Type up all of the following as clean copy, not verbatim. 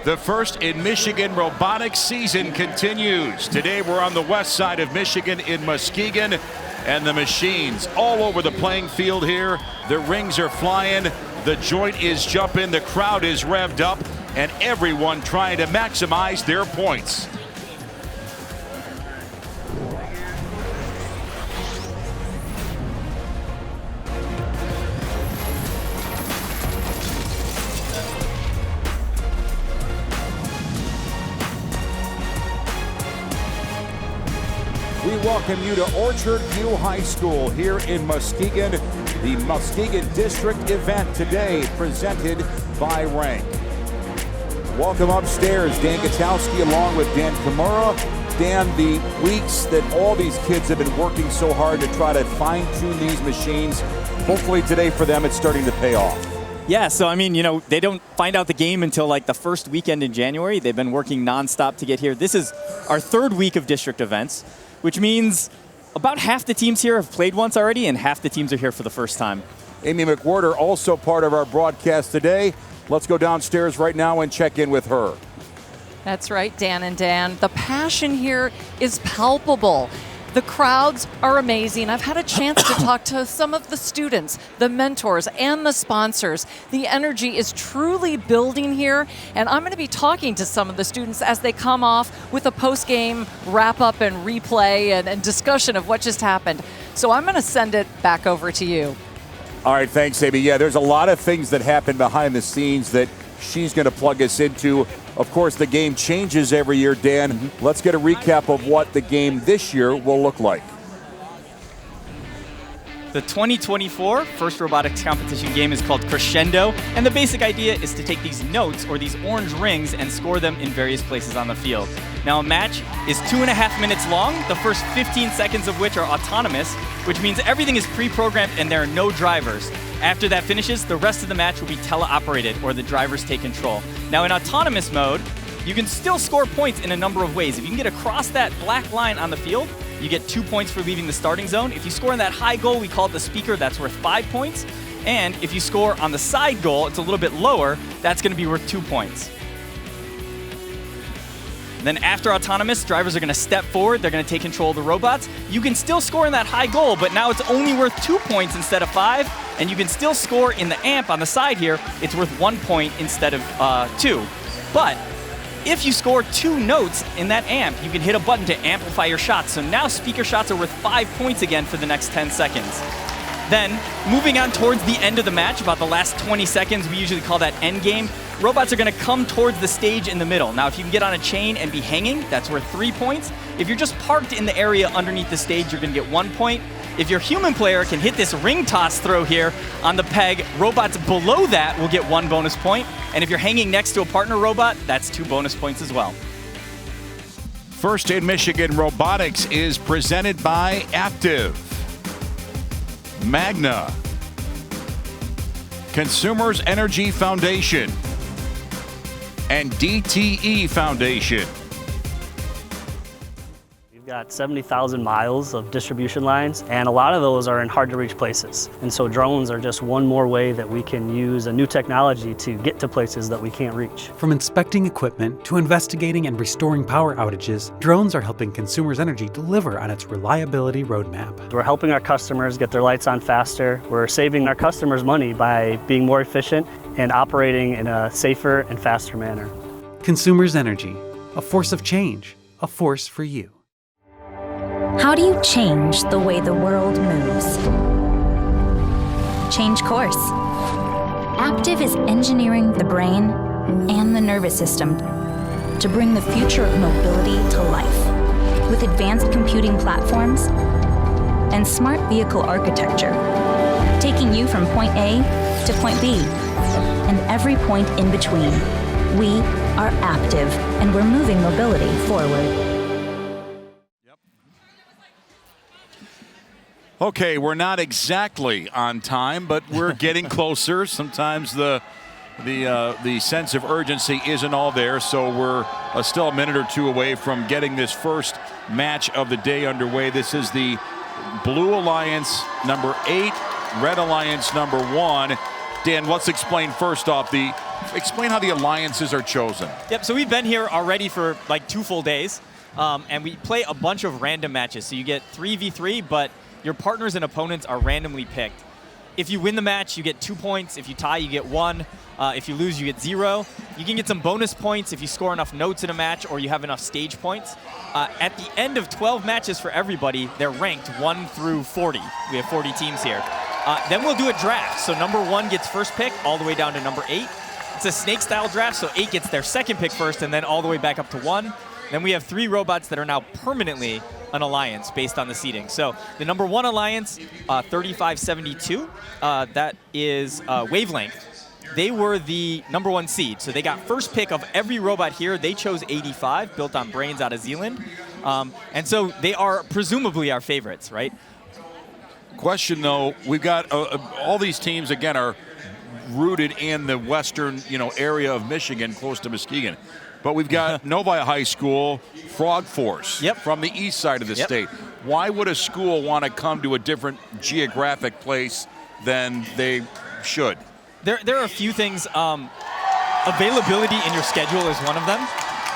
The first in Michigan robotics season continues. Today we're on the west side of Michigan in Muskegon, and the machines all over the playing field here. The rings are flying, the joint is jumping, the crowd is revved up, and everyone trying to maximize their points. We welcome you to Orchard View High School here in Muskegon. The Muskegon District Event today presented by Rank. Welcome upstairs, Dan Gutowski along with Dan Kimura. Dan, the weeks that all these kids have been working so hard to try to fine-tune these machines, hopefully today for them it's starting to pay off. Yeah, so I mean, they don't find out the game until like the first weekend in January. They've been working nonstop to get here. This is our third week of district events, which means about half the teams here have played once already and half the teams are here for the first time. Amy McWhorter also part of our broadcast today. Let's go downstairs right now and check in with her. That's right, Dan and Dan. The passion here is palpable. The crowds are amazing. I've had a chance to talk to some of the students, the mentors, and the sponsors. The energy is truly building here, and I'm going to be talking to some of the students as they come off with a post-game wrap-up and replay and discussion of what just happened. So I'm going to send it back over to you. All right, thanks, Amy. Yeah, there's a lot of things that happen behind the scenes that she's going to plug us into. Of course, the game changes every year, Dan. Let's get a recap of what the game this year will look like. The 2024 first robotics competition game is called Crescendo, and the basic idea is to take these notes or these orange rings and score them in various places on the field. Now, a match is 2.5 minutes long, the first 15 seconds of which are autonomous, which means everything is pre-programmed and there are no drivers. After that finishes, the rest of the match will be teleoperated, or the drivers take control. Now, in autonomous mode, you can still score points in a number of ways. If you can get across that black line on the field, you get 2 points for leaving the starting zone. If you score in that high goal, we call it the speaker, that's worth 5 points. And if you score on the side goal, it's a little bit lower, that's going to be worth 2 points. Then after autonomous, drivers are going to step forward, they're going to take control of the robots. You can still score in that high goal, but now it's only worth 2 points instead of 5, and you can still score in the amp on the side here, it's worth 1 point instead of 2. But if you score 2 notes in that amp, you can hit a button to amplify your shots, so now speaker shots are worth 5 points again for the next 10 seconds. Then, moving on towards the end of the match, about the last 20 seconds, we usually call that end game, robots are going to come towards the stage in the middle. Now, if you can get on a chain and be hanging, that's worth 3 points. If you're just parked in the area underneath the stage, you're going to get 1 point. If your human player can hit this ring toss throw here on the peg, robots below that will get 1 bonus point. And if you're hanging next to a partner robot, that's 2 bonus points as well. First in Michigan Robotics is presented by Aptiv, Magna, Consumers Energy Foundation, and DTE Foundation. We've got 70,000 miles of distribution lines, and a lot of those are in hard-to-reach places. And so drones are just one more way that we can use a new technology to get to places that we can't reach. From inspecting equipment to investigating and restoring power outages, drones are helping Consumers Energy deliver on its reliability roadmap. We're helping our customers get their lights on faster. We're saving our customers money by being more efficient and operating in a safer and faster manner. Consumers Energy, a force of change, a force for you. How do you change the way the world moves? Change course. Aptiv is engineering the brain and the nervous system to bring the future of mobility to life with advanced computing platforms and smart vehicle architecture, taking you from point A to point B and every point in between. We are Aptiv, and we're moving mobility forward. Okay, we're not exactly on time, but we're getting closer. Sometimes the sense of urgency isn't all there, so we're still a minute or two away from getting this first match of the day underway. This is the Blue Alliance number 8, Red Alliance number 1. Dan, let's explain first off explain how the alliances are chosen. Yep, so we've been here already for like 2 full days, and we play a bunch of random matches. So you get 3v3, but your partners and opponents are randomly picked. If you win the match, you get 2 points. If you tie, you get 1. If you lose, you get 0. You can get some bonus points if you score enough notes in a match or you have enough stage points. At the end of 12 matches for everybody, they're ranked 1 through 40. We have 40 teams here. Then we'll do a draft. So number 1 gets first pick all the way down to number 8. It's a snake-style draft, so 8 gets their second pick first and then all the way back up to 1. Then we have 3 robots that are now permanently an alliance based on the seeding. So the number 1 alliance, 3572, that is Wavelength. They were the number 1 seed, so they got first pick of every robot here. They chose 85, built on brains out of Zealand. And so they are presumably our favorites, right? Question though, we've got all these teams again are rooted in the western area of Michigan, close to Muskegon. But we've got Novi High School, Frog Force from the east side of the state. Why would a school want to come to a different geographic place than they should? There are a few things. Availability in your schedule is one of them.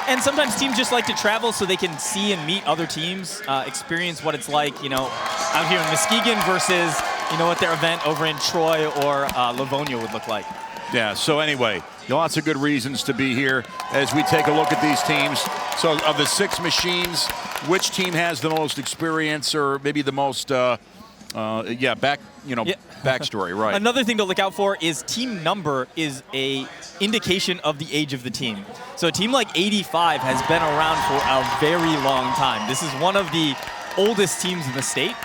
And sometimes teams just like to travel so they can see and meet other teams, experience what it's like, out here in Muskegon versus, what their event over in Troy or Livonia would look like. Yeah, so anyway, lots of good reasons to be here as we take a look at these teams. So of the 6 machines, which team has the most experience or maybe the most, backstory, right? Another thing to look out for is team number is a indication of the age of the team. So a team like 85 has been around for a very long time. This is one of the oldest teams in the state.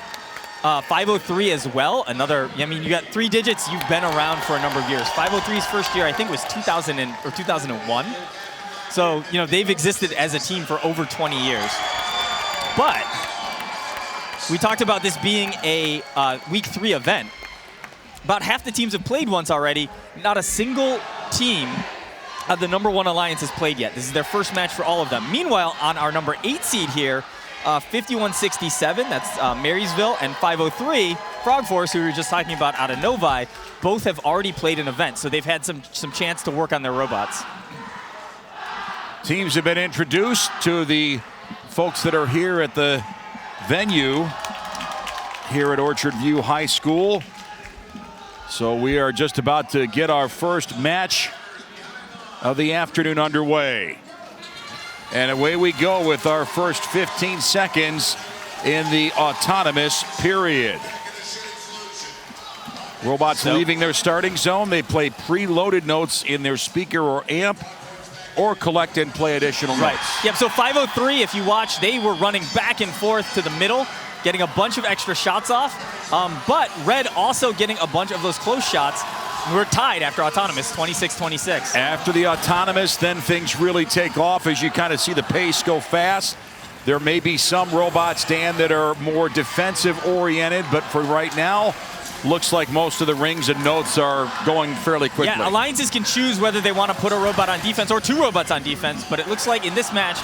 503 as well, you got 3 digits, you've been around for a number of years. 503's first year, I think, was 2001. So, they've existed as a team for over 20 years. But we talked about this being a week 3 event. About half the teams have played once already. Not a single team of the number 1 alliance has played yet. This is their first match for all of them. Meanwhile, on our number 8 seed here, 5167, that's Marysville, and 503, Frog Force, who we were just talking about out of Novi, both have already played an event, so they've had some chance to work on their robots. Teams have been introduced to the folks that are here at the venue here at Orchard View High School. So we are just about to get our first match of the afternoon underway. And away we go with our first 15 seconds in the autonomous period. Robots leaving their starting zone. They play preloaded notes in their speaker or amp, or collect and play additional notes. Yep, so 503, if you watch, they were running back and forth to the middle, getting a bunch of extra shots off. But Red also getting a bunch of those close shots. We're tied after autonomous, 26-26. After the autonomous, then things really take off as you kind of see the pace go fast. There may be some robots, Dan, that are more defensive oriented, but for right now, looks like most of the rings and notes are going fairly quickly. Yeah, alliances can choose whether they want to put a robot on defense or 2 robots on defense, but it looks like in this match,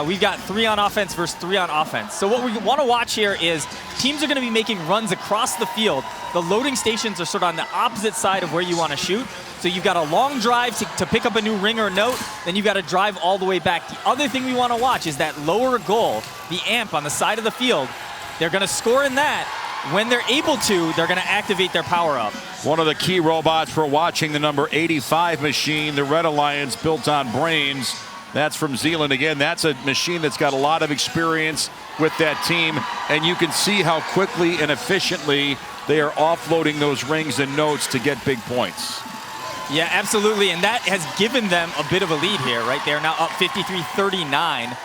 we've got 3 on offense versus 3 on offense. So what we want to watch here is teams are going to be making runs across the field. The loading stations are sort of on the opposite side of where you want to shoot. So you've got a long drive to pick up a new ring or note, then you've got to drive all the way back. The other thing we want to watch is that lower goal, the amp on the side of the field. They're going to score in that. When they're able to, they're going to activate their power-up. One of the key robots for watching the number 85 machine, the Red Alliance built on brains. That's from Zealand again. That's a machine that's got a lot of experience with that team, and you can see how quickly and efficiently they are offloading those rings and notes to get big points. Yeah, absolutely, and that has given them a bit of a lead here, right? They're now up 53-39.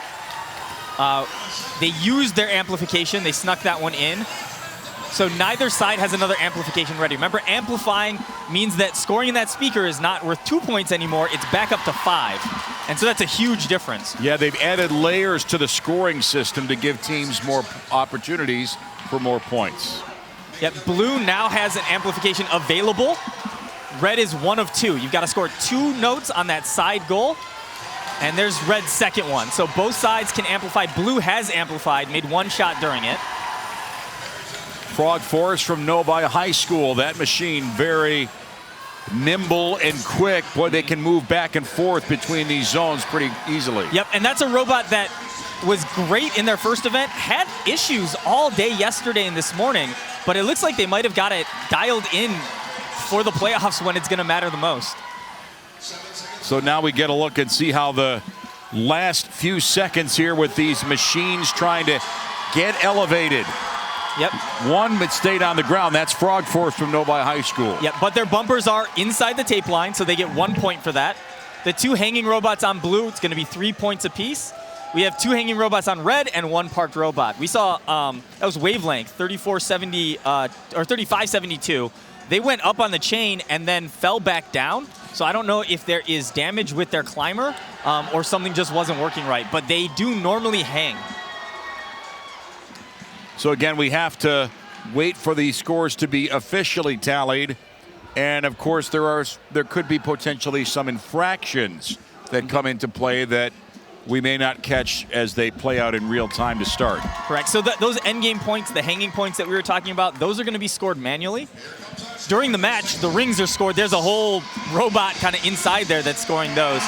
They used their amplification. They snuck that one in. So neither side has another amplification ready. Remember, amplifying means that scoring in that speaker is not worth 2 points anymore. It's back up to 5. And so that's a huge difference. Yeah, they've added layers to the scoring system to give teams more opportunities for more points. Yep, blue now has an amplification available. Red is 1 of 2. You've got to score 2 notes on that side goal. And there's Red's second one. So both sides can amplify. Blue has amplified, made 1 shot during it. Frog Force from Novi High School. That machine very nimble and quick, boy, they can move back and forth between these zones pretty easily. Yep, and that's a robot that was great in their first event, had issues all day yesterday and this morning, but it looks like they might have got it dialed in for the playoffs when it's going to matter the most. So now we get a look and see how the last few seconds here with these machines trying to get elevated. Yep. One that stayed on the ground. That's Frog Force from Novi High School. Yep, but their bumpers are inside the tape line, so they get 1 point for that. The 2 hanging robots on blue, it's going to be 3 points apiece. We have 2 hanging robots on red and 1 parked robot. We saw that was Wavelength, 3470 or 3572. They went up on the chain and then fell back down. So I don't know if there is damage with their climber or something just wasn't working right, but they do normally hang. So again, we have to wait for the scores to be officially tallied. And of course, there could be potentially some infractions that come into play that we may not catch as they play out in real time to start. Correct. So those end game points, the hanging points that we were talking about, those are going to be scored manually. During the match, the rings are scored. There's a whole robot kind of inside there that's scoring those.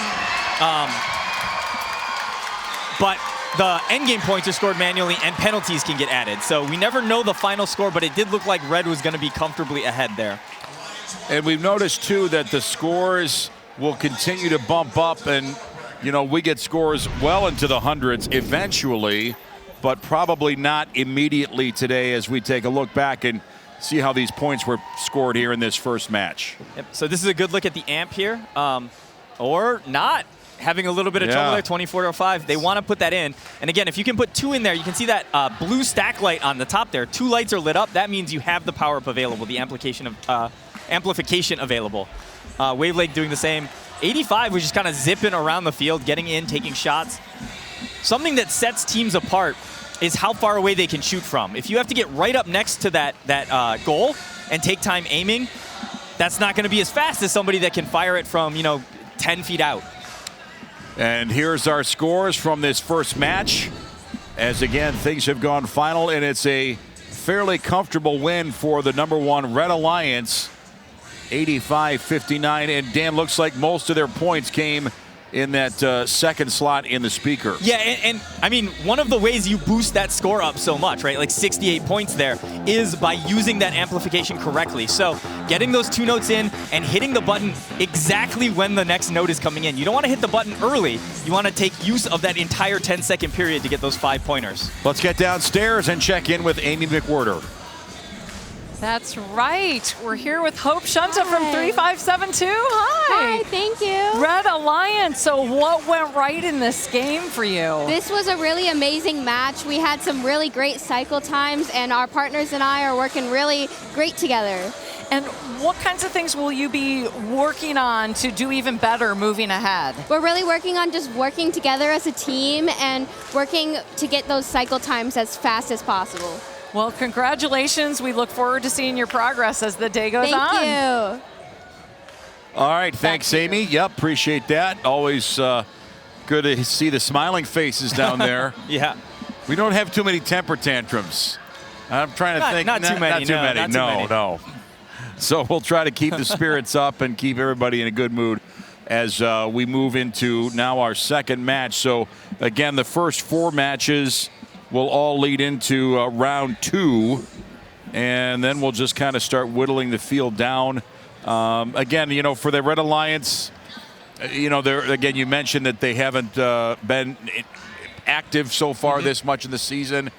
But the end game points are scored manually and penalties can get added. So we never know the final score, but it did look like red was going to be comfortably ahead there. And we've noticed too that the scores will continue to bump up, and you know, we get scores well into the hundreds eventually, but probably not immediately today as we take a look back and see how these points were scored here in this first match. Yep. So this is a good look at the amp here, or not. Having a little bit of trouble there, 24-05. They want to put that in. And again, if you can put 2 in there, you can see that blue stack light on the top there. 2 lights are lit up. That means you have the power up available, the amplification available. Wavelength doing the same. 85 was just kind of zipping around the field, getting in, taking shots. Something that sets teams apart is how far away they can shoot from. If you have to get right up next to that goal and take time aiming, that's not going to be as fast as somebody that can fire it from 10 feet out. And here's our scores from this first match. As again, things have gone final, and it's a fairly comfortable win for the #1 Red Alliance, 85-59. And Dan, looks like most of their points came in that second slot in the speaker. Yeah, and I mean, one of the ways you boost that score up so much, right, like 68 points there, is by using that amplification correctly. So getting those 2 notes in and hitting the button exactly when the next note is coming in. You don't want to hit the button early. You want to take use of that entire 10-second period to get those 5 pointers. Let's get downstairs and check in with Amy McWhirter. That's right. We're here with Hope Shunta from 3572. Hi. Hi, thank you. Red Alliance. So what went right in this game for you? This was a really amazing match. We had some really great cycle times, and our partners and I are working really great together. And what kinds of things will you be working on to do even better moving ahead? We're really working on just working together as a team and working to get those cycle times as fast as possible. Well, congratulations. We look forward to seeing your progress as the day goes on. Thank you. All right, thanks, Amy. Yep, appreciate that. Always good to see the smiling faces down there. Yeah. We don't have too many temper tantrums. I'm trying to think. Not too many. No. So we'll try to keep the spirits up and keep everybody in a good mood as we move into now our second match. So, again, the first 4 matches will all lead into round 2, and then we'll just kind of start whittling the field down. Again, for the Red Alliance, again, you mentioned that they haven't been active so far this much in the season.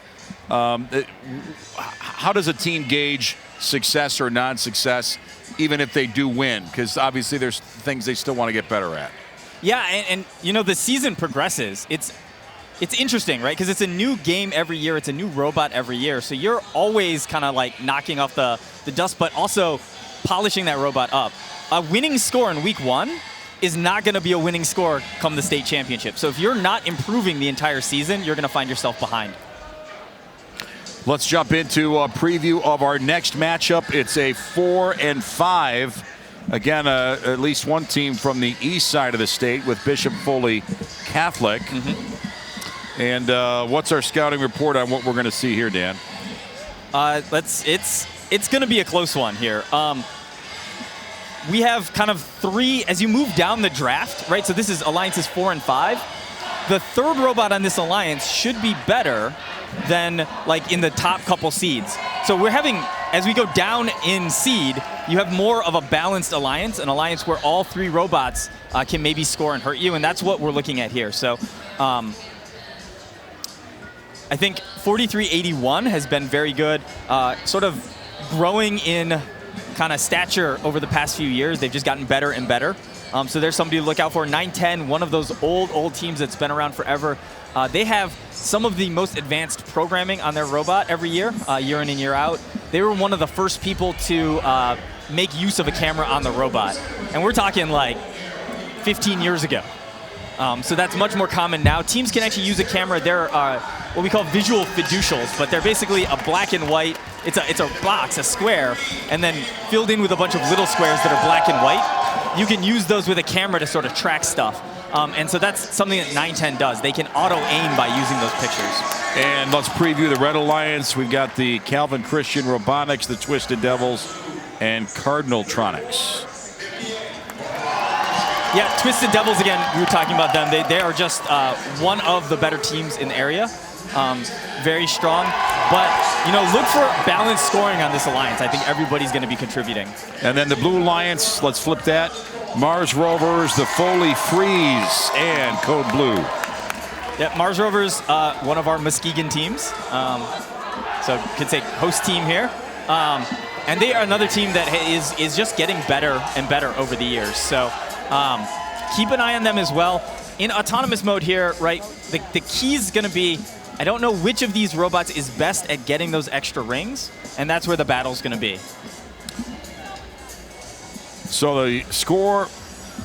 How does a team gauge success or non-success, even if they do win? Because obviously there's things they still want to get better at. Yeah, and the season progresses. It's interesting, right? Because it's a new game every year. It's a new robot every year. So you're always kind of like knocking off the dust, but also polishing that robot up. A winning score in week 1 is not going to be a winning score come the state championship. So if you're not improving the entire season, you're going to find yourself behind. Let's jump into a preview of our next matchup. It's a 4 and 5. Again, at least one team from the east side of the state with Bishop Foley Catholic. And what's our scouting report on what we're going to see here, Dan? It's going to be a close one here. we have kind of 3, as you move down the draft, right? So this is alliances 4 and 5. The third robot on this alliance should be better than like in the top couple seeds. So we're having, as we go down in seed, you have more of a balanced alliance, an alliance where all 3 robots can maybe score and hurt you, and that's what we're looking at here. So I think 4381 has been very good, sort of growing in kind of stature over the past few years. They've just gotten better and better. So there's somebody to look out for. 910, one of those old teams that's been around forever. They have some of the most advanced programming on their robot every year, year in and year out. They were one of the first people to make use of a camera on the robot. And we're talking like 15 years ago. So that's much more common now. Teams can actually use a camera. They're what we call visual fiducials, but they're basically a black and white. It's a box, a square, and then filled in with a bunch of little squares that are black and white. You can use those with a camera to sort of track stuff. And so that's something that 910 does. They can auto-aim by using those pictures. And let's preview the Red Alliance. We've got the Calvin Christian Robotics, the Twisted Devils, and Cardinaltronics. Yeah, Twisted Devils, again, we were talking about them. They are just one of the better teams in the area. Very strong. But, you know, look for balanced scoring on this alliance. I think everybody's going to be contributing. And then the Blue Alliance, let's flip that. Mars Rovers, the Foley Freeze, and Code Blue. Yeah, Mars Rovers, one of our Muskegon teams. So could say host team here. And they are another team that is just getting better and better over the years. So keep an eye on them as well. In autonomous mode here, right, the key is going to be, I don't know which of these robots is best at getting those extra rings, and that's where the battle's going to be. So the score,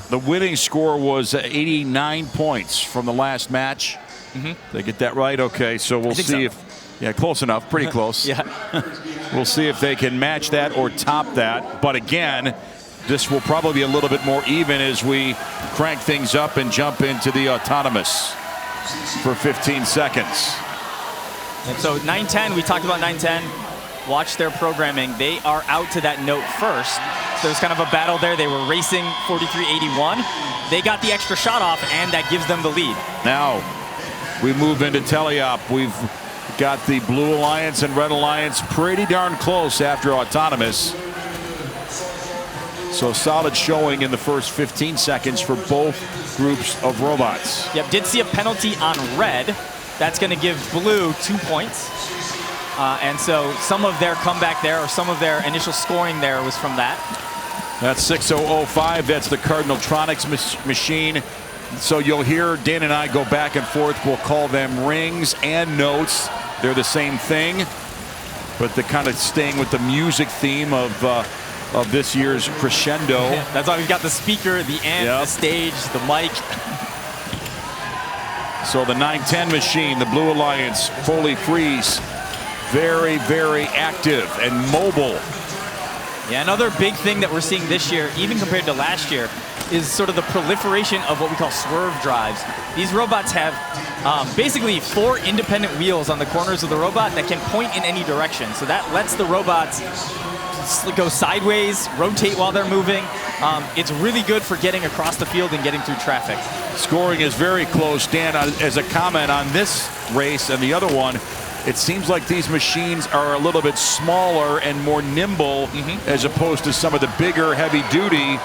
the winning score was 89 points from the last match. Did I get that right? Okay, so we'll see if, yeah, close enough, pretty close. Yeah. We'll see if they can match that or top that. But again, this will probably be a little bit more even as we crank things up and jump into the autonomous for 15 seconds. And so 910, we talked about 910. Watch their programming. They are out to that note first. So there's kind of a battle there. They were racing 4381. They got the extra shot off, and that gives them the lead. Now we move into teleop. We've got the Blue Alliance and Red Alliance pretty darn close after autonomous. So solid showing in the first 15 seconds for both groups of robots. Yep, did see a penalty on red. That's going to give Blue 2 points. And so some of their comeback there, or some of their initial scoring there, was from that. That's 6005. That's the Cardinaltronics machine. So you'll hear Dan and I go back and forth. We'll call them rings and notes. They're the same thing, but they're kind of staying with the music theme of this year's crescendo. That's why we've got the speaker, the amp, the stage, the mic. So the 910 machine, the Blue Alliance, Foley Freeze, very, very active and mobile. Yeah, another big thing that we're seeing this year, even compared to last year, is sort of the proliferation of what we call swerve drives. These robots have basically 4 independent wheels on the corners of the robot that can point in any direction. So that lets the robots go sideways, rotate while they're moving. It's really good for getting across the field and getting through traffic. Scoring is very close. Dan, as a comment on this race and the other one, it seems like these machines are a little bit smaller and more nimble as opposed to some of the bigger, heavy-duty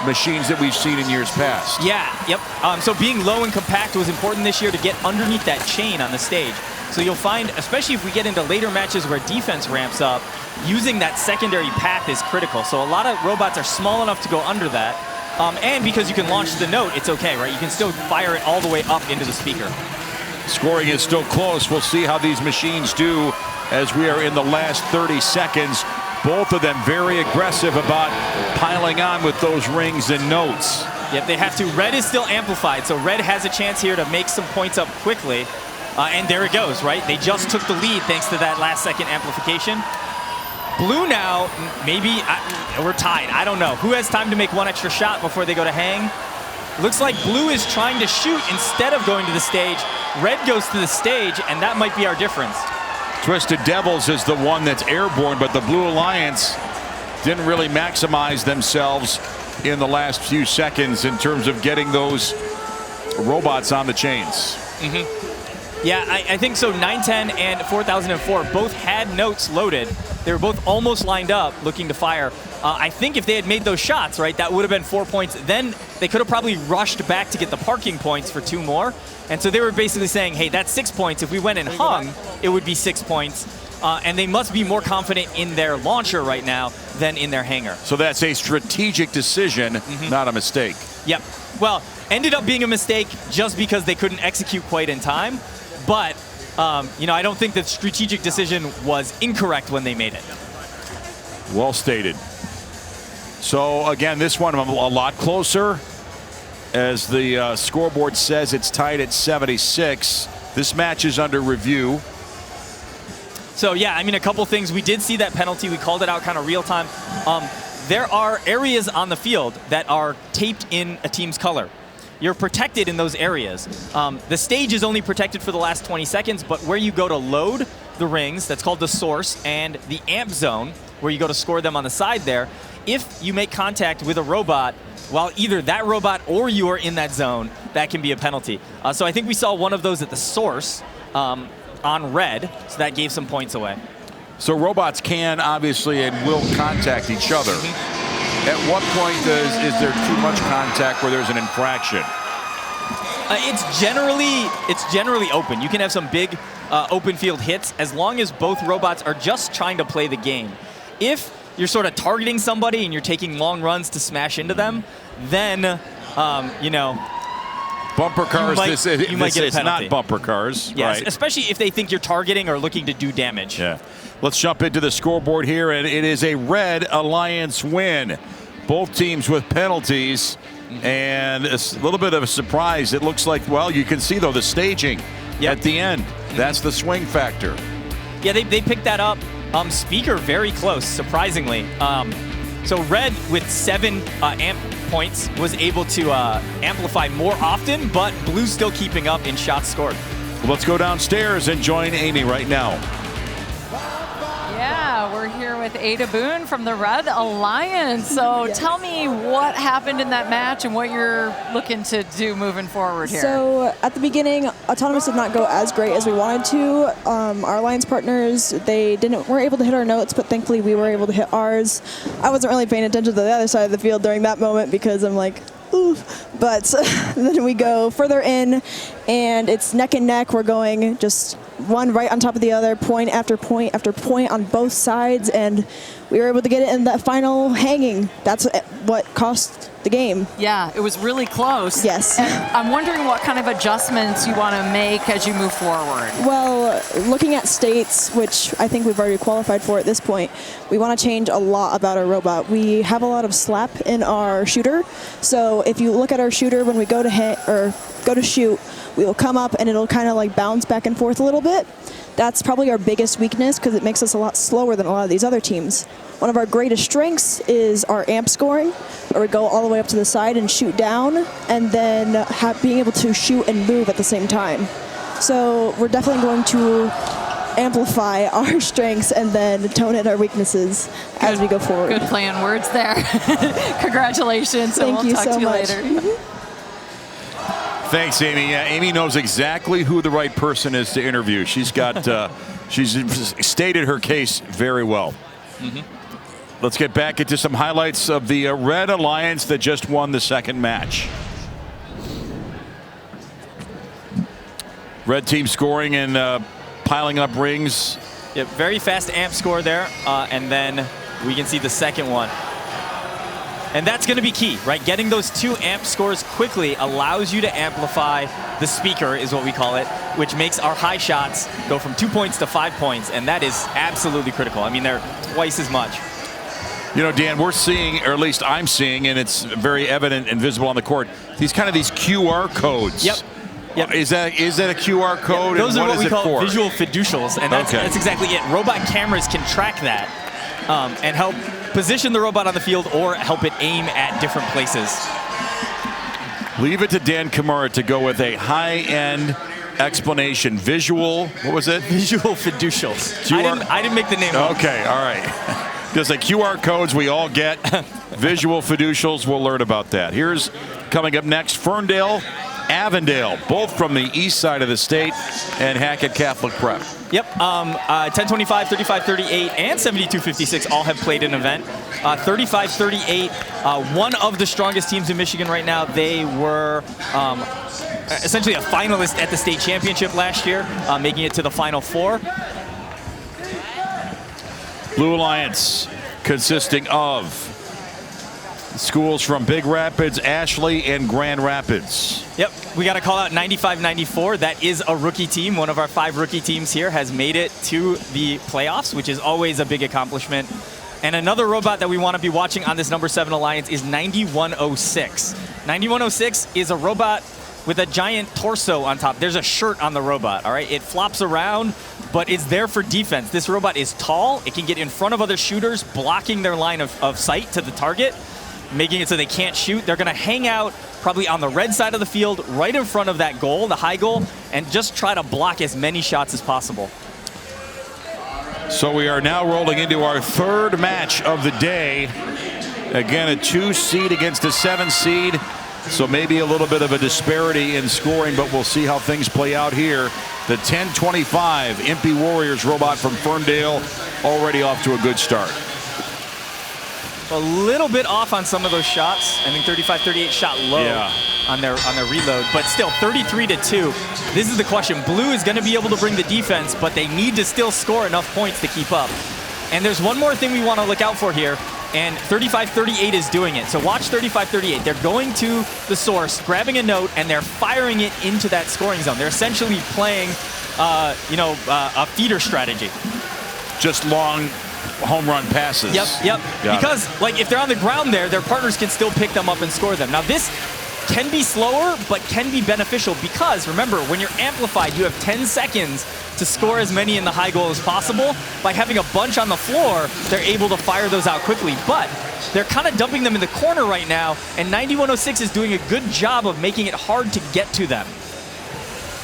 machines that we've seen in years past. Yeah, yep. So being low and compact was important this year to get underneath that chain on the stage. So you'll find, especially if we get into later matches where defense ramps up, using that secondary path is critical. So a lot of robots are small enough to go under that. And because you can launch the note, it's okay, right? You can still fire it all the way up into the speaker. Scoring is still close. We'll see how these machines do as we are in the last 30 seconds. Both of them very aggressive about piling on with those rings and notes. Yep, they have to. Red is still amplified, so Red has a chance here to make some points up quickly. And there it goes, right? They just took the lead thanks to that last-second amplification. Blue now, maybe, we're tied. I don't know. Who has time to make one extra shot before they go to hang? Looks like Blue is trying to shoot instead of going to the stage. Red goes to the stage, and that might be our difference. Twisted Devils is the one that's airborne, but the Blue Alliance didn't really maximize themselves in the last few seconds in terms of getting those robots on the chains. Yeah, I think so. 910 and 4004 both had notes loaded. They were both almost lined up looking to fire. I think if they had made those shots, right, that would have been 4 points. Then they could have probably rushed back to get the parking points for 2 more. And so they were basically saying, hey, that's 6 points. If we went and hung, it would be 6 points. And they must be more confident in their launcher right now than in their hangar. So that's a strategic decision, not a mistake. Yep. Well, ended up being a mistake just because they couldn't execute quite in time. But, you know, I don't think the strategic decision was incorrect when they made it. Well stated. So, again, this one a lot closer. As the scoreboard says, it's tied at 76. This match is under review. So, yeah, I mean, a couple things. We did see that penalty. We called it out kind of real time. There are areas on the field that are taped in a team's color. You're protected in those areas. The stage is only protected for the last 20 seconds, but where you go to load the rings, that's called the source, and the amp zone, where you go to score them on the side there, if you make contact with a robot while either that robot or you are in that zone, that can be a penalty. So I think we saw one of those at the source on red, so that gave some points away. So robots can obviously and will contact each other. At what point is there too much contact where there's an infraction? It's generally open. You can have some big open field hits as long as both robots are just trying to play the game. If you're sort of targeting somebody and you're taking long runs to smash into them, then you know, bumper cars. You might get a it's penalty. not bumper cars, yes, right? Especially if they think you're targeting or looking to do damage. Yeah. Let's jump into the scoreboard here, and it is a Red Alliance win. Both teams with penalties, and a little bit of a surprise. It looks like, well, you can see, though, the staging at the end. That's the swing factor. Yeah, they picked that up. Speaker very close, surprisingly. So Red, with 7 amp points, was able to amplify more often, but Blue still keeping up in shots scored. Let's go downstairs and join Amy right now. Yeah, we're here with Ada Boone from the Red Alliance. So tell me what happened in that match and what you're looking to do moving forward here. So at the beginning, Autonomous did not go as great as we wanted to. Our alliance partners, weren't able to hit our notes, but thankfully we were able to hit ours. I wasn't really paying attention to the other side of the field during that moment because I'm like, oof. But then we go further in, and it's neck and neck. We're going just one right on top of the other, point after point after point on both sides, and we were able to get it in that final hanging. That's what cost the game. Yeah, it was really close. Yes. And I'm wondering what kind of adjustments you want to make as you move forward. Well, looking at states, which I think we've already qualified for at this point, we want to change a lot about our robot. We have a lot of slap in our shooter, so if you look at our shooter when we go to hit or go to shoot, we will come up and it'll kind of like bounce back and forth a little bit. That's probably our biggest weakness because it makes us a lot slower than a lot of these other teams. One of our greatest strengths is our amp scoring, where we go all the way up to the side and shoot down, and then being able to shoot and move at the same time. So we're definitely going to amplify our strengths and then tone in our weaknesses as we go forward. Good play on words there. Congratulations. Thank you talk so to you much. later. Thanks, Amy. Yeah, Amy knows exactly who the right person is to interview. She's got, she's stated her case very well. Let's get back into some highlights of the Red Alliance that just won the second match. Red team scoring and piling up rings. Yeah, very fast amp score there, and then we can see the second one. And that's going to be key, right? Getting those 2 amp scores quickly allows you to amplify the speaker, is what we call it, which makes our high shots go from 2 points to 5 points, and that is absolutely critical. I mean, they're twice as much. You know, Dan, we're seeing, or at least I'm seeing, and it's very evident and visible on the court, these QR codes. Yep. Is that a QR code? Yeah, those and are what we call for? visual fiducials, and that's exactly it. Robot cameras can track that and help position the robot on the field or help it aim at different places. Leave it to Dan Kimura to go with a high-end explanation. Visual, what was it? Visual fiducials. I didn't make the name up. Okay, all right. Because the QR codes we all get, visual fiducials will learn about that. Here's coming up next, Ferndale, Avondale, both from the east side of the state, and Hackett Catholic Prep. Yep, 1025, 3538, and 7256 all have played an event. 3538, one of the strongest teams in Michigan right now. They were essentially a finalist at the state championship last year, making it to the Final Four. Blue Alliance consisting of schools from Big Rapids, Ashley, and Grand Rapids. Yep, we got to call out 95-94. That is a rookie team. One of our 5 rookie teams here has made it to the playoffs, which is always a big accomplishment. And another robot that we want to be watching on this number 7 alliance is 9106. 9106 is a robot with a giant torso on top. There's a shirt on the robot, all right? It flops around, but it's there for defense. This robot is tall. It can get in front of other shooters, blocking their line of sight to the target, making it so they can't shoot. They're going to hang out probably on the red side of the field, right in front of that goal, the high goal, and just try to block as many shots as possible. So we are now rolling into our 3rd match of the day. Again, a 2 seed against a 7 seed. So maybe a little bit of a disparity in scoring, but we'll see how things play out here. The 1025 Impy Warriors robot from Ferndale already off to a good start. A little bit off on some of those shots. I think 35-38 shot low on their reload, but still 33-2. This is the question. Blue is going to be able to bring the defense, but they need to still score enough points to keep up. And there's one more thing we want to look out for here, and 35-38 is doing it. So watch 35-38. They're going to the source, grabbing a note, and they're firing it into that scoring zone. They're essentially playing, a feeder strategy. Just long home run passes. Yep. Because like if they're on the ground there, their partners can still pick them up and score them. Now this can be slower, but can be beneficial because remember, when you're amplified, you have 10 seconds to score as many in the high goal as possible. By having a bunch on the floor, they're able to fire those out quickly, but they're kind of dumping them in the corner right now, and 9106 is doing a good job of making it hard to get to them.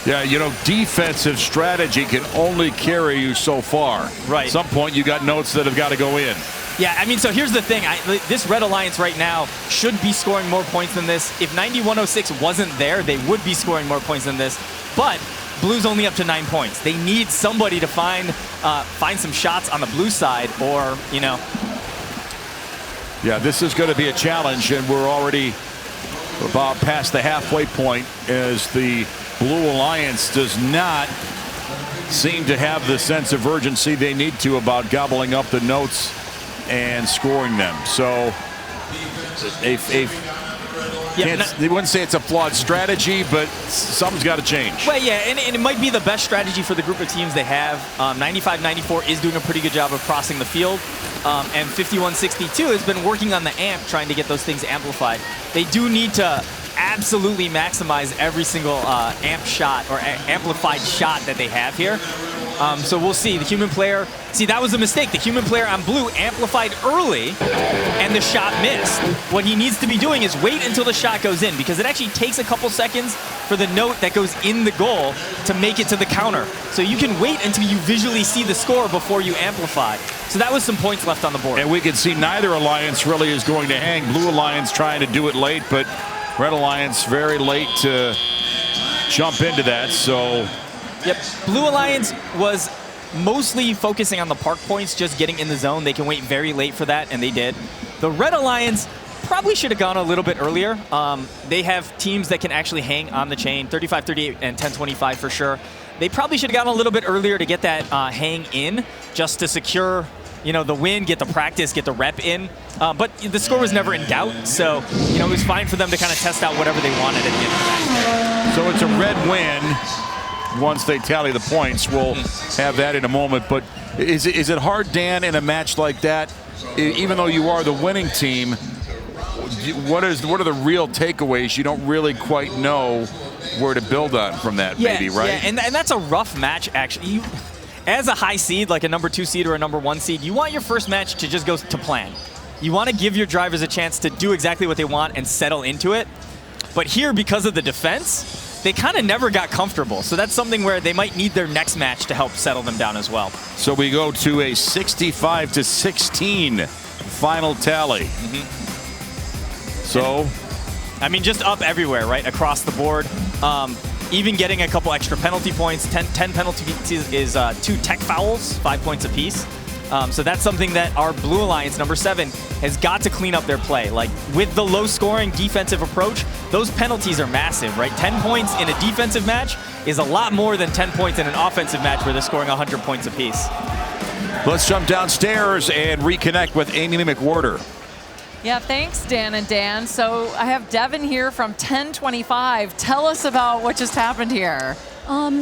Yeah, you know, defensive strategy can only carry you so far. Right. At some point, you got notes that have got to go in. Yeah, I mean, so here's the thing. This Red Alliance right now should be scoring more points than this. If 9106 wasn't there, they would be scoring more points than this. But Blue's only up to 9 points. They need somebody to find some shots on the blue side, or, you know. Yeah, this is going to be a challenge, and we're already about past the halfway point as the Blue Alliance does not seem to have the sense of urgency they need to about gobbling up the notes and scoring them. So they wouldn't say it's a flawed strategy, but something's got to change. Well, yeah, and it might be the best strategy for the group of teams they have. 95-94 is doing a pretty good job of crossing the field. And 51-62 has been working on the amp, trying to get those things amplified. They do need to absolutely maximize every single amp shot or amplified shot that they have here. So we'll see. The human player, see, that was a mistake. The human player on blue amplified early and the shot missed. What he needs to be doing is wait until the shot goes in, because it actually takes a couple seconds for the note that goes in the goal to make it to the counter. So you can wait until you visually see the score before you amplify. So that was some points left on the board. And we can see neither alliance really is going to hang. Blue Alliance trying to do it late, but Red Alliance very late to jump into that. So yep, Blue Alliance was mostly focusing on the park points, just getting in the zone. They can wait very late for that, and they did. The Red Alliance probably should have gone a little bit earlier. They have teams that can actually hang on the chain, 35-38 and 10-25 for sure. They probably should have gone a little bit earlier to get that hang in, just to secure, you know, the win, get the practice, get the rep in. But the score was never in doubt, so, you know, it was fine for them to kind of test out whatever they wanted at the end of the match. So it's a red win once they tally the points. We'll have that in a moment. But is it hard, Dan, in a match like that, even though you are the winning team, what are the real takeaways? You don't really quite know where to build on from that, maybe, right? Yeah, and that's a rough match, actually. As a high seed, like a number 2 seed or a number 1 seed, you want your first match to just go to plan. You want to give your drivers a chance to do exactly what they want and settle into it. But here, because of the defense, they kind of never got comfortable. So that's something where they might need their next match to help settle them down as well. So we go to a 65-16 final tally. So, I mean, just up everywhere, right? Across the board. Even getting a couple extra penalty points. 10 penalties is 2 tech fouls, 5 points apiece. So that's something that our Blue Alliance, number 7, has got to clean up their play. Like, with the low-scoring defensive approach, those penalties are massive, right? 10 points in a defensive match is a lot more than 10 points in an offensive match where they're scoring 100 points apiece. let's jump downstairs and reconnect with Amy McWhorter. Yeah, thanks, Dan and Dan. So I have Devin here from 1025. Tell us about what just happened here.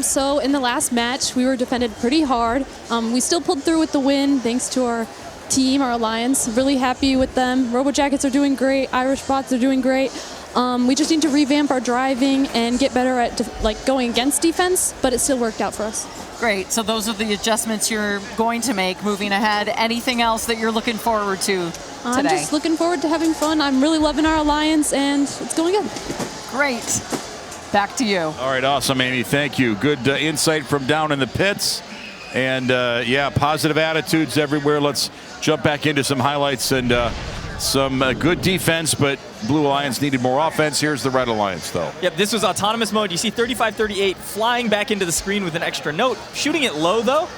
So in the last match, we were defended pretty hard. We still pulled through with the win thanks to our team, our alliance. Really happy with them. Robo Jackets are doing great. Irish Bots are doing great. We just need to revamp our driving and get better at going against defense, but it still worked out for us. Great. So those are the adjustments you're going to make moving ahead. Anything else that you're looking forward to today? I'm just looking forward to having fun. I'm really loving our alliance, and it's going good. Great. Back to you. All right, awesome, Amy. Thank you. Good insight from down in the pits. And, yeah, positive attitudes everywhere. Let's jump back into some highlights and some good defense, but Blue Alliance needed more offense. Here's the Red Alliance, though. Yep, this was autonomous mode. You see 35-38 flying back into the screen with an extra note, shooting it low, though,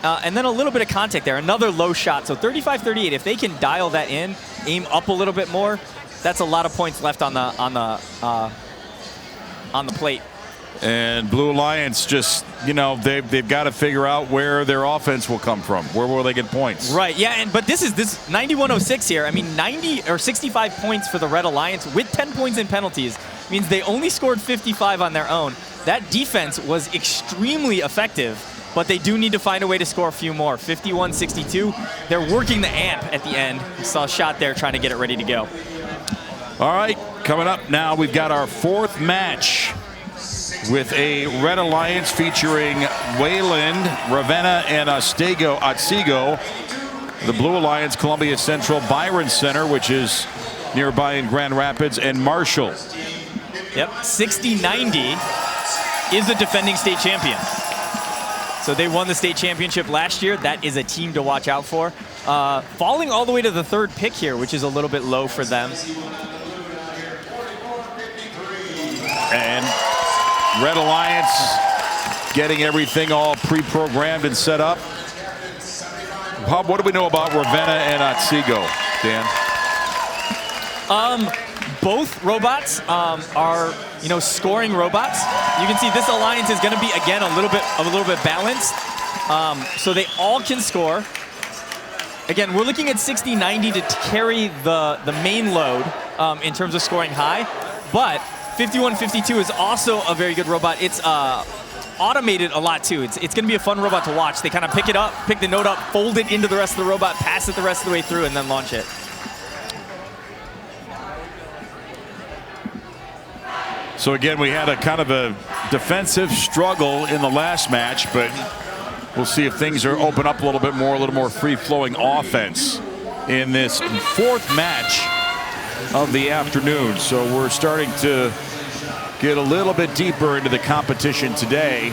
and then a little bit of contact there. Another low shot. So 35-38, if they can dial that in, aim up a little bit more, that's a lot of points left on the plate. And Blue Alliance just, you know, they've got to figure out where their offense will come from. Where will they get points? Right, yeah, but this 91-06 here. I mean, 90 or 65 points for the Red Alliance with 10 points in penalties means they only scored 55 on their own. That defense was extremely effective, but they do need to find a way to score a few more. 51-62. They're working the amp at the end. We saw a shot there trying to get it ready to go. All right, coming up now, we've got our 4th match with a Red Alliance featuring Wayland, Ravenna, and Otsego. The Blue Alliance, Columbia Central, Byron Center, which is nearby in Grand Rapids, and Marshall. Yep, 60-90 is the defending state champion. So they won the state championship last year. That is a team to watch out for. Falling all the way to the 3rd pick here, which is a little bit low for them. And Red Alliance getting everything all pre-programmed and set up. Bob, what do we know about Ravenna and Otsego, Dan? Both robots are, scoring robots. You can see this alliance is going to be again a little bit balanced. So they all can score. Again, we're looking at 60-90 to carry the main load in terms of scoring high, but 51-52 is also a very good robot. It's automated a lot too. It's going to be a fun robot to watch. They kind of pick it up, pick the node up, fold it into the rest of the robot, pass it the rest of the way through, and then launch it. So again, we had a kind of a defensive struggle in the last match, but we'll see if things are open up a little more free-flowing offense in this 4th match of the afternoon. So we're starting to get a little bit deeper into the competition today.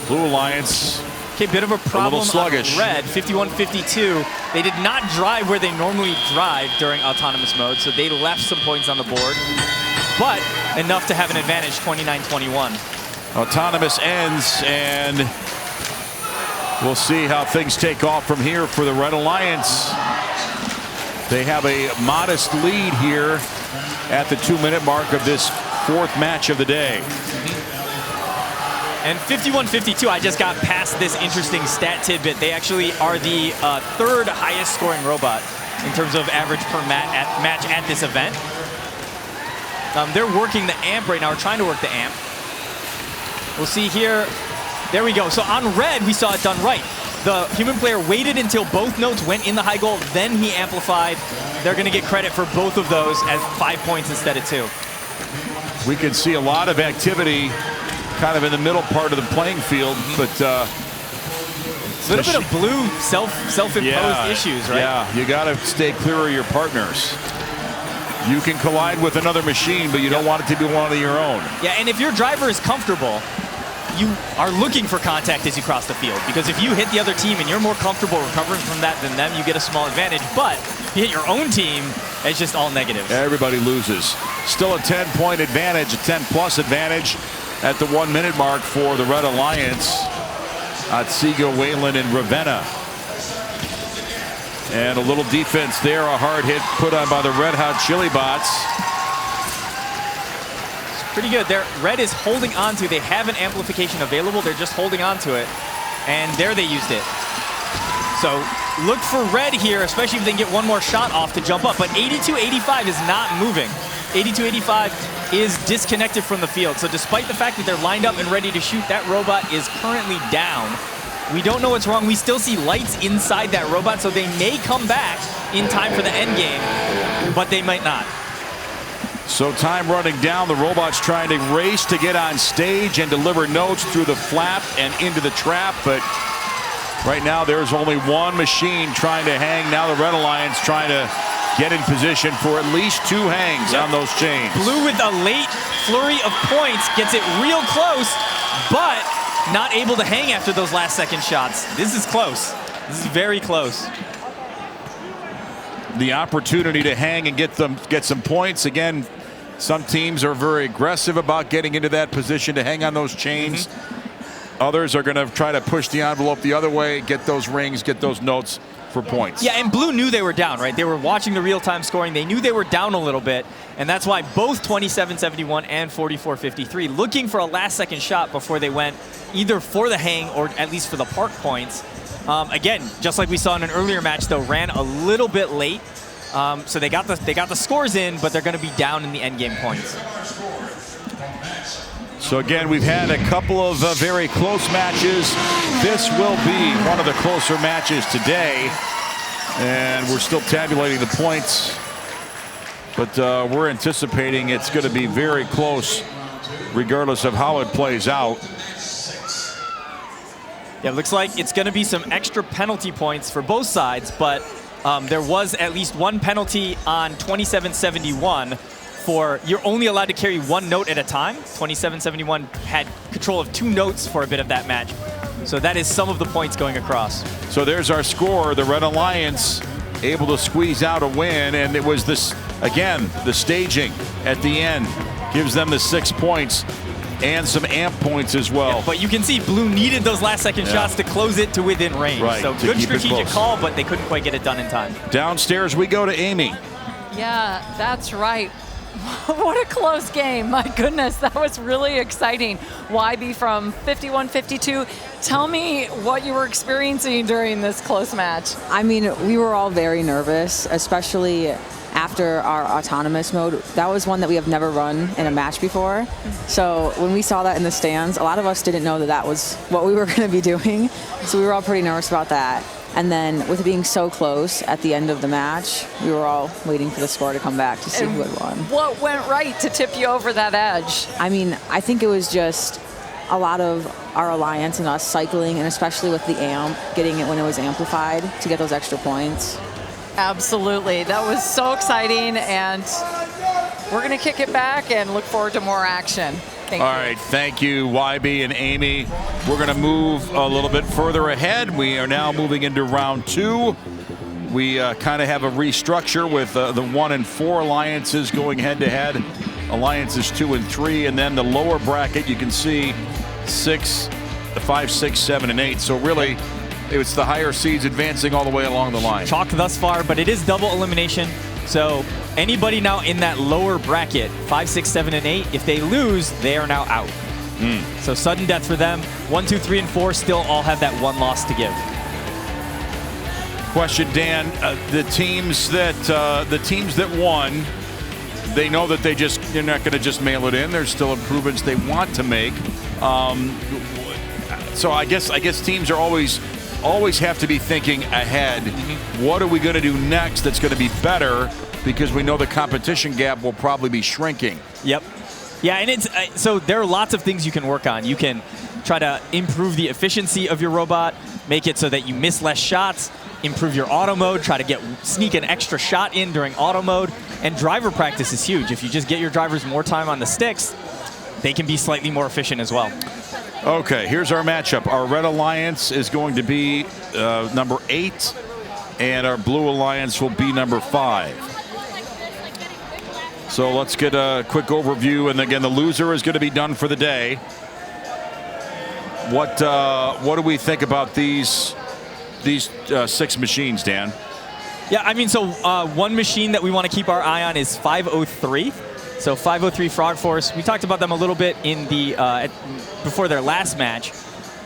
Blue Alliance, okay, bit of a problem. A little sluggish. On Red, 51-52. They did not drive where they normally drive during autonomous mode, so they left some points on the board, but enough to have an advantage, 29-21. Autonomous ends, and we'll see how things take off from here for the Red Alliance. They have a modest lead here at the 2-minute mark of this 4th match of the day. And 51-52, I just got past this interesting stat tidbit. They actually are the 3rd highest scoring robot in terms of average per match at this event. They're working the amp right now, or trying to work the amp. We'll see here. There we go. So on Red, we saw it done right. The human player waited until both notes went in the high goal, then he amplified. They're going to get credit for both of those as 5 points instead of 2. We can see a lot of activity kind of in the middle part of the playing field, but a little bit of blue self-imposed issues, right? Yeah, you got to stay clear of your partners. You can collide with another machine, but you don't want it to be one of your own. Yeah, and if your driver is comfortable, you are looking for contact as you cross the field, because if you hit the other team and you're more comfortable recovering from that than them, you get a small advantage. But if you hit your own team, it's just all negatives. Everybody loses. Still a 10-point advantage, a 10-plus advantage at the 1-minute mark for the Red Alliance. Otsego, Wayland, and Ravenna. And a little defense there, a hard hit put on by the Red Hot Chili Bots. Pretty good. Red is holding on to. They have an amplification available. They're just holding on to it. And there they used it. So look for Red here, especially if they can get one more shot off to jump up. But 82-85 is not moving. 82-85 is disconnected from the field. So despite the fact that they're lined up and ready to shoot, that robot is currently down. We don't know what's wrong. We still see lights inside that robot, so they may come back in time for the end game, but they might not. So time running down. The robot's trying to race to get on stage and deliver notes through the flap and into the trap, but right now there's only one machine trying to hang. Now the Red Alliance trying to get in position for at least 2 hangs on those chains. Blue with a late flurry of points gets it real close, but not able to hang after those last second shots. This is close. This is very close. The opportunity to hang and get some points. Again, some teams are very aggressive about getting into that position to hang on those chains. Others are going to try to push the envelope the other way, get those rings, get those notes for points. Yeah, and Blue knew they were down, right? They were watching the real-time scoring. They knew they were down a little bit, and that's why both 27-71 and 44-53 looking for a last-second shot before they went either for the hang or at least for the park points. Again, just like we saw in an earlier match, though, ran a little bit late. So they got the scores in, but they're going to be down in the endgame points. So again, we've had a couple of very close matches. This will be one of the closer matches today, and we're still tabulating the points, but we're anticipating it's going to be very close regardless of how it plays out. Yeah, it looks like it's going to be some extra penalty points for both sides, but there was at least one penalty on 27-71 for you're only allowed to carry 1 note at a time. 27-71 had control of 2 notes for a bit of that match. So that is some of the points going across. So there's our score. The Red Alliance able to squeeze out a win, and it was this, again, the staging at the end gives them the 6 points. And some amp points as well. Yeah, but you can see Blue needed those last second shots to close it to within range. Right, so good strategic call, but they couldn't quite get it done in time. Downstairs we go to Amy. Yeah, that's right. What a close game. My goodness, that was really exciting. YB from 51-52. Tell me what you were experiencing during this close match. I mean, we were all very nervous, especially after our autonomous mode. That was one that we have never run in a match before. So when we saw that in the stands, a lot of us didn't know that that was what we were going to be doing. So we were all pretty nervous about that. And then with it being so close at the end of the match, we were all waiting for the score to come back to see who had won. What went right to tip you over that edge? I mean, I think it was just a lot of our alliance and us cycling, and especially with the amp, getting it when it was amplified to get those extra points. Absolutely. That was so exciting, and we're going to kick it back and look forward to more action. Thank you. All right, thank you, YB and Amy. We're going to move a little bit further ahead. We are now moving into round 2. We kind of have a restructure with the 1 and 4 alliances going head-to-head. Alliances 2 and 3, and then the lower bracket, you can see 5, 6, 7, and 8. So really, it's the higher seeds advancing all the way along the line. Chalk thus far, but it is double elimination. So anybody now in that lower bracket, 5, 6, 7, and 8, if they lose, they are now out. So sudden death for them. 1, 2, 3, and 4 still all have that 1 loss to give. Question, Dan. The teams that won, they know that they're not going to just mail it in. There's still improvements they want to make. So I guess teams are always have to be thinking ahead. What are we going to do next that's going to be better? Because we know the competition gap will probably be shrinking. Yep. Yeah, and it's so there are lots of things you can work on. You can try to improve the efficiency of your robot, make it so that you miss less shots, improve your auto mode, try to sneak an extra shot in during auto mode. And driver practice is huge. If you just get your drivers more time on the sticks, they can be slightly more efficient as well. Okay, here's our matchup. Our Red Alliance is going to be number 8, and our Blue Alliance will be number 5. So let's get a quick overview, and again, the loser is going to be done for the day. What do we think about these 6 machines, Dan? Yeah, I mean, so one machine that we want to keep our eye on is 503. So 503 Frog Force. We talked about them a little bit in the before their last match.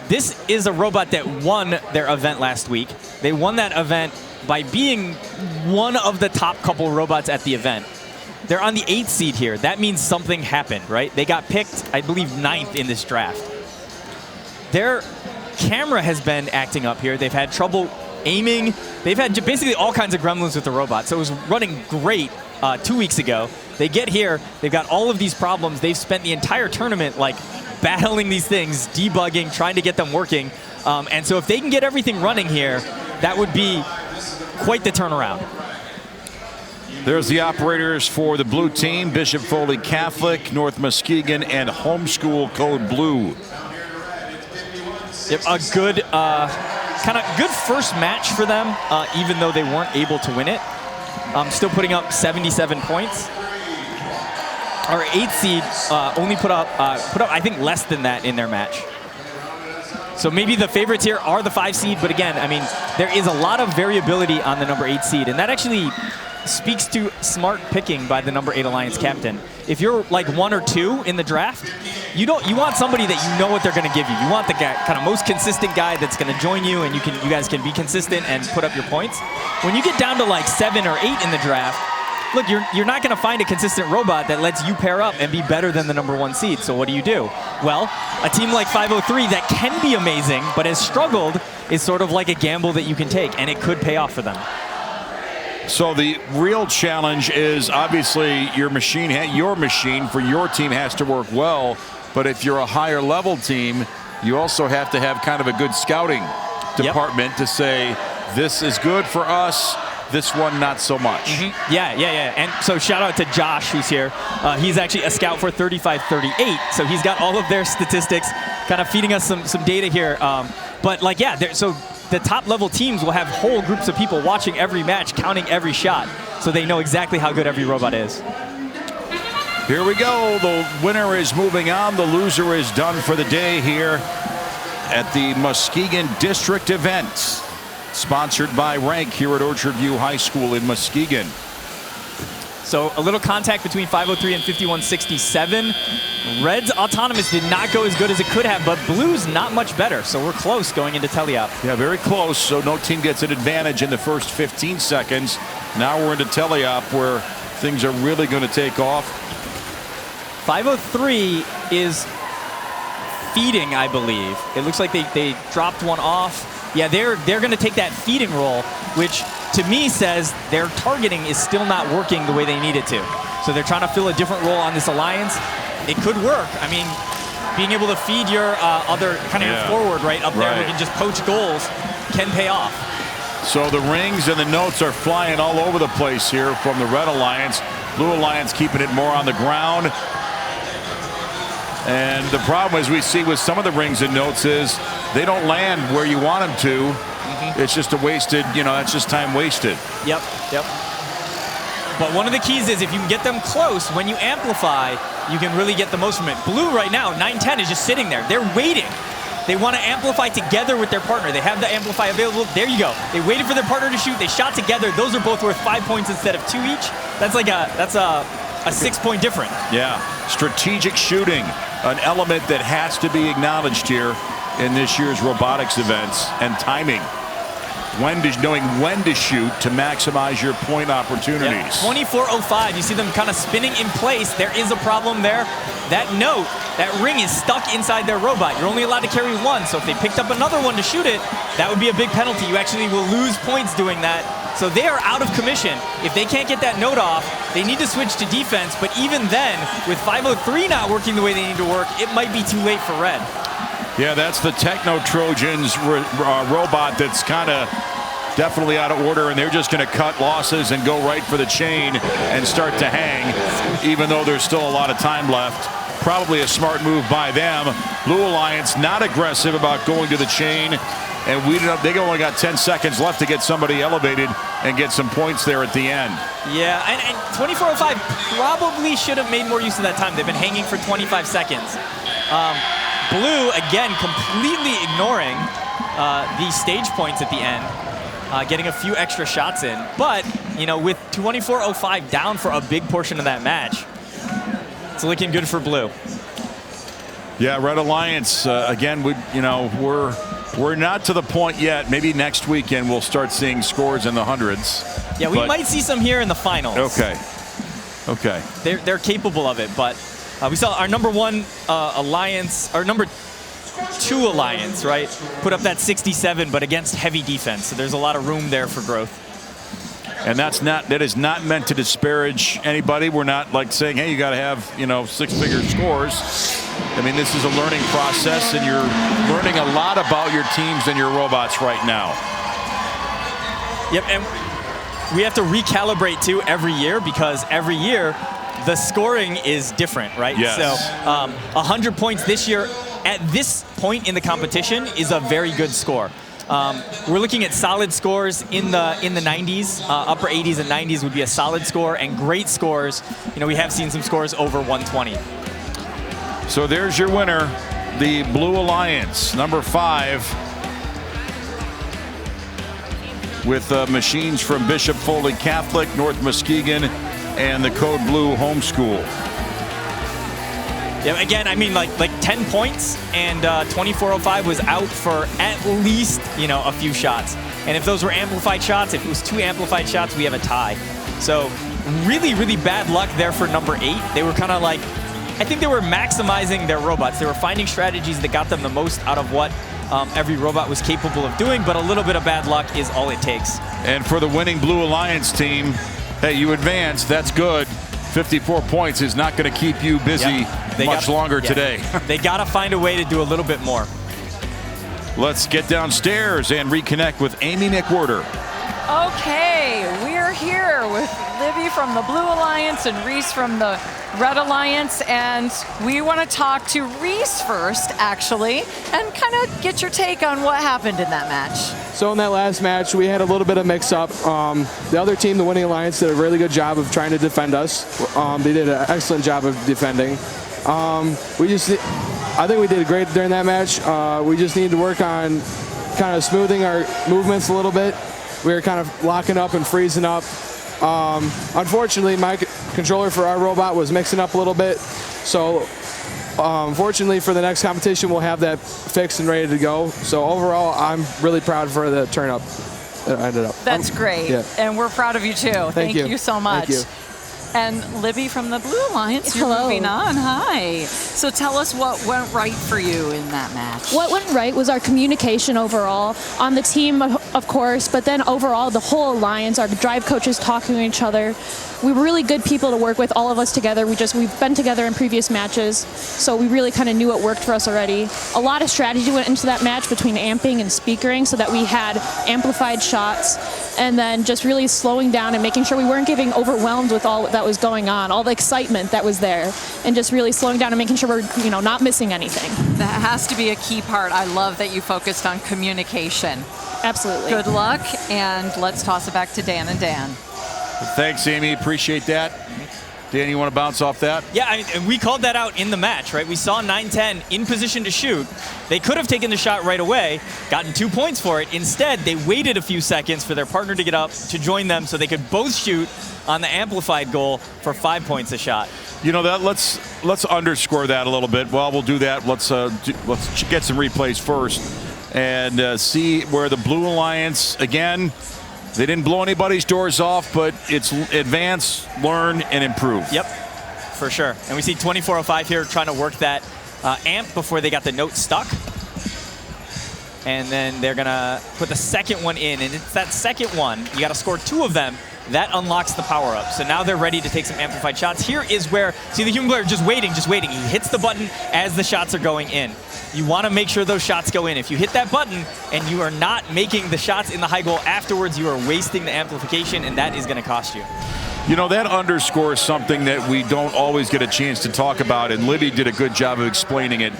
This is a robot that won their event last week. They won that event by being one of the top couple robots at the event. They're on the 8th seed here. That means something happened, right? They got picked, I believe, 9th in this draft. Their camera has been acting up here. They've had trouble aiming. They've had basically all kinds of gremlins with the robot. So it was running great 2 weeks ago. They get here, they've got all of these problems. They've spent the entire tournament like battling these things, debugging, trying to get them working. And so if they can get everything running here, that would be quite the turnaround. There's the operators for the blue team: Bishop Foley Catholic, North Muskegon, and Homeschool Code Blue. Yep, a good, kind of good first match for them, even though they weren't able to win it. Still putting up 77 points. Our 8th seed only put up, I think, less than that in their match. So maybe the favorites here are the 5 seed, but again, I mean, there is a lot of variability on the number 8 seed, and that actually speaks to smart picking by the number 8 Alliance captain. If you're like 1 or 2 in the draft, you want somebody that you know what they're going to give you. You want the guy, kind of most consistent guy that's going to join you, and you guys can be consistent and put up your points. When you get down to like 7 or 8 in the draft, look, you're not going to find a consistent robot that lets you pair up and be better than the number 1 seed. So what do? Well, a team like 503 that can be amazing but has struggled is sort of like a gamble that you can take, and it could pay off for them. So the real challenge is obviously your machine for your team has to work well, but if you're a higher level team, you also have to have kind of a good scouting department to say, this is good for us, this one not so much. Mm-hmm. Yeah. And so shout out to Josh, who's here. He's actually a scout for 3538, so he's got all of their statistics, kind of feeding us some data here. But like, yeah, so the top level teams will have whole groups of people watching every match, counting every shot, so they know exactly how good every robot is. Here we go. The winner is moving on. The loser is done for the day here at the Muskegon District Event, sponsored by Rank here at Orchard View High School in Muskegon. So a little contact between 503 and 5167. Red's Autonomous did not go as good as it could have, but Blue's not much better, so we're close going into teleop. Yeah, very close, so no team gets an advantage in the first 15 seconds. Now we're into teleop where things are really going to take off. 503 is feeding, I believe. It looks like they dropped one off. Yeah, they're going to take that feeding role, which to me says their targeting is still not working the way they need it to. So they're trying to fill a different role on this alliance. It could work. I mean, being able to feed your other kind of your forward right up there, we can just poach goals, can pay off. So the rings and the notes are flying all over the place here from the Red Alliance. Blue Alliance keeping it more on the ground. And the problem, as we see with some of the rings and notes, is they don't land where you want them to. It's just a wasted, that's just time wasted. Yep. But one of the keys is if you can get them close, when you amplify, you can really get the most from it. Blue right now, 9-10 is just sitting there. They're waiting. They want to amplify together with their partner. They have the amplify available. There you go. They waited for their partner to shoot. They shot together. Those are both worth 5 points instead of 2 each. That's like a 6-point difference. Yeah, strategic shooting, an element that has to be acknowledged here in this year's robotics events, and timing. Knowing when to shoot to maximize your point opportunities. Yeah, 24:05. You see them kind of spinning in place. There is a problem there. That note, that ring is stuck inside their robot. You're only allowed to carry one. So if they picked up another one to shoot it, that would be a big penalty. You actually will lose points doing that. So they are out of commission. If they can't get that note off, they need to switch to defense. But even then, with 503 not working the way they need to work, it might be too late for Red. Yeah, that's the Techno Trojans robot that's kind of definitely out of order, and they're just going to cut losses and go right for the chain and start to hang, even though there's still a lot of time left. Probably a smart move by them. Blue Alliance not aggressive about going to the chain, and they only got 10 seconds left to get somebody elevated and get some points there at the end. Yeah, and 24:05 probably should have made more use of that time. They've been hanging for 25 seconds. Blue, again, completely ignoring the stage points at the end, getting a few extra shots in. But, you know, with 24:05 down for a big portion of that match, it's looking good for Blue. Yeah, Red Alliance, again, we're not to the point yet. Maybe next weekend we'll start seeing scores in the hundreds. Yeah, we might see some here in the finals. Okay. They're capable of it, but we saw our number 1 alliance, our number 2 alliance, right, put up that 67, but against heavy defense. So there's a lot of room there for growth. And that is not meant to disparage anybody. We're not like saying, hey, you got to have, you know, 6-figure scores. I mean, this is a learning process, and you're learning a lot about your teams and your robots right now. Yep, and we have to recalibrate too every year, because every year the scoring is different, right? Yes. So 100 points this year at this point in the competition is a very good score. We're looking at solid scores in the 90s, upper 80s and 90s would be a solid score, and great scores. You know, we have seen some scores over 120. So there's your winner, the Blue Alliance, number 5, with machines from Bishop Foley Catholic, North Muskegon, and the Code Blue Homeschool. Yeah, again, I mean, like 10 points, and 24:05 was out for at least, you know, a few shots. And if those were amplified shots, if it was 2 amplified shots, we have a tie. So really, really bad luck there for number 8. They were kind of like, I think they were maximizing their robots. They were finding strategies that got them the most out of what every robot was capable of doing, but a little bit of bad luck is all it takes. And for the winning Blue Alliance team, hey, you advanced, that's good. 54 points is not going to keep you busy much longer today. They got to find a way to do a little bit more. Let's get downstairs and reconnect with Amy McWhorter. Okay, we're here with Libby from the Blue Alliance and Reese from the Red Alliance, and we want to talk to Reese first, actually, and kind of get your take on what happened in that match. So in that last match, we had a little bit of mix-up. The other team, the winning alliance, did a really good job of trying to defend us. They did an excellent job of defending. I think we did great during that match. We just need to work on kind of smoothing our movements a little bit. We were kind of locking up and freezing up. Unfortunately, my controller for our robot was mixing up a little bit. So fortunately for the next competition, we'll have that fixed and ready to go. So overall, I'm really proud for the turn-up that I ended up. That's great. Yeah. And we're proud of you, too. Thank you so much. Thank you. And Libby from the Blue Alliance, you're Hello. moving on. Hi. So tell us what went right for you in that match. What went right was our communication overall on the team, of course, but then overall the whole alliance, our drive coaches talking to each other. We were really good people to work with, all of us together. We've been together in previous matches, so we really kind of knew what worked for us already. A lot of strategy went into that match between amping and speakering so that we had amplified shots, and then just really slowing down and making sure we weren't getting overwhelmed with all that was going on, all the excitement that was there, and just really slowing down and making sure we're not missing anything. That has to be a key part. I love that you focused on communication. Absolutely. Good luck, and let's toss it back to Dan and Dan. Thanks, Amy. Appreciate that. Dan, you want to bounce off that? Yeah, and we called that out in the match, right? We saw 9-10 in position to shoot. They could have taken the shot right away, gotten 2 points for it. Instead, they waited a few seconds for their partner to get up to join them so they could both shoot on the amplified goal for 5 points a shot. You know that. Let's underscore that a little bit. Well, we'll do that. Let's get some replays first and see where the Blue Alliance again. They didn't blow anybody's doors off, but it's advance, learn, and improve. Yep, for sure. And we see 24:05 here trying to work that amp before they got the note stuck. And then they're going to put the second one in. And it's that second one. You got to score 2 of them that unlocks the power-up. So now they're ready to take some amplified shots. Here is where, see the human player just waiting. He hits the button as the shots are going in. You want to make sure those shots go in. If you hit that button and you are not making the shots in the high goal afterwards, you are wasting the amplification, and that is going to cost you. You know, that underscores something that we don't always get a chance to talk about, and Libby did a good job of explaining it.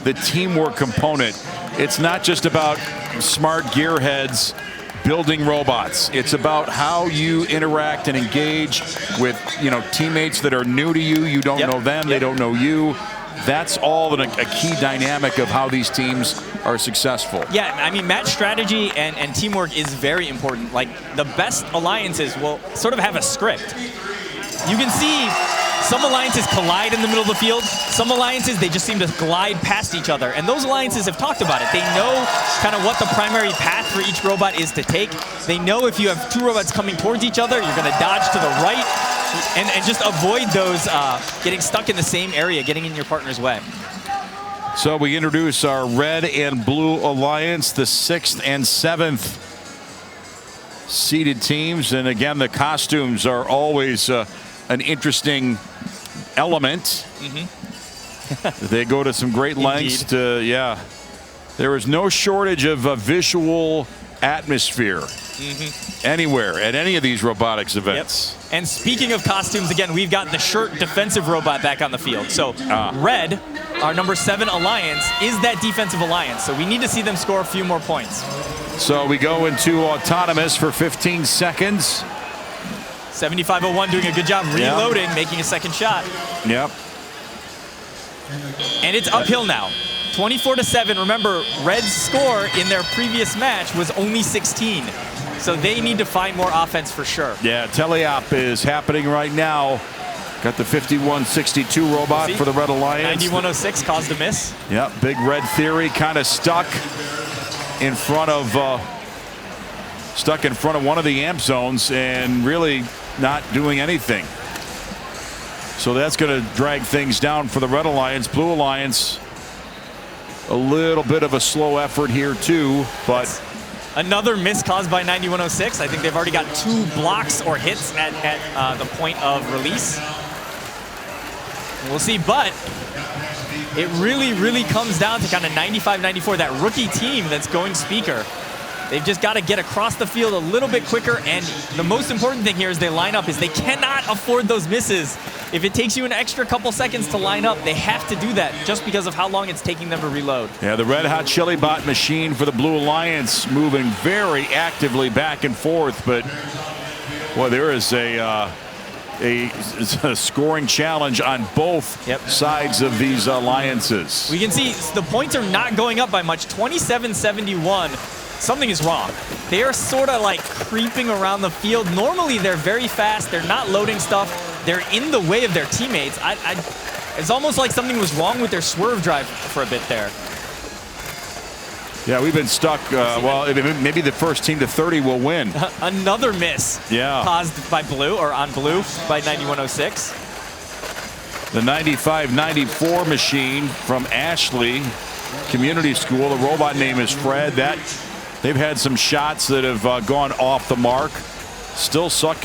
The teamwork component. It's not just about smart gearheads building robots. It's about how you interact and engage with, you know, teammates that are new to you. You don't know them, they don't know you. That's all a key dynamic of how these teams are successful. Yeah, I mean, match strategy and teamwork is very important. Like, the best alliances will sort of have a script. You can see some alliances collide in the middle of the field. Some alliances, they just seem to glide past each other. And those alliances have talked about it. They know kind of what the primary path for each robot is to take. They know if you have two robots coming towards each other, you're going to dodge to the right and just avoid those getting stuck in the same area, getting in your partner's way. So we introduce our red and blue alliance, the 6th and 7th seeded teams. And again, the costumes are always an interesting element. They go to some great lengths to, there is no shortage of visual atmosphere anywhere at any of these robotics events. And speaking of costumes, again, we've got the shirt defensive robot back on the field. So red, our number 7 alliance, is that defensive alliance. So we need to see them score a few more points. So we go into autonomous for 15 seconds. 7501 doing a good job reloading, making a second shot. Yep. And it's uphill now. 24-7. Remember, Red's score in their previous match was only 16. So they need to find more offense for sure. Yeah, teleop is happening right now. Got the 5162 robot for the Red Alliance. 9106 caused a miss. Yep, big Red Theory kind of stuck in front of one of the amp zones and really not doing anything. So that's going to drag things down for the Red Alliance. Blue Alliance, a little bit of a slow effort here too, but another miss caused by 9106. I think they've already got 2 blocks or hits at the point of release. We'll see, but it really comes down to kind of 95-94, that rookie team that's going speaker. They've just got to get across the field a little bit quicker, and the most important thing here as they line up is they cannot afford those misses. If it takes you an extra couple seconds to line up, they have to do that just because of how long it's taking them to reload. Yeah, the Red Hot Chili Bot machine for the Blue Alliance moving very actively back and forth, but boy, there is a scoring challenge on both sides of these alliances. We can see the points are not going up by much. 27-71. Something is wrong. They are sort of like creeping around the field. Normally they're very fast. They're not loading stuff. They're in the way of their teammates. It's almost like something was wrong with their swerve drive for a bit there. Yeah, we've been stuck. Well, maybe the first team to 30 will win. Another miss caused by blue, or on blue, by 9106. The 95-94 machine from Ashley Community School. The robot name is Fred. They've had some shots that have gone off the mark. Still stuck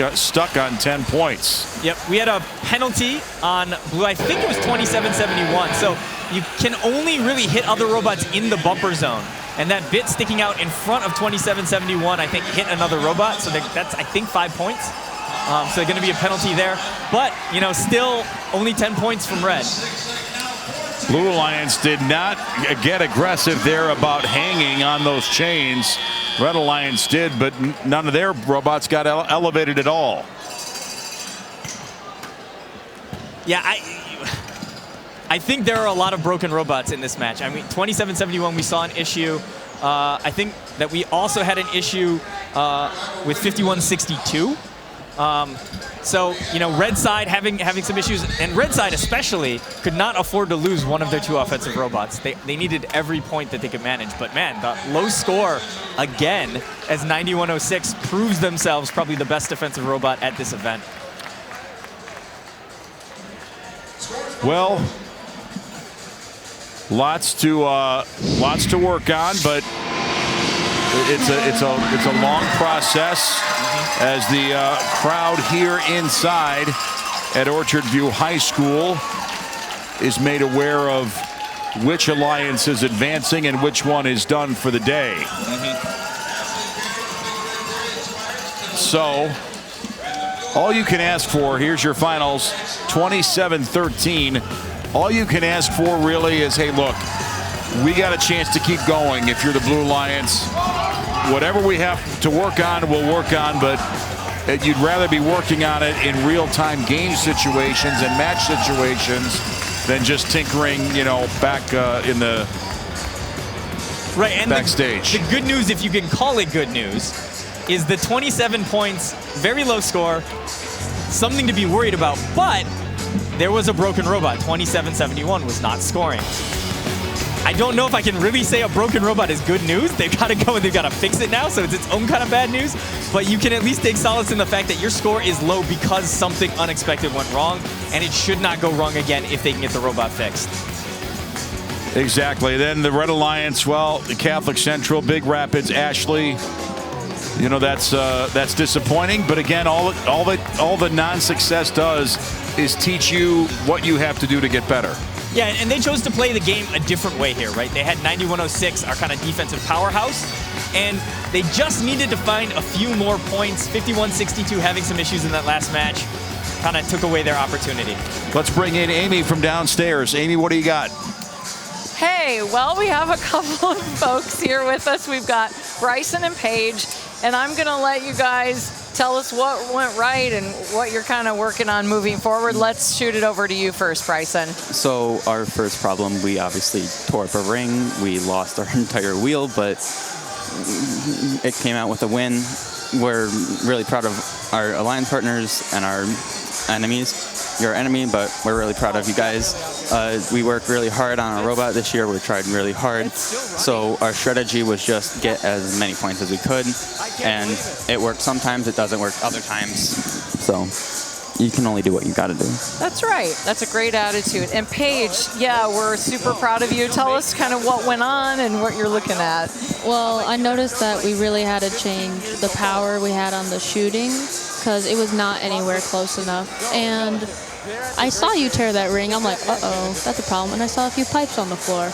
on 10 points. Yep, we had a penalty on blue. I think it was 27-71. So you can only really hit other robots in the bumper zone. And that bit sticking out in front of 27-71, I think, hit another robot. So that's, I think, 5 points. So going to be a penalty there. But, you know, still only 10 points from Red. Blue Alliance did not get aggressive there about hanging on those chains. Red Alliance did, but none of their robots got elevated at all. Yeah, I think there are a lot of broken robots in this match. I mean, 27-71, we saw an issue. I think that we also had an issue with 5162. So, you know, red side having some issues, and red side especially could not afford to lose one of their 2 offensive robots. They needed every point that they could manage. But man, the low score again as 9106 proves themselves probably the best defensive robot at this event. Well, lots to work on, but it's a long process as the crowd here inside at Orchard View High School is made aware of which alliance is advancing and which one is done for the day. So all you can ask for, here's your finals, 27-13. All you can ask for really is, hey, look, we got a chance to keep going if you're the Blue Alliance. Whatever we have to work on, we'll work on, but you'd rather be working on it in real-time game situations and match situations than just tinkering, you know, back in the backstage. The good news, if you can call it good news, is the 27 points, very low score, something to be worried about, but there was a broken robot. 27-71 was not scoring. I don't know if I can really say a broken robot is good news. They've got to go and they've got to fix it now, so it's its own kind of bad news. But you can at least take solace in the fact that your score is low because something unexpected went wrong, and it should not go wrong again if they can get the robot fixed. Exactly. Then the Red Alliance, well, the Catholic Central, Big Rapids, Ashley. You know, that's disappointing. But again, all the non-success does is teach you what you have to do to get better. Yeah, and they chose to play the game a different way here, right? They had 9106, our kind of defensive powerhouse, and they just needed to find a few more points. 51-62 having some issues in that last match kind of took away their opportunity. Let's bring in Amy from downstairs. Amy, what do you got? Hey, well, we have a couple of folks here with us. We've got Bryson and Paige, and I'm going to let you guys tell us what went right and what you're kind of working on moving forward. Let's shoot it over to you first, Bryson. So our first problem, we obviously tore up a ring. We lost our entire wheel, but it came out with a win. We're really proud of our alliance partners and our enemies. You're our enemy, but we're really proud of you guys. We worked really hard on our robot this year. We tried really hard. So our strategy was just get as many points as we could. And it worked sometimes, it doesn't work other times. So you can only do what you got to do. That's right. That's a great attitude. And Paige, yeah, we're super proud of you. Tell us kind of what went on and what you're looking at. Well, I noticed that we really had to change the power we had on the shooting because it was not anywhere close enough. And I saw you tear that ring. I'm like, uh-oh, that's a problem. And I saw a few pipes on the floor.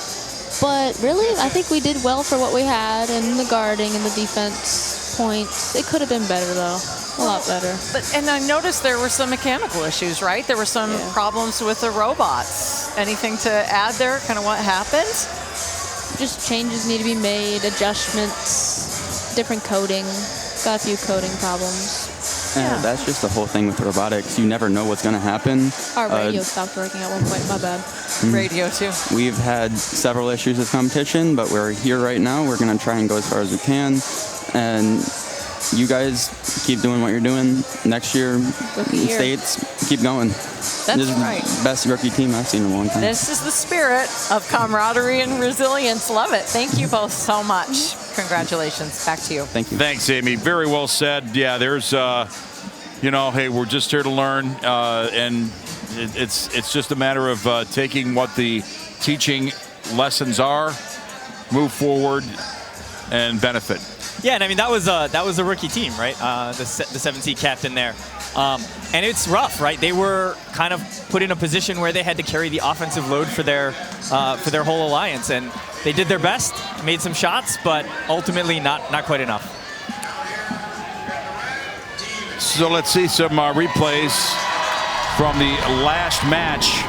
But really, I think we did well for what we had in the guarding and the defense points. It could have been better, though. A lot better. And I noticed there were some mechanical issues, right? There were some problems with the robots. Anything to add there? Kind of what happened? Just changes need to be made, adjustments, different coding. Got a few coding problems. And that's just the whole thing with robotics. You never know what's going to happen. Our radio stopped working at one point. My bad. Radio, too. We've had several issues with competition, but we're here right now. We're going to try and go as far as we can. And you guys keep doing what you're doing. Next year, States, keep going. That's right. Best rookie team I've seen in a long time. This is the spirit of camaraderie and resilience. Love it. Thank you both so much. Congratulations. Back to you. Thank you. Thanks, Amy. Very well said. Yeah, there's, you know, hey, we're just here to learn, and it's just a matter of taking what the teaching lessons are, move forward, and benefit. Yeah, and I mean that was a rookie team, right? The 7C captain there, and it's rough, right? They were kind of put in a position where they had to carry the offensive load for their whole alliance, and they did their best, made some shots, but ultimately not quite enough. So let's see some replays from the last match.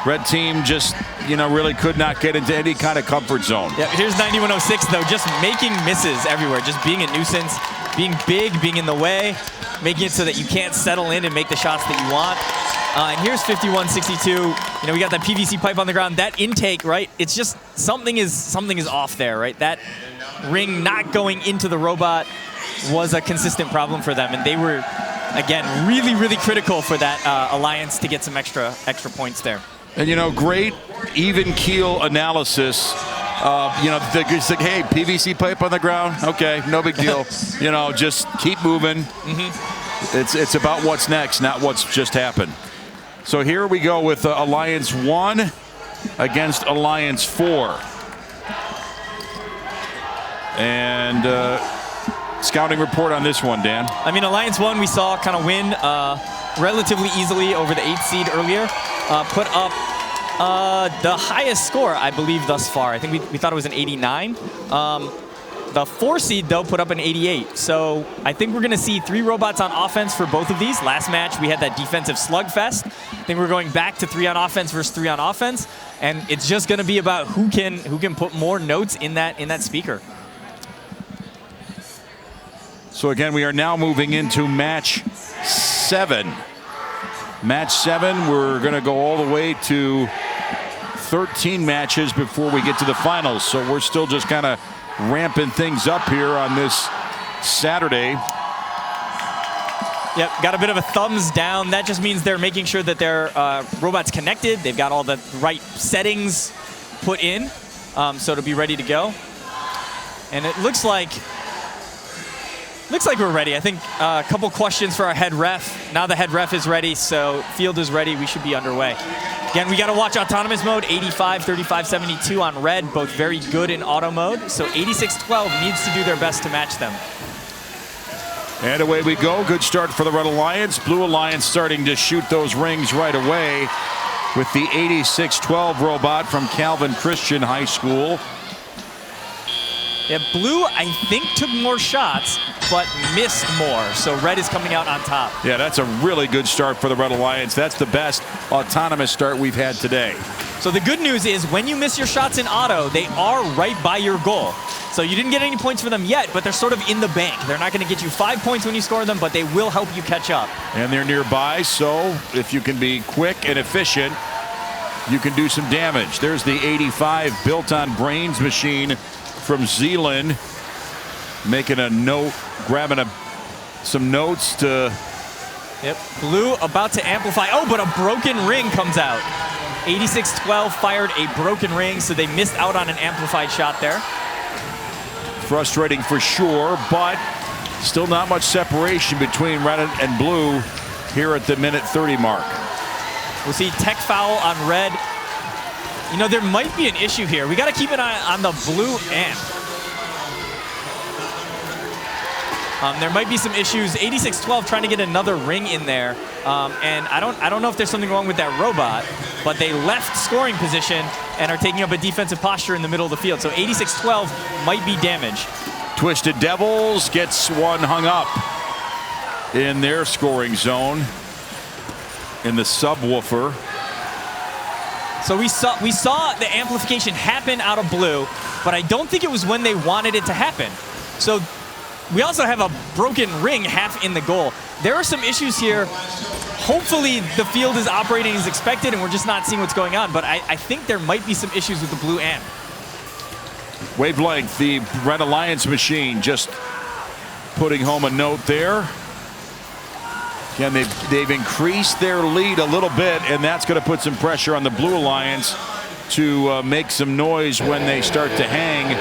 Red team just, you know, really could not get into any kind of comfort zone. Yeah, here's 9106 though, just making misses everywhere, just being a nuisance, being big, being in the way, making it so that you can't settle in and make the shots that you want. And here's 5162. You know, we got that PVC pipe on the ground. That intake, right? It's just something is off there, right? That ring not going into the robot was a consistent problem for them, and they were, again, really, really critical for that alliance to get some extra points there. And, you know, great even keel analysis. You know, it's like, hey, PVC pipe on the ground. Okay, no big deal. You know, just keep moving. It's about what's next, not what's just happened. So here we go with Alliance 1 against Alliance 4. And scouting report on this one, Dan. I mean, Alliance 1 we saw kind of win relatively easily over the 8th seed earlier. Put up the highest score, I believe, thus far. I think we thought it was an 89. The 4 seed, though, put up an 88. So I think we're going to see 3 robots on offense for both of these. Last match, we had that defensive slugfest. I think we're going back to 3 on offense versus 3 on offense. And it's just going to be about who can put more notes in that speaker. So again, we are now moving into match 7. Match 7, we're going to go all the way to 13 matches before we get to the finals. So we're still just kind of ramping things up here on this Saturday. Yep, got a bit of a thumbs down. That just means they're making sure that their robot's connected. They've got all the right settings put in, so to be ready to go. And it looks like we're ready. I think a couple questions for our head ref. Now the head ref is ready, so field is ready. We should be underway. Again, we got to watch autonomous mode, 85, 35, 72 on red, both very good in auto mode. So 86-12 needs to do their best to match them. And away we go. Good start for the Red Alliance. Blue Alliance starting to shoot those rings right away with the 86-12 robot from Calvin Christian High School. Yeah, blue, I think, took more shots, but missed more. So red is coming out on top. Yeah, that's a really good start for the Red Alliance. That's the best autonomous start we've had today. So the good news is when you miss your shots in auto, they are right by your goal. So you didn't get any points for them yet, but they're sort of in the bank. They're not going to get you 5 points when you score them, but they will help you catch up. And they're nearby, so if you can be quick and efficient, you can do some damage. There's the 85 built on brains machine from Zealand, making a note, grabbing some notes to. Yep, blue about to amplify. Oh, but a broken ring comes out. 86-12 fired a broken ring, so they missed out on an amplified shot there. Frustrating for sure, but still not much separation between red and blue here at the minute 30 mark. We'll see tech foul on red. You know, there might be an issue here. We got to keep an eye on the blue amp. There might be some issues. 86-12 trying to get another ring in there, and I don't know if there's something wrong with that robot, but they left scoring position and are taking up a defensive posture in the middle of the field. So 86-12 might be damage. Twisted Devils gets one hung up in their scoring zone in the subwoofer. So we saw the amplification happen out of blue, but I don't think it was when they wanted it to happen. So we also have a broken ring half in the goal. There are some issues here. Hopefully the field is operating as expected and we're just not seeing what's going on, but I think there might be some issues with the blue amp. Wavelength, the Red Alliance machine, just putting home a note there. Again, they've increased their lead a little bit, and that's going to put some pressure on the Blue Alliance to make some noise when they start to hang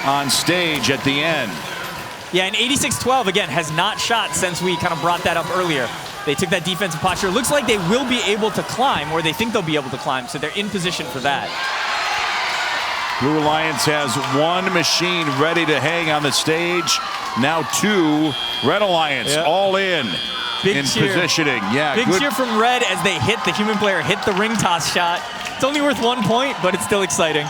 on stage at the end. Yeah, and 86-12, again, has not shot since we kind of brought that up earlier. They took that defensive posture. Looks like they will be able to climb, or they think they'll be able to climb, so they're in position for that. Blue Alliance has one machine ready to hang on the stage. Now 2. Red Alliance all in. Big cheer. Positioning. Yeah, big cheer from red as they hit, the human player hit the ring toss shot. It's only worth 1 point, but it's still exciting.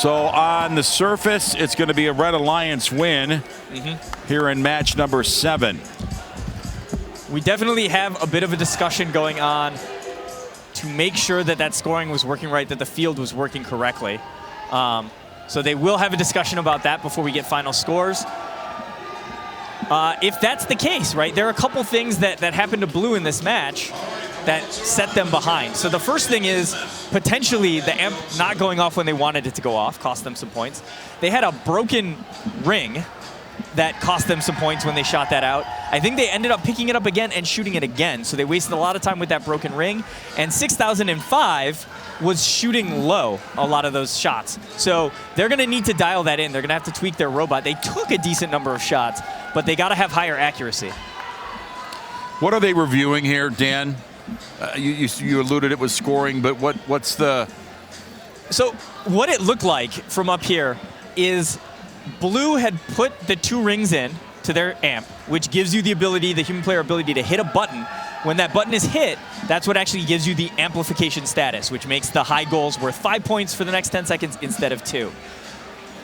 So on the surface, it's going to be a Red Alliance win here in match number 7. We definitely have a bit of a discussion going on to make sure that that scoring was working right, that the field was working correctly. So they will have a discussion about that before we get final scores. If that's the case, right, there are a couple things that happened to blue in this match that set them behind. So the first thing is potentially the amp not going off when they wanted it to go off, cost them some points. They had a broken ring that cost them some points when they shot that out. I think they ended up picking it up again and shooting it again. So they wasted a lot of time with that broken ring. And 6005 was shooting low a lot of those shots. So they're going to need to dial that in. They're going to have to tweak their robot. They took a decent number of shots, but they got to have higher accuracy. What are they reviewing here, Dan? You alluded it was scoring, but what's the So what it looked like from up here is Blue had put the 2 rings in to their amp, which gives you the ability, the human player ability, to hit a button. When that button is hit, that's what actually gives you the amplification status, which makes the high goals worth 5 points for the next 10 seconds instead of 2.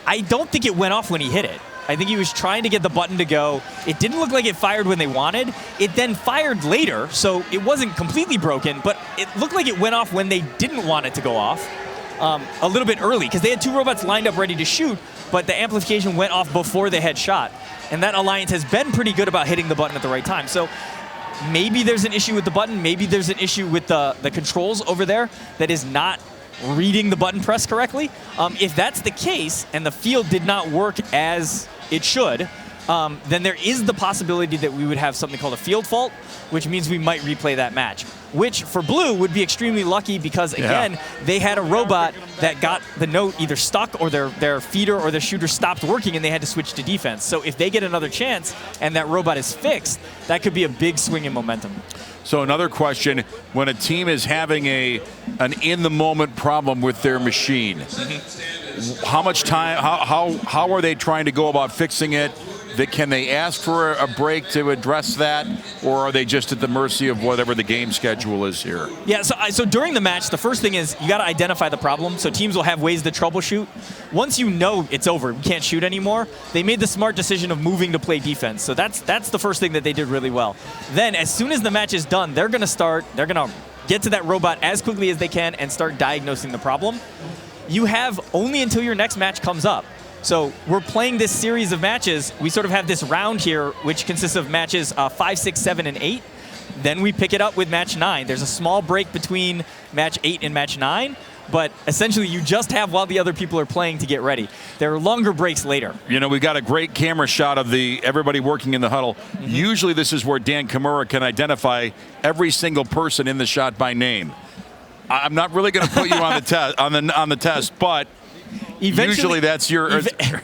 I don't think it went off when he hit it. I think he was trying to get the button to go. It didn't look like it fired when they wanted. It then fired later, so it wasn't completely broken, but it looked like it went off when they didn't want it to go off. A little bit early, because they had 2 robots lined up ready to shoot, but the amplification went off before they had shot. And that alliance has been pretty good about hitting the button at the right time. So maybe there's an issue with the button, maybe there's an issue with the controls over there that is not reading the button press correctly. If that's the case, and the field did not work as it should, then there is the possibility that we would have something called a field fault, which means we might replay that match. Which, for Blue, would be extremely lucky because, again, they had a robot that got the note either stuck or their feeder or their shooter stopped working and they had to switch to defense. So if they get another chance and that robot is fixed, that could be a big swing in momentum. So another question, when a team is having an in-the-moment problem with their machine, how much time, how are they trying to go about fixing it? Can they ask for a break to address that, or are they just at the mercy of whatever the game schedule is here? Yeah, so during the match, the first thing is you got to identify the problem. So teams will have ways to troubleshoot. Once you know it's over, we can't shoot anymore, they made the smart decision of moving to play defense. So that's the first thing that they did really well. Then as soon as the match is done, they're going to get to that robot as quickly as they can and start diagnosing the problem. You have only until your next match comes up. So we're playing this series of matches. We sort of have this round here, which consists of matches 5, 6, 7, and 8. Then we pick it up with match 9. There's a small break between match 8 and match 9, but essentially you just have while the other people are playing to get ready. There are longer breaks later. You know, we got a great camera shot of everybody working in the huddle. Usually this is where Dan Kimura can identify every single person in the shot by name. I'm not really going to put you on the test on the test, but usually that's your.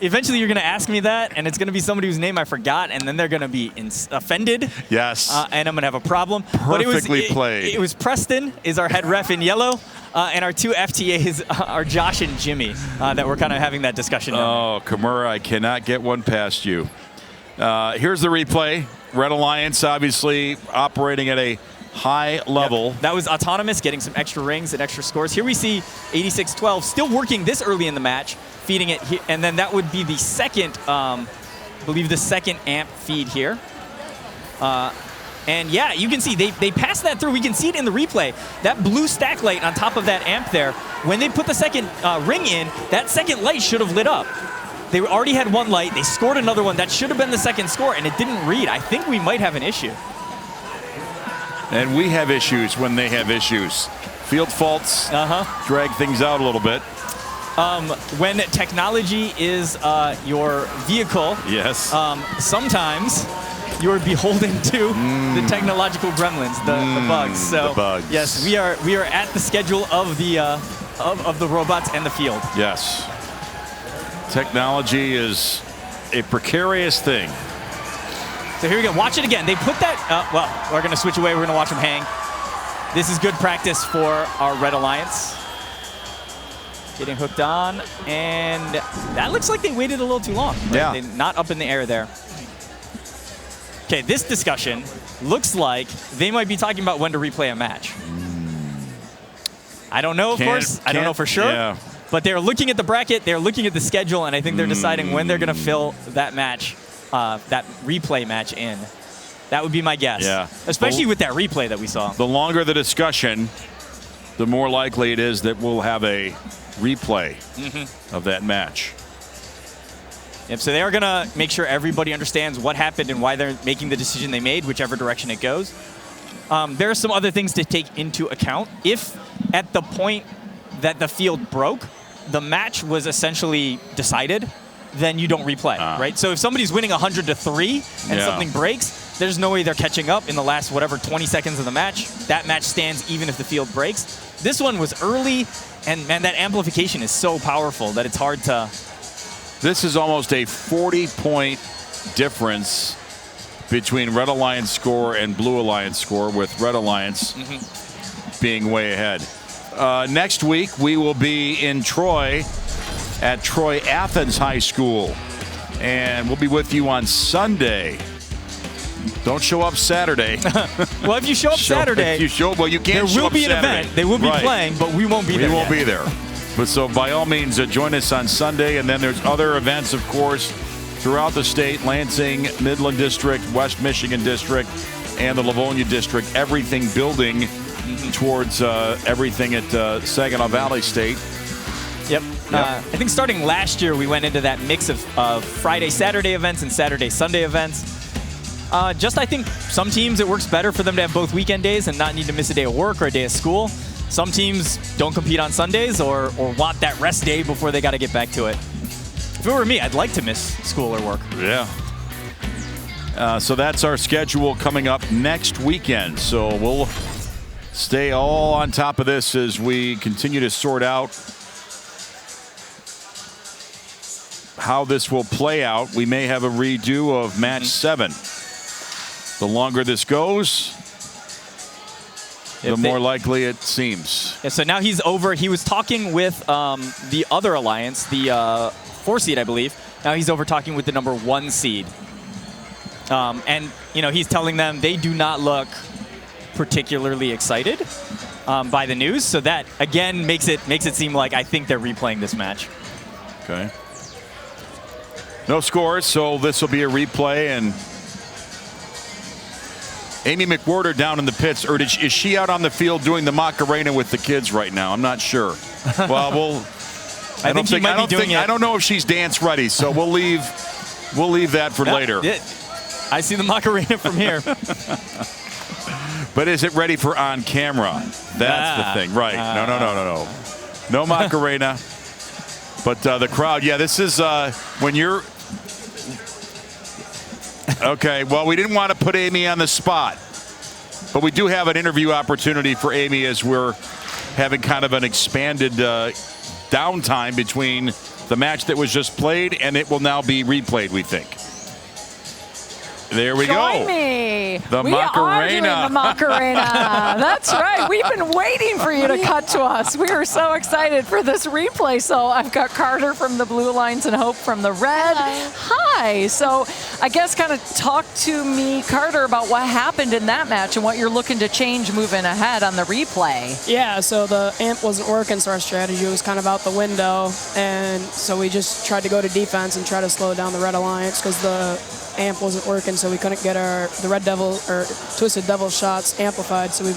Eventually, you're going to ask me that, and it's going to be somebody whose name I forgot, and then they're going to be offended. Yes. And I'm going to have a problem. Perfectly played. It was Preston is our head ref in yellow, and our 2 FTAs are Josh and Jimmy that we're kind of having that discussion. Oh, Kimura, I cannot get one past you. Here's the replay. Red Alliance obviously operating at a high level. Yep. That was autonomous, getting some extra rings and extra scores. Here we see 86-12 still working this early in the match, feeding it, and then that would be the second, I believe the second amp feed here. And yeah, you can see they passed that through. We can see it in the replay. That blue stack light on top of that amp there, when they put the second ring in, that second light should have lit up. They already had one light. They scored another one. That should have been the second score, and it didn't read. I think we might have an issue. And we have issues when they have issues. Field faults drag things out a little bit. When technology is your vehicle, yes. Sometimes you're beholden to the technological gremlins, the bugs. So the bugs. Yes, we are at the schedule of the robots and the field. Yes. Technology is a precarious thing. So here we go. Watch it again. They put that, well, we're going to switch away. We're going to watch them hang. This is good practice for our Red Alliance. Getting hooked on. And that looks like they waited a little too long. Right? Yeah. They're not up in the air there. Okay, this discussion looks like they might be talking about when to replay a match. I don't know, of course. I don't know for sure. Yeah. But they're looking at the bracket. They're looking at the schedule. And I think they're deciding when they're going to fill that match. That replay match in. That would be my guess. Yeah. Especially with that replay that we saw. The longer the discussion, the more likely it is that we'll have a replay of that match. Yep, so they are going to make sure everybody understands what happened and why they're making the decision they made, whichever direction it goes. There are some other things to take into account. If at the point that the field broke, the match was essentially decided, then you don't replay, right? So if somebody's winning 100-3 and something breaks, there's no way they're catching up in the last, 20 seconds of the match. That match stands even if the field breaks. This one was early, and man, that amplification is so powerful that it's hard to... This is almost a 40-point difference between Red Alliance score and Blue Alliance score, with Red Alliance being way ahead. Next week, we will be in Troy at Troy Athens High School. And we'll be with you on Sunday. Don't show up Saturday. Well, if you show up Saturday, if you show, well, you can't. There will be an event. They will be playing, but we won't be there. We won't be there. But so by all means, join us on Sunday, and then there's other events, of course, throughout the state: Lansing, Midland District, West Michigan District, and the Livonia District. Everything building towards everything at Saginaw Valley State. Yep. I think starting last year, we went into that mix of Friday, Saturday events and Saturday, Sunday events. I think some teams, it works better for them to have both weekend days and not need to miss a day of work or a day of school. Some teams don't compete on Sundays or want that rest day before they got to get back to it. If it were me, I'd like to miss school or work. Yeah. So that's our schedule coming up next weekend. So we'll stay all on top of this as we continue to sort out how this will play out. We may have a redo of match 7. The longer this goes, the more likely it seems. Yeah, so now he's over. He was talking with the other alliance, the 4 seed, I believe. Now he's over talking with the number 1 seed. And, he's telling them they do not look particularly excited by the news. So that, again, makes it seem like I think they're replaying this match. Okay. No scores, so this will be a replay. And Amy McWhorter down in the pits, or is she out on the field doing the Macarena with the kids right now? I'm not sure. Well, I don't know if she's dance ready, so we'll leave that for later. I see the Macarena from here. But is it ready for on camera? That's the thing, right? No. No Macarena. But the crowd, this is when you're. Okay, well, we didn't want to put Amy on the spot, but we do have an interview opportunity for Amy as we're having kind of an expanded downtime between the match that was just played and it will now be replayed, we think. There we go. Join me. We are doing the Macarena. That's right. We've been waiting for you to cut to us. We are so excited for this replay. So I've got Carter from the Blue Lines and Hope from the Red. Hello. Hi. So I guess kind of talk to me, Carter, about what happened in that match and what you're looking to change moving ahead on the replay. Yeah, so the amp wasn't working, so our strategy was kind of out the window. And so we just tried to go to defense and try to slow down the Red Alliance because the amp wasn't working, so we couldn't get the Red Devil or Twisted Devil shots amplified, so we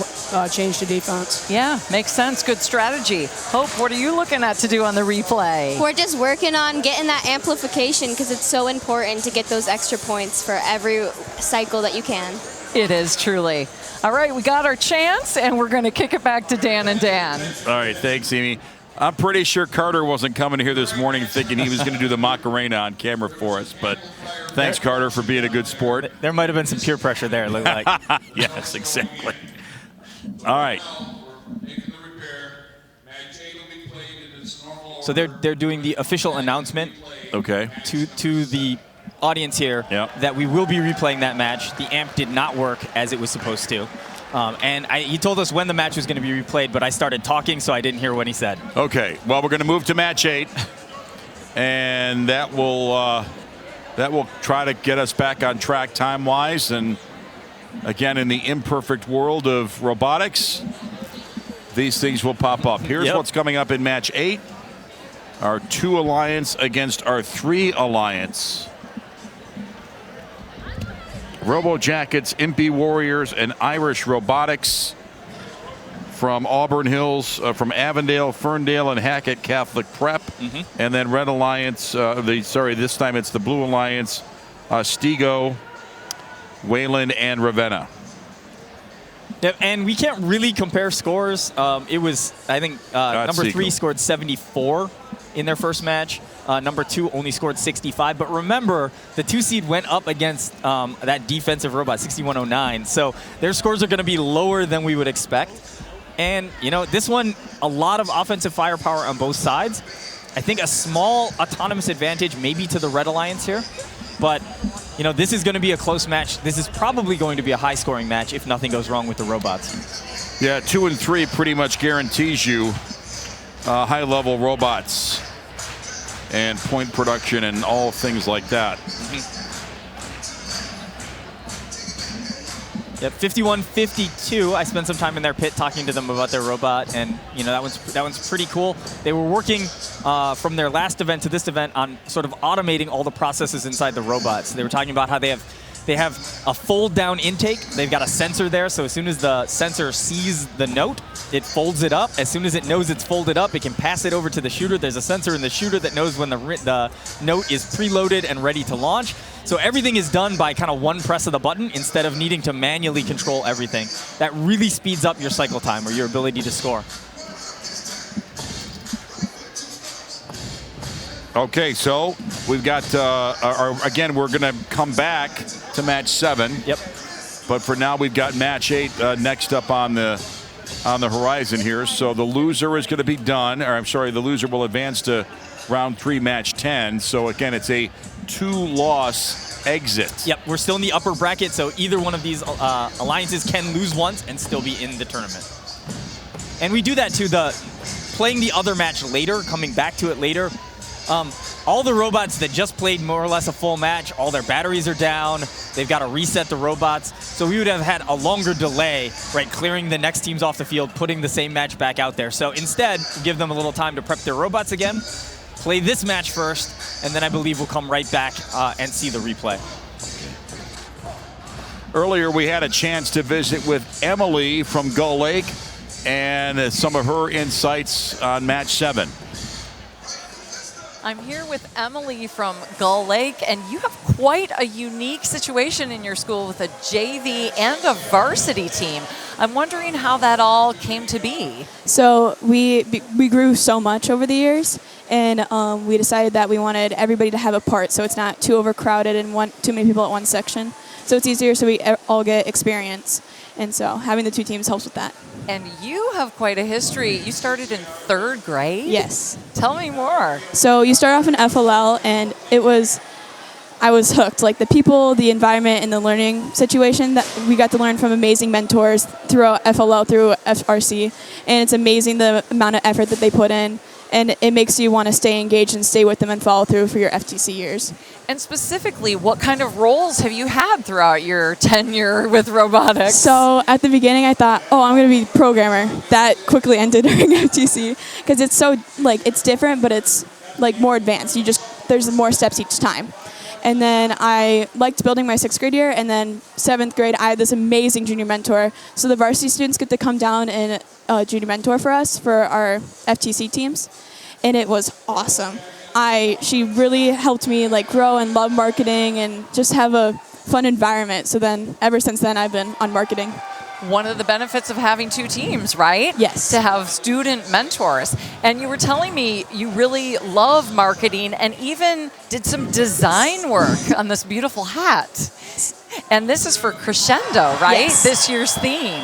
changed to defense. Yeah, makes sense. Good strategy. Hope, what are you looking at to do on the replay? We're just working on getting that amplification because it's so important to get those extra points for every cycle that you can. It is truly. All right, we got our chance, and we're going to kick it back to Dan and Dan. All right, thanks, Amy. I'm pretty sure Carter wasn't coming here this morning thinking he was going to do the Macarena on camera for us, but thanks, Carter, for being a good sport. There might have been some peer pressure there, it looked like. Yes, exactly. All right. So they're doing the official announcement to the audience here that we will be replaying that match. The amp did not work as it was supposed to. And he told us when the match was going to be replayed, but I started talking, so I didn't hear what he said. Okay, well, we're going to move to match 8, and that will try to get us back on track time-wise. And again, in the imperfect world of robotics, these things will pop up. Here's what's coming up in match 8: our 2 alliance against our 3 alliance. Robo Jackets, Impy Warriors, and Irish Robotics from Auburn Hills, from Avondale, Ferndale, and Hackett Catholic Prep. And then Red Alliance, this time it's the Blue Alliance, Stego, Wayland, and Ravenna. Yeah, and we can't really compare scores. It was, I think, number 3 scored 74 in their first match. Number 2 only scored 65. But remember, the 2 seed went up against that defensive robot, 6109. So their scores are going to be lower than we would expect. And, this one, a lot of offensive firepower on both sides. I think a small autonomous advantage maybe to the Red Alliance here. But, this is going to be a close match. This is probably going to be a high-scoring match if nothing goes wrong with the robots. Yeah, 2 and 3 pretty much guarantees you high-level robots and point production and all things like that. Yep, 51-52. I spent some time in their pit talking to them about their robot, and that one's pretty cool. They were working from their last event to this event on sort of automating all the processes inside the robots. They were talking about how they have a fold-down intake. They've got a sensor there, so as soon as the sensor sees the note, it folds it up. As soon as it knows it's folded up, it can pass it over to the shooter. There's a sensor in the shooter that knows when the note is preloaded and ready to launch. So everything is done by kind of one press of the button instead of needing to manually control everything. That really speeds up your cycle time or your ability to score. Okay, so we've got, again, we're going to come back to match 7. Yep. But for now, we've got match 8 next up on the horizon here. So the loser is going to be done, or I'm sorry, the loser will advance to round 3, match 10. So again, it's a 2-loss exit. Yep, we're still in the upper bracket, so either one of these alliances can lose once and still be in the tournament. And we do that too, playing the other match later, coming back to it later. All the robots that just played more or less a full match, all their batteries are down. They've got to reset the robots. So we would have had a longer delay, right, clearing the next teams off the field, putting the same match back out there. So instead, give them a little time to prep their robots again, play this match first, and then I believe we'll come right back and see the replay. Earlier, we had a chance to visit with Emily from Gull Lake and some of her insights on match 7. I'm here with Emily from Gull Lake, and you have quite a unique situation in your school with a JV and a varsity team. I'm wondering how that all came to be. So we grew so much over the years, and we decided that we wanted everybody to have a part, so it's not too overcrowded and too many people at one section. So it's easier, so we all get experience. And so having the 2 teams helps with that. And you have quite a history. You started in 3rd grade? Yes. Tell me more. So you start off in FLL, and I was hooked. Like the people, the environment, and the learning situation that we got to learn from amazing mentors throughout FLL, through FRC. And it's amazing the amount of effort that they put in. And it makes you want to stay engaged and stay with them and follow through for your FTC years. And specifically, what kind of roles have you had throughout your tenure with robotics? So at the beginning, I thought, I'm going to be programmer. That quickly ended during FTC because it's so, it's different, but it's, more advanced. There's more steps each time. And then I liked building my 6th grade year, and then 7th grade, I had this amazing junior mentor. So the varsity students get to come down and junior mentor for us for our FTC teams, and it was awesome. She really helped me grow and love marketing and just have a fun environment. So then ever since then, I've been on marketing. One of the benefits of having 2 teams, right? Yes. To have student mentors. And you were telling me you really love marketing and even did some design work on this beautiful hat. And this is for Crescendo, right? Yes. This year's theme.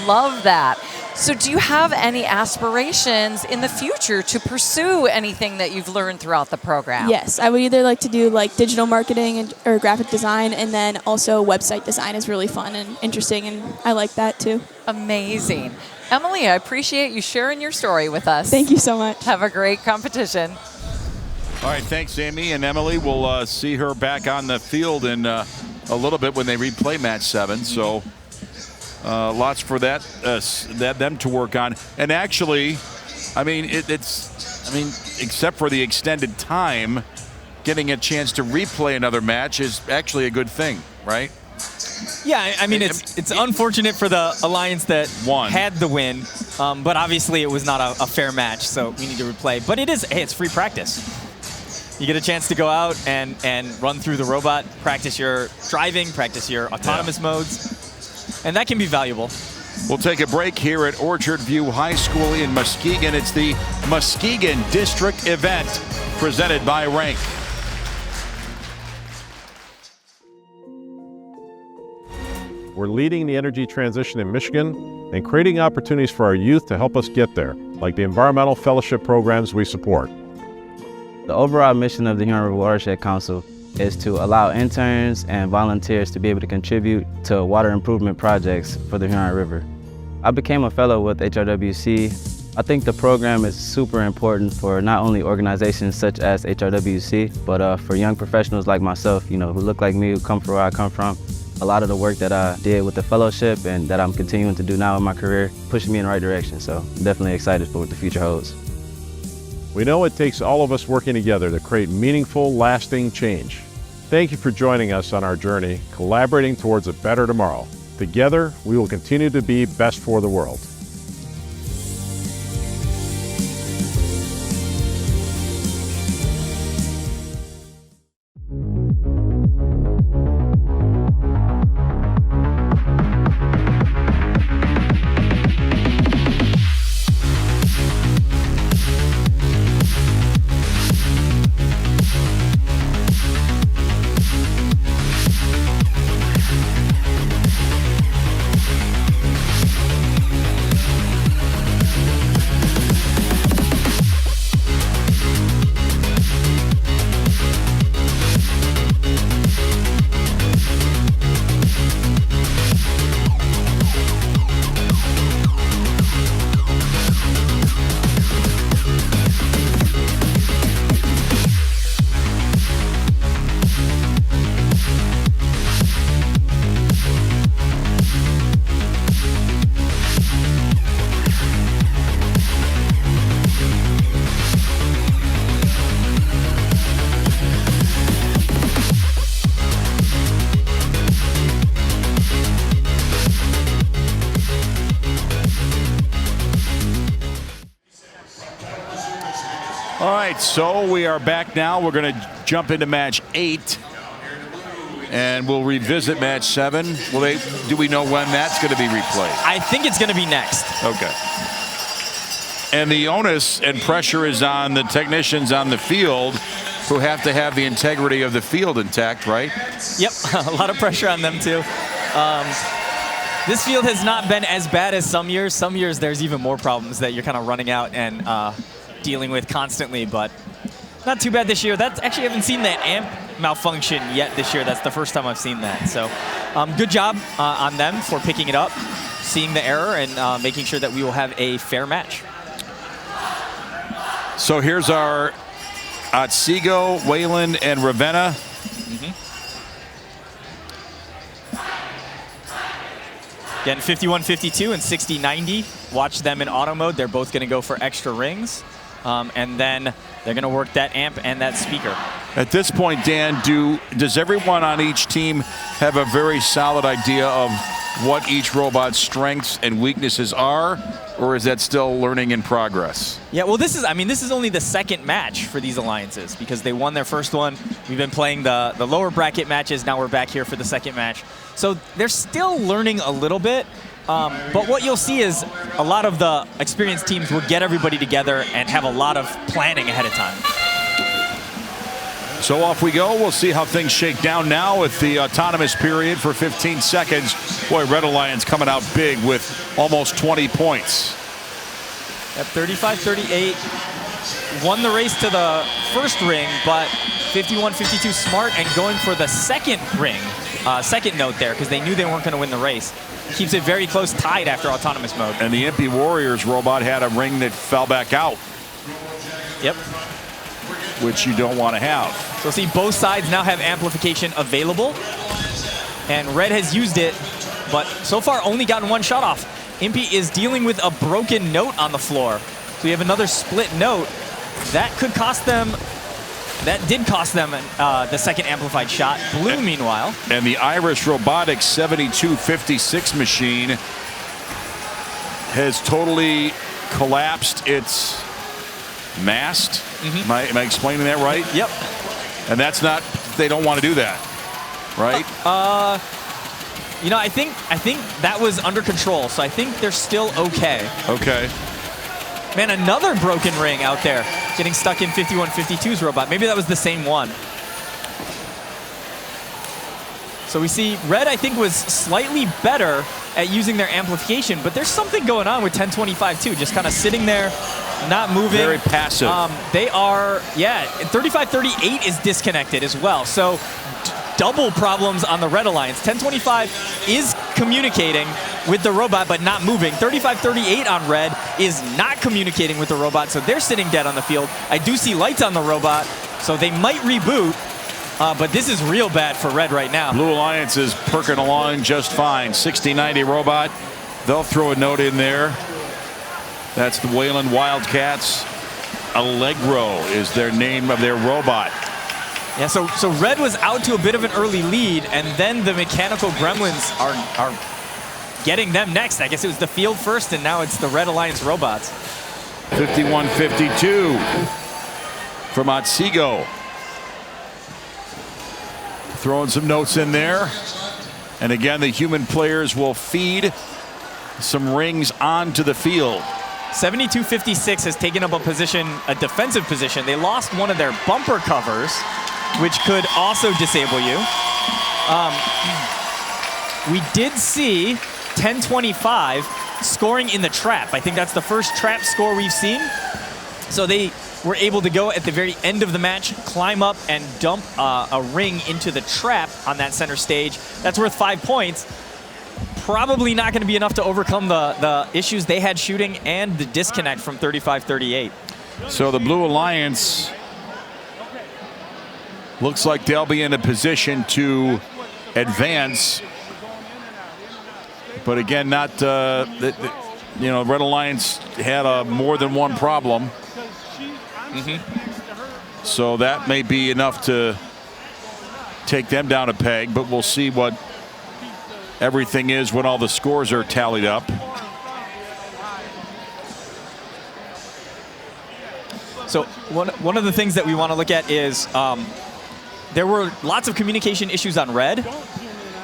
Love that. So do you have any aspirations in the future to pursue anything that you've learned throughout the program? Yes, I would either like to do digital marketing or graphic design, and then also website design is really fun and interesting, and I like that too. Amazing. Emily, I appreciate you sharing your story with us. Thank you so much. Have a great competition. All right, thanks, Amy and Emily. We'll see her back on the field in a little bit when they replay match 7. So lots for them to work on. And actually, except for the extended time, getting a chance to replay another match is actually a good thing, right? Yeah, it's unfortunate for the alliance that had the win, but obviously it was not a fair match, so we need to replay. But it's free practice. You get a chance to go out and run through the robot, practice your driving, practice your autonomous modes, and that can be valuable. We'll take a break here at Orchard View High School in Muskegon. It's the Muskegon District Event presented by Rank. We're leading the energy transition in Michigan and creating opportunities for our youth to help us get there, like the environmental fellowship programs we support. The overall mission of the Huron River Watershed Council is to allow interns and volunteers to be able to contribute to water improvement projects for the Huron River. I became a fellow with HRWC. I think the program is super important for not only organizations such as HRWC, but for young professionals like myself, you know, who look like me, who come from where I come from. A lot of the work that I did with the fellowship and that I'm continuing to do now in my career pushed me in the right direction, so I'm definitely excited for what the future holds. We know it takes all of us working together to create meaningful, lasting change. Thank you for joining us on our journey, collaborating towards a better tomorrow. Together, we will continue to be best for the world. All right, so we are back now. We're going to jump into match 8, and we'll revisit match 7. Do we know when that's going to be replayed? I think it's going to be next. Okay. And the onus and pressure is on the technicians on the field who have to have the integrity of the field intact, right? Yep, a lot of pressure on them too. This field has not been as bad as some years. Some years there's even more problems that you're kind of running out and dealing with constantly, but not too bad this year. That's actually, I haven't seen that amp malfunction yet this year. That's the first time I've seen that. So good job on them for picking it up, seeing the error, and making sure that we will have a fair match. So here's our Otsego, Wayland, and Ravenna. Again, 51-52 and 60-90. Watch them in auto mode. They're both going to go for extra rings. And then they're going to work that amp and that speaker. At this point, Dan, does everyone on each team have a very solid idea of what each robot's strengths and weaknesses are, or is that still learning in progress? Yeah, well, this is only the second match for these alliances because they won their first one. We've been playing the lower bracket matches. Now we're back here for the second match. So they're still learning a little bit. But what you'll see is a lot of the experienced teams will get everybody together and have a lot of planning ahead of time. So off we go. We'll see how things shake down now with the autonomous period for 15 seconds. Boy, Red Alliance coming out big with almost 20 points. At 35-38, won the race to the first ring, but 51-52 smart and going for the second ring, second note there, because they knew they weren't going to win the race. Keeps it very close, tied after autonomous mode. And the MP Warriors robot had a ring that fell back out. Yep. Which you don't want to have. So see, both sides now have amplification available. And Red has used it, but so far only gotten one shot off. Impy is dealing with a broken note on the floor. So we have another split note. That could cost them. That did cost them the second amplified shot. Blue, meanwhile. And the Irish Robotics 7256 machine has totally collapsed its mast. Am I explaining that right? Yep. And that's not, they don't want to do that, right? You know, I think that was under control, so I think they're still okay. Okay. Man, another broken ring out there, getting stuck in 51-52's robot. Maybe that was the same one. So we see Red, I think, was slightly better at using their amplification, but there's something going on with 1025 too, just kind of sitting there, not moving. Very passive. They are, yeah, 35-38 is disconnected as well. So double problems on the Red Alliance. 1025 is communicating, with the robot but not moving. 35-38 on red is not communicating with the robot, so they're sitting dead on the field. I do see lights on the robot, so they might reboot, but this is real bad for red right now. Blue Alliance is perking along just fine. 60-90 robot. They'll throw a note in there. That's the Wayland Wildcats. Allegro is their name of their robot. Yeah, so red was out to a bit of an early lead, and then the mechanical gremlins are getting them next. I guess it was the field first, and now it's the Red Alliance robots. 51-52 from Otsego. Throwing some notes in there. And again, the human players will feed some rings onto the field. 72-56 has taken up a defensive position. They lost one of their bumper covers, which could also disable you. We did see 10-25 scoring in the trap. I think that's the first trap score we've seen. So they were able to go at the very end of the match, climb up and dump a ring into the trap on that center stage. That's worth 5 points. Probably not going to be enough to overcome the issues they had shooting and the disconnect from 35-38. So the Blue Alliance looks like they'll be in a position to advance. But again, not, you know, Red Alliance had more than one problem. So that may be enough to take them down a peg, but we'll see what everything is when all the scores are tallied up. So one of the things that we want to look at is there were lots of communication issues on red.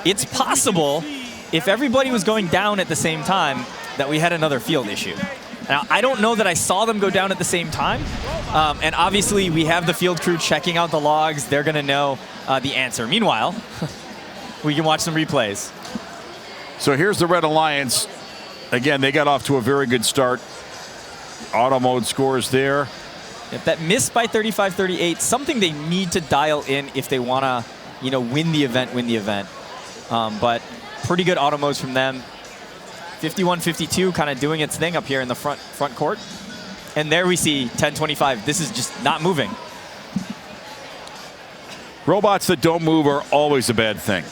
It's possible if everybody was going down at the same time that we had another field issue. Now, I don't know that I saw them go down at the same time. And obviously, we have the field crew checking out the logs. They're going to know the answer. Meanwhile, we can watch some replays. So here's the Red Alliance. Again, they got off to a very good start. Auto mode scores there. If that miss by 35-38, something they need to dial in if they want to, you know, win the event. But pretty good auto modes from them. 51-52 kind of doing its thing up here in the front court. And there we see 10-25. This is just not moving. Robots that don't move are always a bad thing.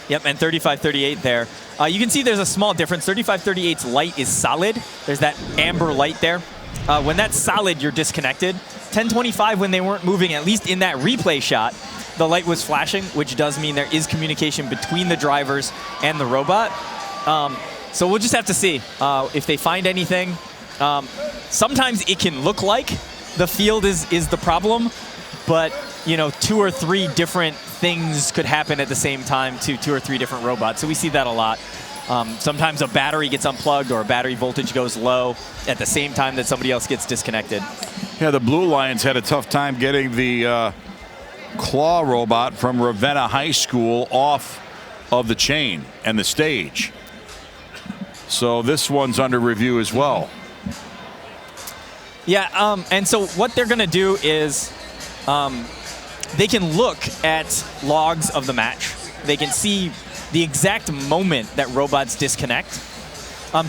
Yep, and 35-38 there. You can see there's a small difference. 35-38's light is solid. There's that amber light there. When that's solid, you're disconnected. 10-25, when they weren't moving, at least in that replay shot, the light was flashing, which does mean there is communication between the drivers and the robot. So we'll just have to see if they find anything. Sometimes it can look like the field is the problem, but you know, 2 or 3 different things could happen at the same time to 2 or 3 different robots. So we see that a lot. Sometimes a battery gets unplugged or a battery voltage goes low at the same time that somebody else gets disconnected. Yeah, the Blue Lions had a tough time getting the claw robot from Ravenna High School off of the chain and the stage. So this one's under review as well. Yeah, and so what they're going to do is they can look at logs of the match. They can see the exact moment that robots disconnect.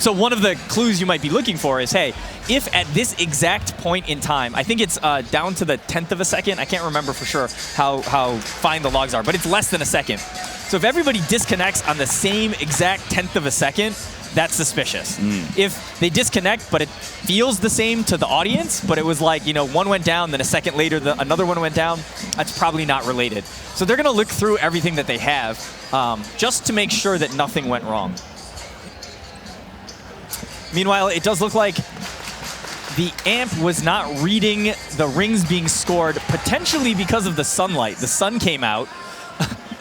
So one of the clues you might be looking for is, hey, if at this exact point in time, I think it's down to the 10th of a second. I can't remember for sure how fine the logs are, but it's less than a second. So if everybody disconnects on the same exact 10th of a second, that's suspicious. If they disconnect, but it feels the same to the audience, but it was like, you know, one went down, then a second later, another one went down, that's probably not related. So they're going to look through everything that they have just to make sure that nothing went wrong. Meanwhile, it does look like the amp was not reading the rings being scored, potentially because of the sunlight. The sun came out,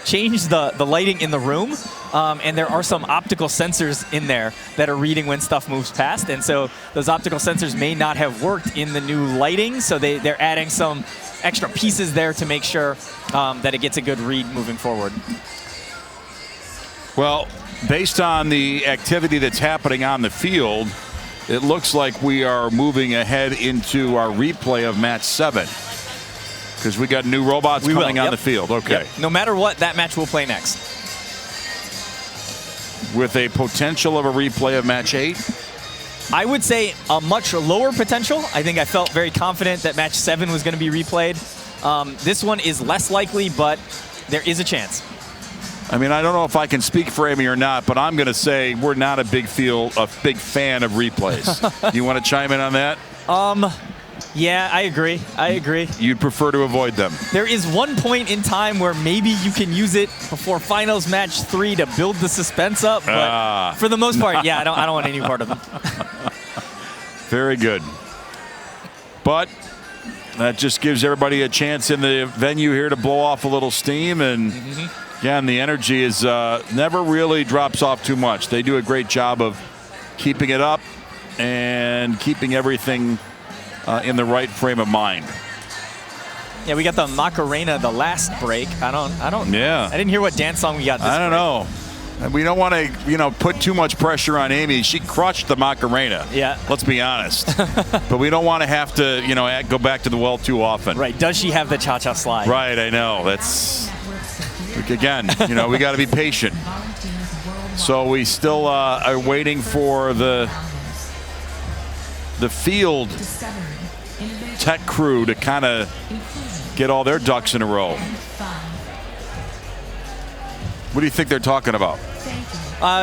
changed the lighting in the room, and there are some optical sensors in there that are reading when stuff moves past, and so those optical sensors may not have worked in the new lighting, so they're adding some extra pieces there to make sure that it gets a good read moving forward. Well, based on the activity that's happening on the field, it looks like we are moving ahead into our replay of match 7. Because we got new robots coming on the field. Okay. Yep. No matter what, that match will play next. with a potential of a replay of match 8? I would say a much lower potential. I think I felt very confident that match 7 was going to be replayed. This one is less likely, but there is a chance. I mean, I don't know if I can speak for Amy or not, but I'm going to say we're not a big fan of replays. You want to chime in on that? Yeah, I agree. You'd prefer to avoid them. There is one point in time where maybe you can use it before finals match 3 to build the suspense up, but for the most part, yeah, I don't want any part of them. Very good. But that just gives everybody a chance in the venue here to blow off a little steam, and again, the energy is never really drops off too much. They do a great job of keeping it up and keeping everything in the right frame of mind. Yeah, we got the Macarena the last break. Yeah. I didn't hear what dance song we got this I don't know. And we don't want to, put too much pressure on Amy. She crushed the Macarena. Yeah. Let's be honest. But we don't want to have to, go back to the well too often. Right. Does she have the cha-cha slide? Right, I know. That's, again, we got to be patient. So we still are waiting for the field tech crew to kind of get all their ducks in a row. What do you think they're talking about?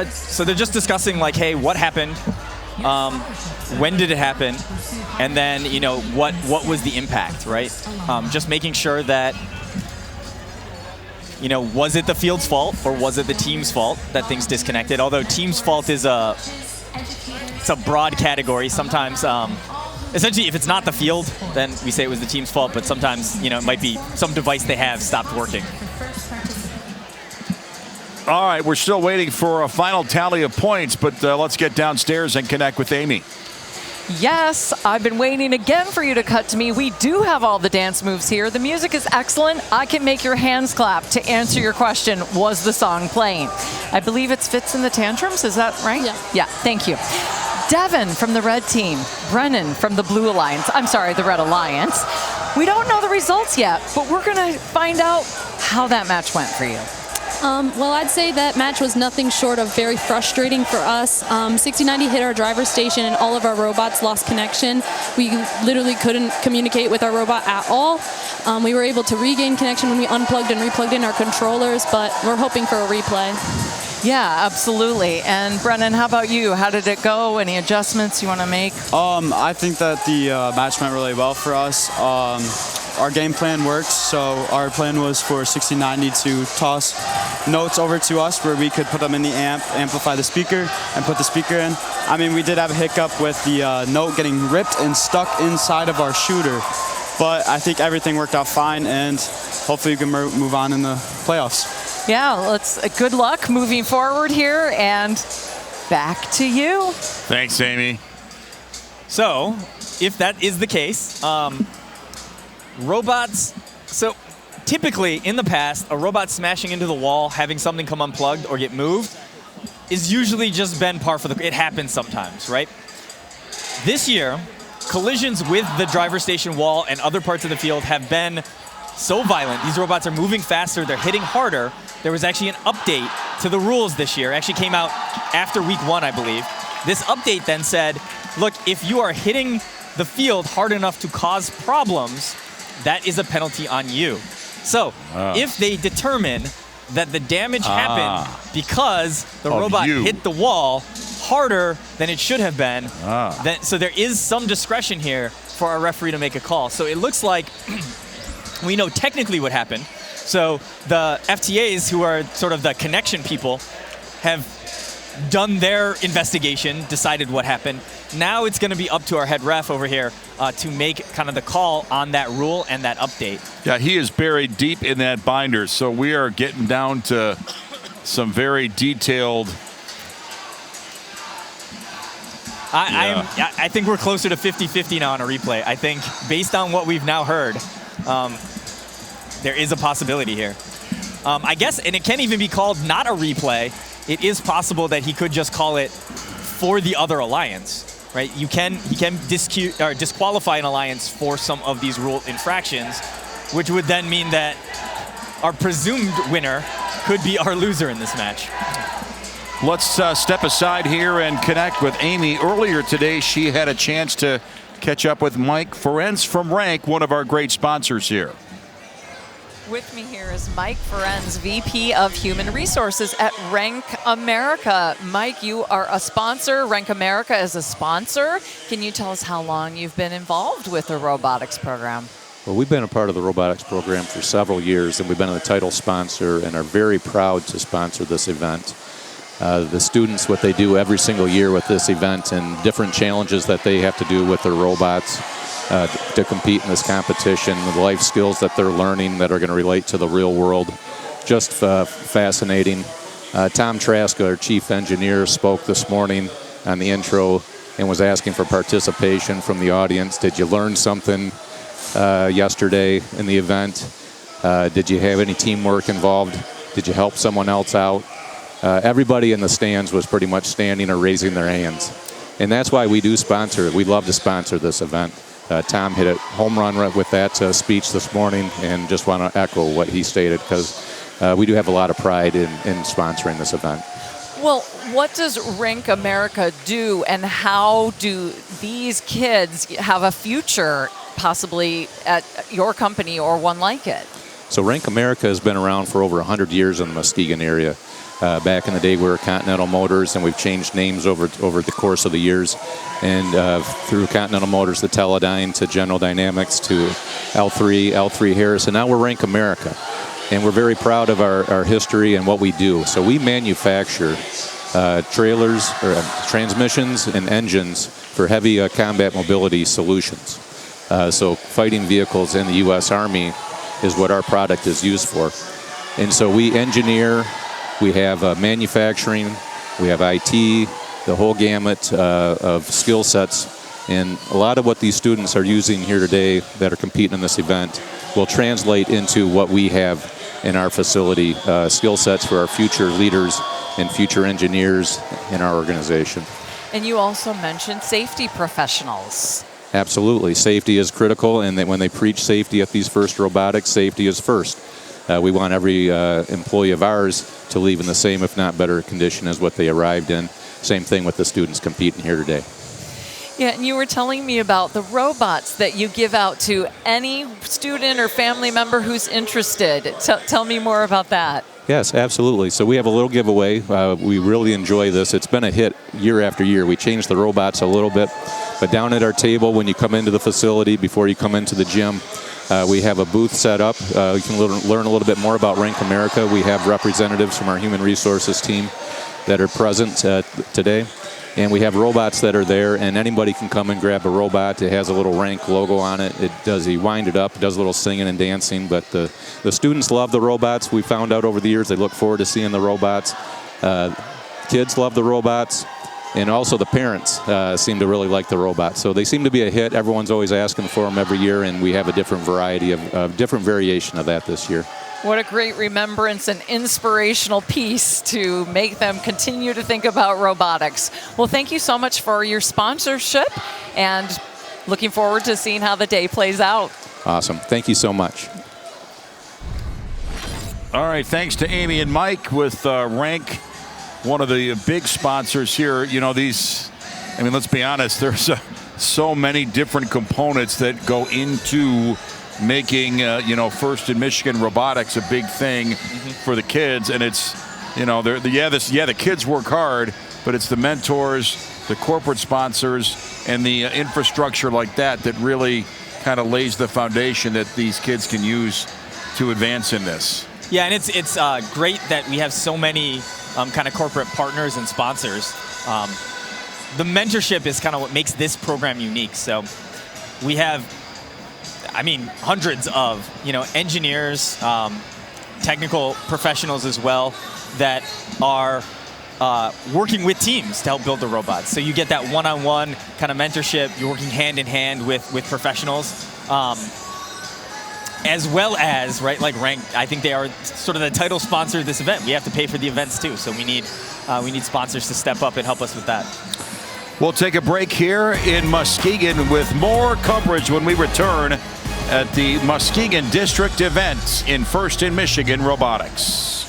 So they're just discussing, like, hey, what happened? When did it happen? And then, what was the impact, right? Just making sure that, was it the field's fault or was it the team's fault that things disconnected? Although team's fault is it's a broad category. Sometimes, essentially, if it's not the field, then we say it was the team's fault. But sometimes, it might be some device they have stopped working. All right, we're still waiting for a final tally of points, but let's get downstairs and connect with Amy. Yes, I've been waiting again for you to cut to me. We do have all the dance moves here. The music is excellent. I can make your hands clap to answer your question, was the song playing? I believe it's Fits in the Tantrums, is that right? Yeah. Yeah, thank you. Devin from the red team, Brennan from the blue alliance, the red alliance. We don't know the results yet, but we're going to find out how that match went for you. Well, I'd say that match was nothing short of very frustrating for us. 6090 hit our driver station and all of our robots lost connection. We literally couldn't communicate with our robot at all. We were able to regain connection when we unplugged and replugged in our controllers, but we're hoping for a replay. Yeah, absolutely. And Brennan, how about you? How did it go? Any adjustments you want to make? I think that the match went really well for us. Our game plan worked, so our plan was for 6090 to toss notes over to us where we could put them in the amp, amplify the speaker, and put the speaker in. I mean, we did have a hiccup with the note getting ripped and stuck inside of our shooter, but I think everything worked out fine, and hopefully we can move on in the playoffs. Yeah, good luck moving forward here, and back to you. Thanks, Amy. So, if that is the case, robots, so typically in the past, a robot smashing into the wall, having something come unplugged or get moved, is usually just been par for the, it happens sometimes, right? This year, collisions with the driver station wall and other parts of the field have been so violent. These robots are moving faster, they're hitting harder. There was actually an update to the rules this year. It actually came out after week 1, I believe. This update then said, look, if you are hitting the field hard enough to cause problems, that is a penalty on you. So if they determine that the damage happened because the robot hit the wall harder than it should have been, then, so there is some discretion here for our referee to make a call. So it looks like we know technically what happened. So the FTAs, who are sort of the connection people, have done their investigation, decided what happened. Now it's going to be up to our head ref over here to make kind of the call on that rule and that update. Yeah, he is buried deep in that binder, so we are getting down to some very detailed. I think we're closer to 50-50 now on a replay. I think based on what we've now heard, there is a possibility here. I guess, and it can't even be called not a replay. It is possible that he could just call it for the other alliance, right? He can disqualify an alliance for some of these rule infractions, which would then mean that our presumed winner could be our loser in this match. Let's step aside here and connect with Amy. Earlier today, she had a chance to catch up with Mike Ferenz from Rank, one of our great sponsors here. With me here is Mike Ferenz, VP of Human Resources at Rank America. Mike, you are a sponsor. Rank America is a sponsor. Can you tell us how long you've been involved with the robotics program? Well, we've been a part of the robotics program for several years, and we've been the title sponsor and are very proud to sponsor this event. The students, what they do every single year with this event and different challenges that they have to do with their robots to compete in this competition, the life skills that they're learning that are going to relate to the real world, just fascinating. Tom Trask, our chief engineer, spoke this morning on the intro and was asking for participation from the audience. Did you learn something yesterday in the event? Did you have any teamwork involved? Did you help someone else out? Everybody in the stands was pretty much standing or raising their hands. And that's why we do sponsor it. We love to sponsor this event. Tom hit a home run with that speech this morning, and just want to echo what he stated, because we do have a lot of pride in sponsoring this event. Well, what does Rank America do, and how do these kids have a future possibly at your company or one like it? So Rank America has been around for over 100 years in the Muskegon area. Back in the day, we were Continental Motors, and we've changed names over the course of the years. And through Continental Motors to Teledyne to General Dynamics to L3 Harris, and now we're Rank America. And we're very proud of our history and what we do. So we manufacture trailers, or transmissions, and engines for heavy combat mobility solutions. So fighting vehicles in the U.S. Army is what our product is used for. And so we engineer. We have manufacturing, we have IT, the whole gamut of skill sets. And a lot of what these students are using here today that are competing in this event will translate into what we have in our facility, skill sets for our future leaders and future engineers in our organization. And you also mentioned safety professionals. Absolutely. Safety is critical, and when they preach safety at these First Robotics, safety is first. We want every employee of ours to leave in the same, if not better, condition as what they arrived in. Same thing with the students competing here today. Yeah, and you were telling me about the robots that you give out to any student or family member who's interested. Tell me more about that. Yes, absolutely. So we have a little giveaway. We really enjoy this. It's been a hit year after year. We changed the robots a little bit, but down at our table when you come into the facility, before you come into the gym, we have a booth set up. You can learn a little bit more about Rank America. We have representatives from our human resources team that are present today. And we have robots that are there, and anybody can come and grab a robot. It has a little Rank logo on it. You wind it up, it does a little singing and dancing. But the students love the robots. We found out over the years they look forward to seeing the robots. Kids love the robots. And also the parents seem to really like the robots. So they seem to be a hit. Everyone's always asking for them every year, and we have a different variety of different variation of that this year. What a great remembrance and inspirational piece to make them continue to think about robotics. Well, thank you so much for your sponsorship, and looking forward to seeing how the day plays out. Awesome. Thank you so much. All right, thanks to Amy and Mike with Rank, one of the big sponsors here. You know, let's be honest, there's so many different components that go into making, First in Michigan robotics a big thing for the kids. And it's, the kids work hard, but it's the mentors, the corporate sponsors, and the infrastructure like that really kind of lays the foundation that these kids can use to advance in this. Yeah, and it's great that we have so many kind of corporate partners and sponsors. The mentorship is kind of what makes this program unique. So we have, hundreds of, engineers, technical professionals as well that are working with teams to help build the robots. So you get that one-on-one kind of mentorship. You're working hand in hand with professionals. As well as, right, like Rank, I think they are sort of the title sponsor of this event. We have to pay for the events too, so we need sponsors to step up and help us with that. We'll take a break here in Muskegon with more coverage when we return at the Muskegon District Event in First in Michigan Robotics.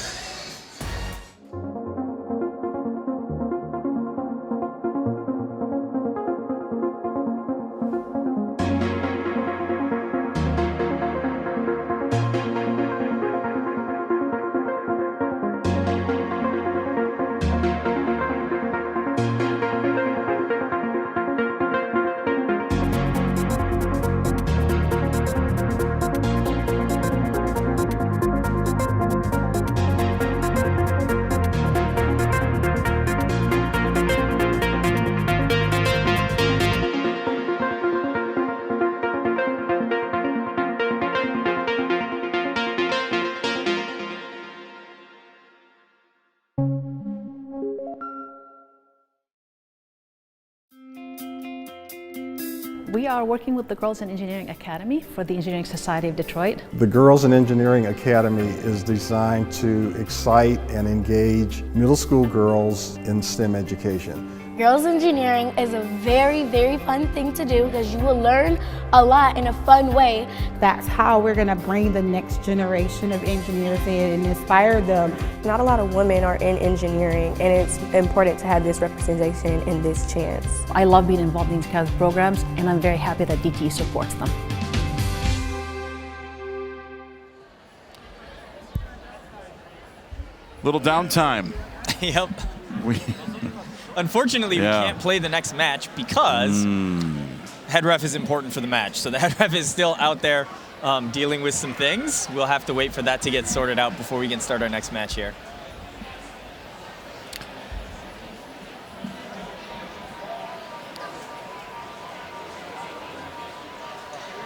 We are working with the Girls in Engineering Academy for the Engineering Society of Detroit. The Girls in Engineering Academy is designed to excite and engage middle school girls in STEM education. Girls Engineering is a very, very fun thing to do because you will learn a lot in a fun way. That's how we're going to bring the next generation of engineers in and inspire them. Not a lot of women are in engineering, and it's important to have this representation and this chance. I love being involved in these kinds of programs, and I'm very happy that DTE supports them. Little downtime. Yep. Unfortunately, we can't play the next match because head ref is important for the match. So the head ref is still out there dealing with some things. We'll have to wait for that to get sorted out before we can start our next match here.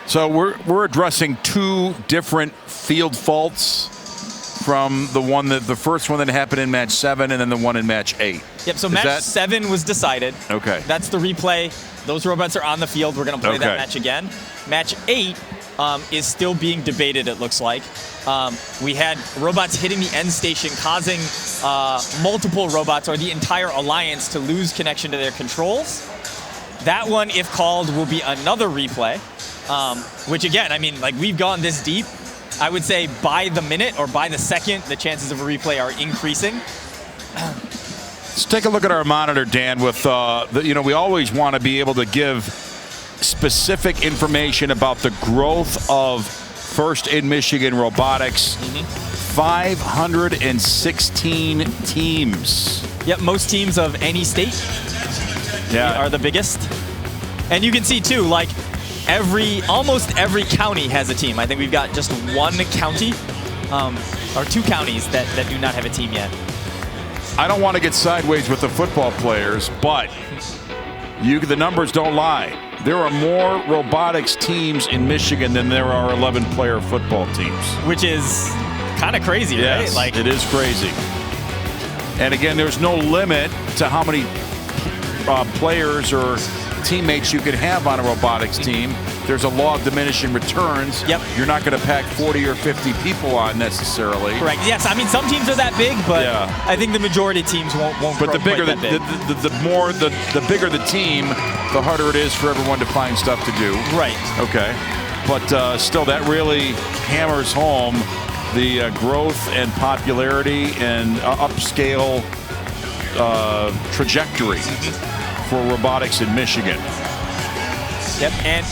So we're addressing two different field faults from the first one that happened in match 7 and then the one in match 8. Yep, so match 7 was decided. Okay. That's the replay. Those robots are on the field. We're going to play that match again. Match 8 is still being debated, it looks like. We had robots hitting the end station, causing multiple robots or the entire alliance to lose connection to their controls. That one, if called, will be another replay, which again, I mean, like we've gone this deep. I would say by the minute or by the second, the chances of a replay are increasing. Let's take a look at our monitor, Dan. With we always want to be able to give specific information about the growth of First in Michigan Robotics. 516 teams. Yep, most teams of any state are the biggest. And you can see too, like almost every county has a team. I think we've got just one county, or 2 counties that do not have a team yet. I don't want to get sideways with the football players, but the numbers don't lie. There are more robotics teams in Michigan than there are 11-player football teams. Which is kind of crazy, yes, right? Like, it is crazy. And again, there's no limit to how many players or teammates you could have on a robotics team. There's a law of diminishing returns. Yep. You're not going to pack 40 or 50 people on necessarily. Correct. Yes, I mean some teams are that big, but I think the majority of teams won't But the bigger quite that big. the bigger the team, the harder it is for everyone to find stuff to do. Right. Okay. But still, that really hammers home the growth and popularity and upscale trajectory for robotics in Michigan. Yep, and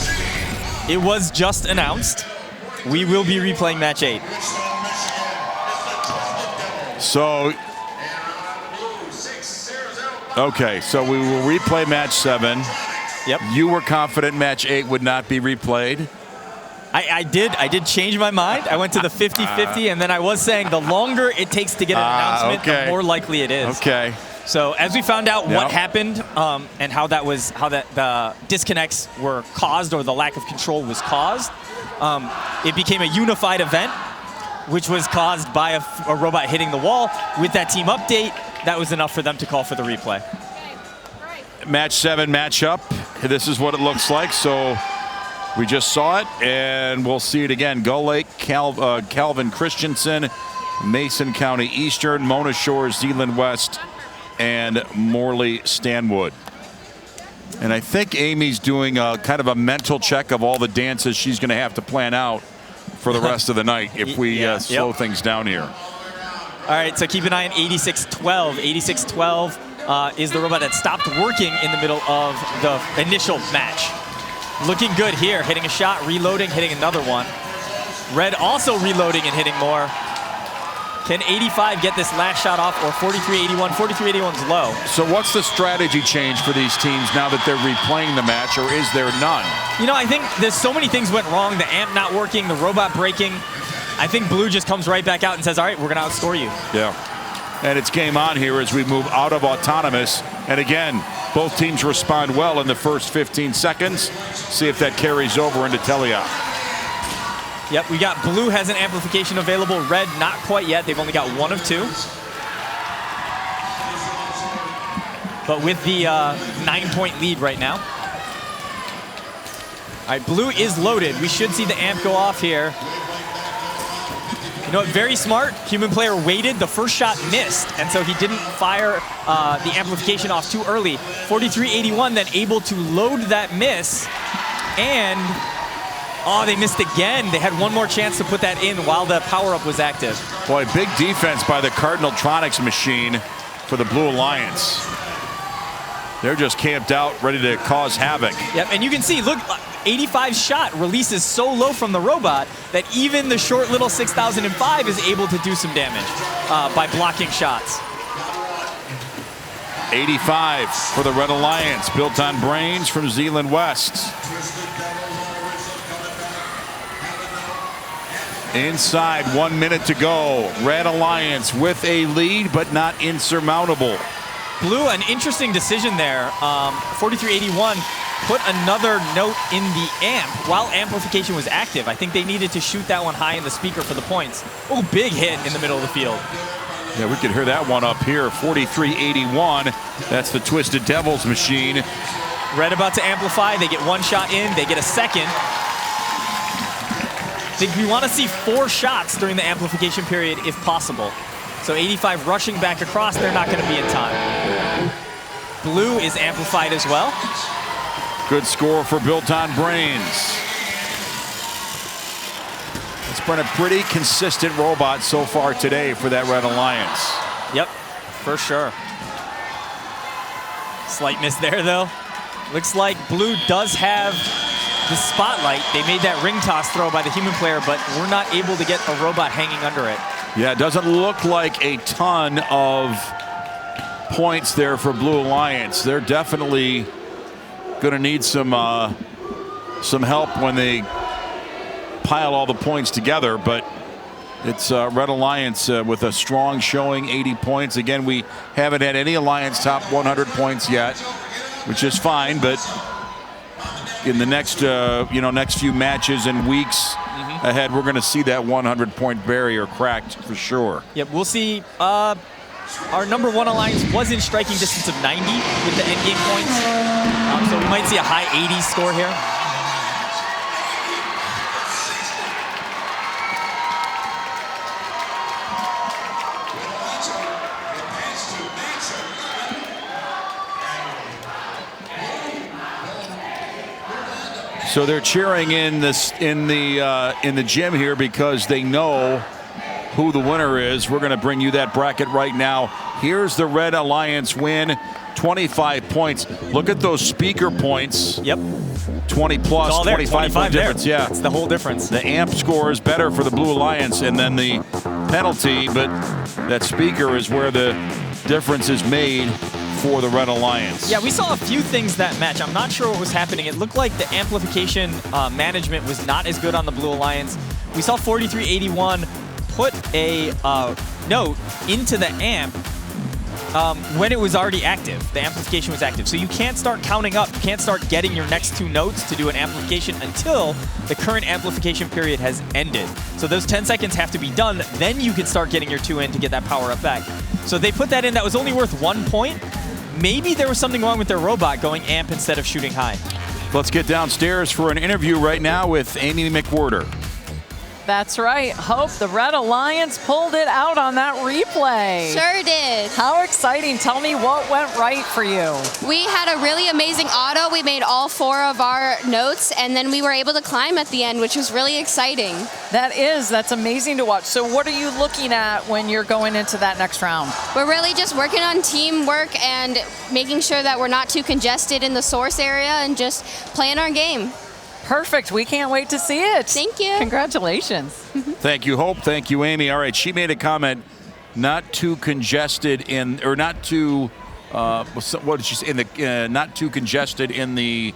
it was just announced. We will be replaying match 8. So, okay, so we will replay match 7. Yep. You were confident match 8 would not be replayed? I did change my mind. I went to the 50-50, and then I was saying the longer it takes to get an announcement, the more likely it is. Okay. So as we found out what happened and how the disconnects were caused or the lack of control was caused, it became a unified event, which was caused by a robot hitting the wall. With that team update, that was enough for them to call for the replay. Match 7 matchup. This is what it looks like. So we just saw it, and we'll see it again. Gull Lake, Calvin Christensen, Mason County Eastern, Mona Shores, Zeeland West, and Morley Stanwood. And I think Amy's doing kind of a mental check of all the dances she's going to have to plan out for the rest of the night if we slow things down here. All right, so keep an eye on 8612. 8612 is the robot that stopped working in the middle of the initial match. Looking good here, hitting a shot, reloading, hitting another one. Red also reloading and hitting more. Can 85 get this last shot off, or 4381? 4381's low. So what's the strategy change for these teams now that they're replaying the match, or is there none? You know, I think there's so many things went wrong. The amp not working, the robot breaking. I think Blue just comes right back out and says, all right, we're going to outscore you. Yeah. And it's game on here as we move out of autonomous. And again, both teams respond well in the first 15 seconds. See if that carries over into Teleop. Yep, we got Blue has an amplification available. Red, not quite yet. They've only got 1 of 2. But with the 9-point lead right now. All right, blue is loaded. We should see the amp go off here. You know what, very smart. Human player waited, the first shot missed, and so he didn't fire the amplification off too early. 4381 then able to load that miss, and oh, they missed again. They had one more chance to put that in while the power-up was active. Boy, big defense by the Cardinaltronics machine for the Blue Alliance. They're just camped out, ready to cause havoc. Yep, and you can see, look, 85 shot releases so low from the robot that even the short little 6005 is able to do some damage by blocking shots. 85 for the Red Alliance, built on brains from Zealand West. Inside, 1 minute to go. Red Alliance with a lead, but not insurmountable. Blue, an interesting decision there. 4381 put another note in the amp while amplification was active. I think they needed to shoot that one high in the speaker for the points. Oh, big hit in the middle of the field. Yeah, we could hear that one up here. 4381. That's the Twisted Devils machine. Red about to amplify. They get one shot in. They get a second. I think we want to see 4 shots during the amplification period if possible. So 85 rushing back across, they're not going to be in time. Blue is amplified as well. Good score for Built on Brains. It's been a pretty consistent robot so far today for that Red Alliance. Yep, for sure. Slight miss there, though. Looks like Blue does have the spotlight. They made that ring toss throw by the human player, but we're not able to get a robot hanging under it. Yeah, it doesn't look like a ton of points there for Blue Alliance. They're definitely going to need some help when they pile all the points together, but it's Red Alliance with a strong showing, 80 points. Again, we haven't had any Alliance top 100 points yet, which is fine, but in the next next few matches and weeks ahead, we're going to see that 100-point barrier cracked for sure. Yep, we'll see. Our number 1 Alliance was in striking distance of 90 with the end game points, so we might see a high 80s score here. So they're cheering in the gym here because they know who the winner is. We're going to bring you that bracket right now. Here's the Red Alliance win, 25 points. Look at those speaker points. Yep. 20 plus, 25 point difference. There. Yeah, that's the whole difference. The amp score is better for the Blue Alliance, and then the penalty, but that speaker is where the difference is made for the Red Alliance. Yeah, we saw a few things that match. I'm not sure what was happening. It looked like the amplification management was not as good on the Blue Alliance. We saw 4381 put a note into the amp when it was already active. The amplification was active. So you can't start counting up. You can't start getting your next 2 notes to do an amplification until the current amplification period has ended. So those 10 seconds have to be done. Then you can start getting your 2 in to get that power up back. So they put that in. That was only worth 1 point. Maybe there was something wrong with their robot going amp instead of shooting high. Let's get downstairs for an interview right now with Amy McWhorter. That's right. Hope, the Red Alliance pulled it out on that replay. Sure did. How exciting. Tell me what went right for you. We had a really amazing auto. We made all 4 of our notes, and then we were able to climb at the end, which was really exciting. That's amazing to watch. So what are you looking at when you're going into that next round? We're really just working on teamwork and making sure that we're not too congested in the source area and just playing our game. Perfect. We can't wait to see it. Thank you. Congratulations. Thank you, Hope. Thank you, Amy. All right, she made a comment, not too congested in, or not too, what did she say? In the not too congested in the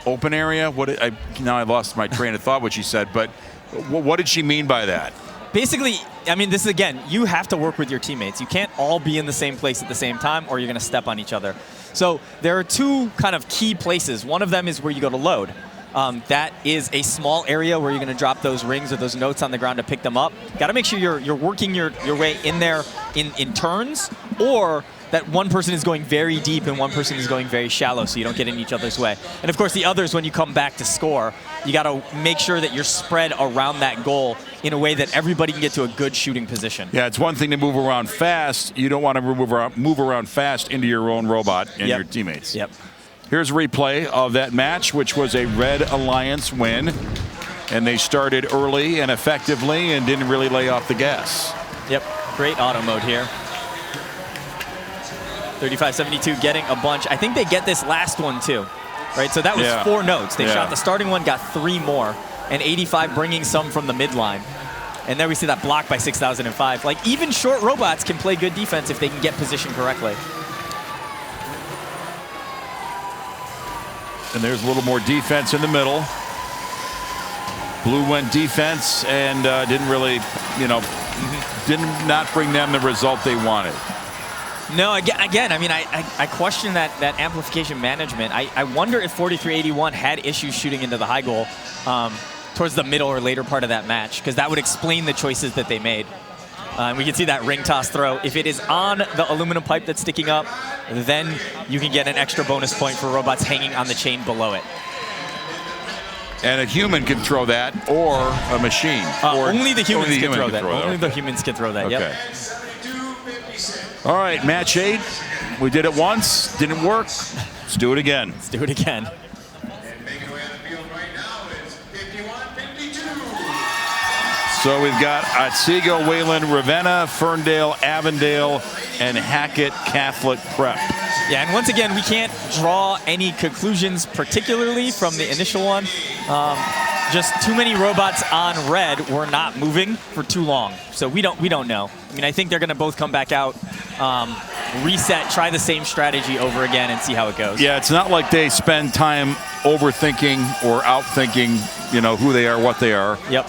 open area. Now I lost my train of thought. What she said, but what did she mean by that? Basically, I mean, this is, again, you have to work with your teammates. You can't all be in the same place at the same time or you're going to step on each other. So there are 2 kind of key places. One of them is where you go to load. That is a small area where you're going to drop those rings or those notes on the ground to pick them up. Got to make sure you're working your way in there in turns, or that one person is going very deep and one person is going very shallow, so you don't get in each other's way. And of course, the others, when you come back to score, you got to make sure that you're spread around that goal in a way that everybody can get to a good shooting position. Yeah, it's one thing to move around fast. You don't want to move around fast into your own robot and your teammates. Yep. Here's a replay of that match, which was a Red Alliance win. And they started early and effectively and didn't really lay off the gas. Yep, great auto mode here. 35-72 getting a bunch. I think they get this last one too, right? So that was 4 notes. They shot the starting one, got 3 more, and 85 bringing some from the midline. And then we see that block by 6005. Like, even short robots can play good defense if they can get positioned correctly. And there's a little more defense in the middle. Blue went defense and didn't really, did not bring them the result they wanted. No, again, I mean, I question that amplification management. I wonder if 4381 had issues shooting into the high goal towards the middle or later part of that match, because that would explain the choices that they made. And we can see that ring toss throw. If it is on the aluminum pipe that's sticking up, then you can get an extra bonus point for robots hanging on the chain below it. And a human can throw that, or a machine. Only the humans can throw that. Okay. Only the humans can throw that, Okay. All right, match 8. We did it once, didn't work. Let's do it again. Let's do it again. So we've got Otsego, Wayland, Ravenna, Ferndale, Avondale, and Hackett Catholic Prep. Yeah, and once again, we can't draw any conclusions particularly from the initial one. Just too many robots on red were not moving for too long, so we don't know. I mean, I think they're going to both come back out, reset, try the same strategy over again, and see how it goes. Yeah, it's not like they spend time overthinking or outthinking, who they are, what they are. Yep.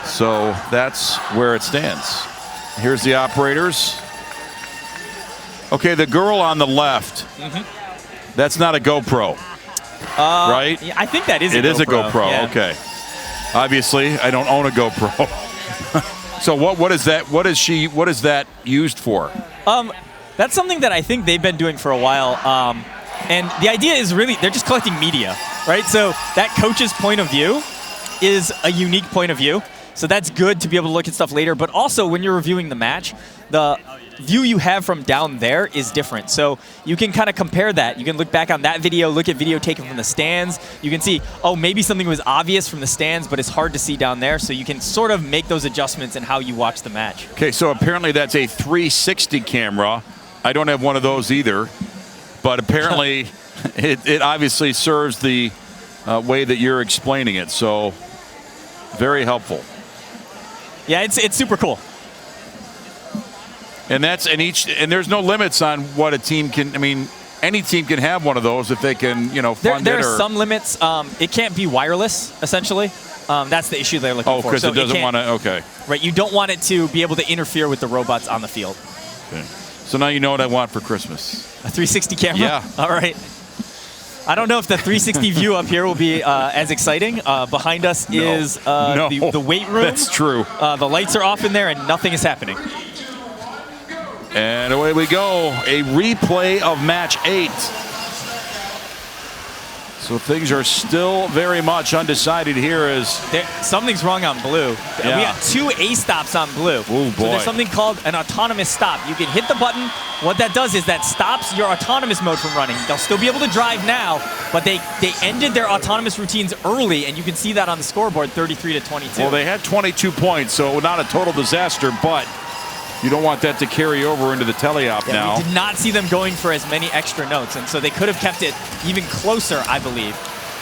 So that's where it stands. Here's the operators. Okay, the girl on the left, that's not a GoPro, right? Yeah, I think that is It is a GoPro, yeah. okay. Obviously, I don't own a GoPro. So what is that? What is that used for? That's something that I think they've been doing for a while. And the idea is really, they're just collecting media, right? So that coach's point of view is a unique point of view. So that's good to be able to look at stuff later. But also, when you're reviewing the match, the view you have from down there is different. So you can kind of compare that. You can look back on that video, look at video taken from the stands. You can see, oh, maybe something was obvious from the stands, but it's hard to see down there. So you can sort of make those adjustments in how you watch the match. Okay, so apparently that's a 360 camera. I don't have one of those either. But apparently it obviously serves the way that you're explaining it. So very helpful. Yeah, it's super cool. And there's no limits on what a team can. I mean, any team can have one of those if they can, fund there it. There are some limits. It can't be wireless, essentially. That's the issue they're looking for. Oh, because it doesn't want to. Okay. Right, you don't want it to be able to interfere with the robots on the field. Okay. So now you know what I want for Christmas. A 360 camera. Yeah. All right. I don't know if the 360 view up here will be as exciting. Behind us is the weight room. That's true. The lights are off in there and nothing is happening. And away we go. A replay of match 8. So things are still very much undecided here as something's wrong on blue. Yeah. We got 2 A stops on blue. Oh, boy. So there's something called an autonomous stop. You can hit the button. What that does is that stops your autonomous mode from running. They'll still be able to drive now, but they ended their autonomous routines early, and you can see that on the scoreboard, 33-22. Well, they had 22 points, so not a total disaster, but you don't want that to carry over into the teleop now. We did not see them going for as many extra notes, and so they could have kept it even closer, I believe.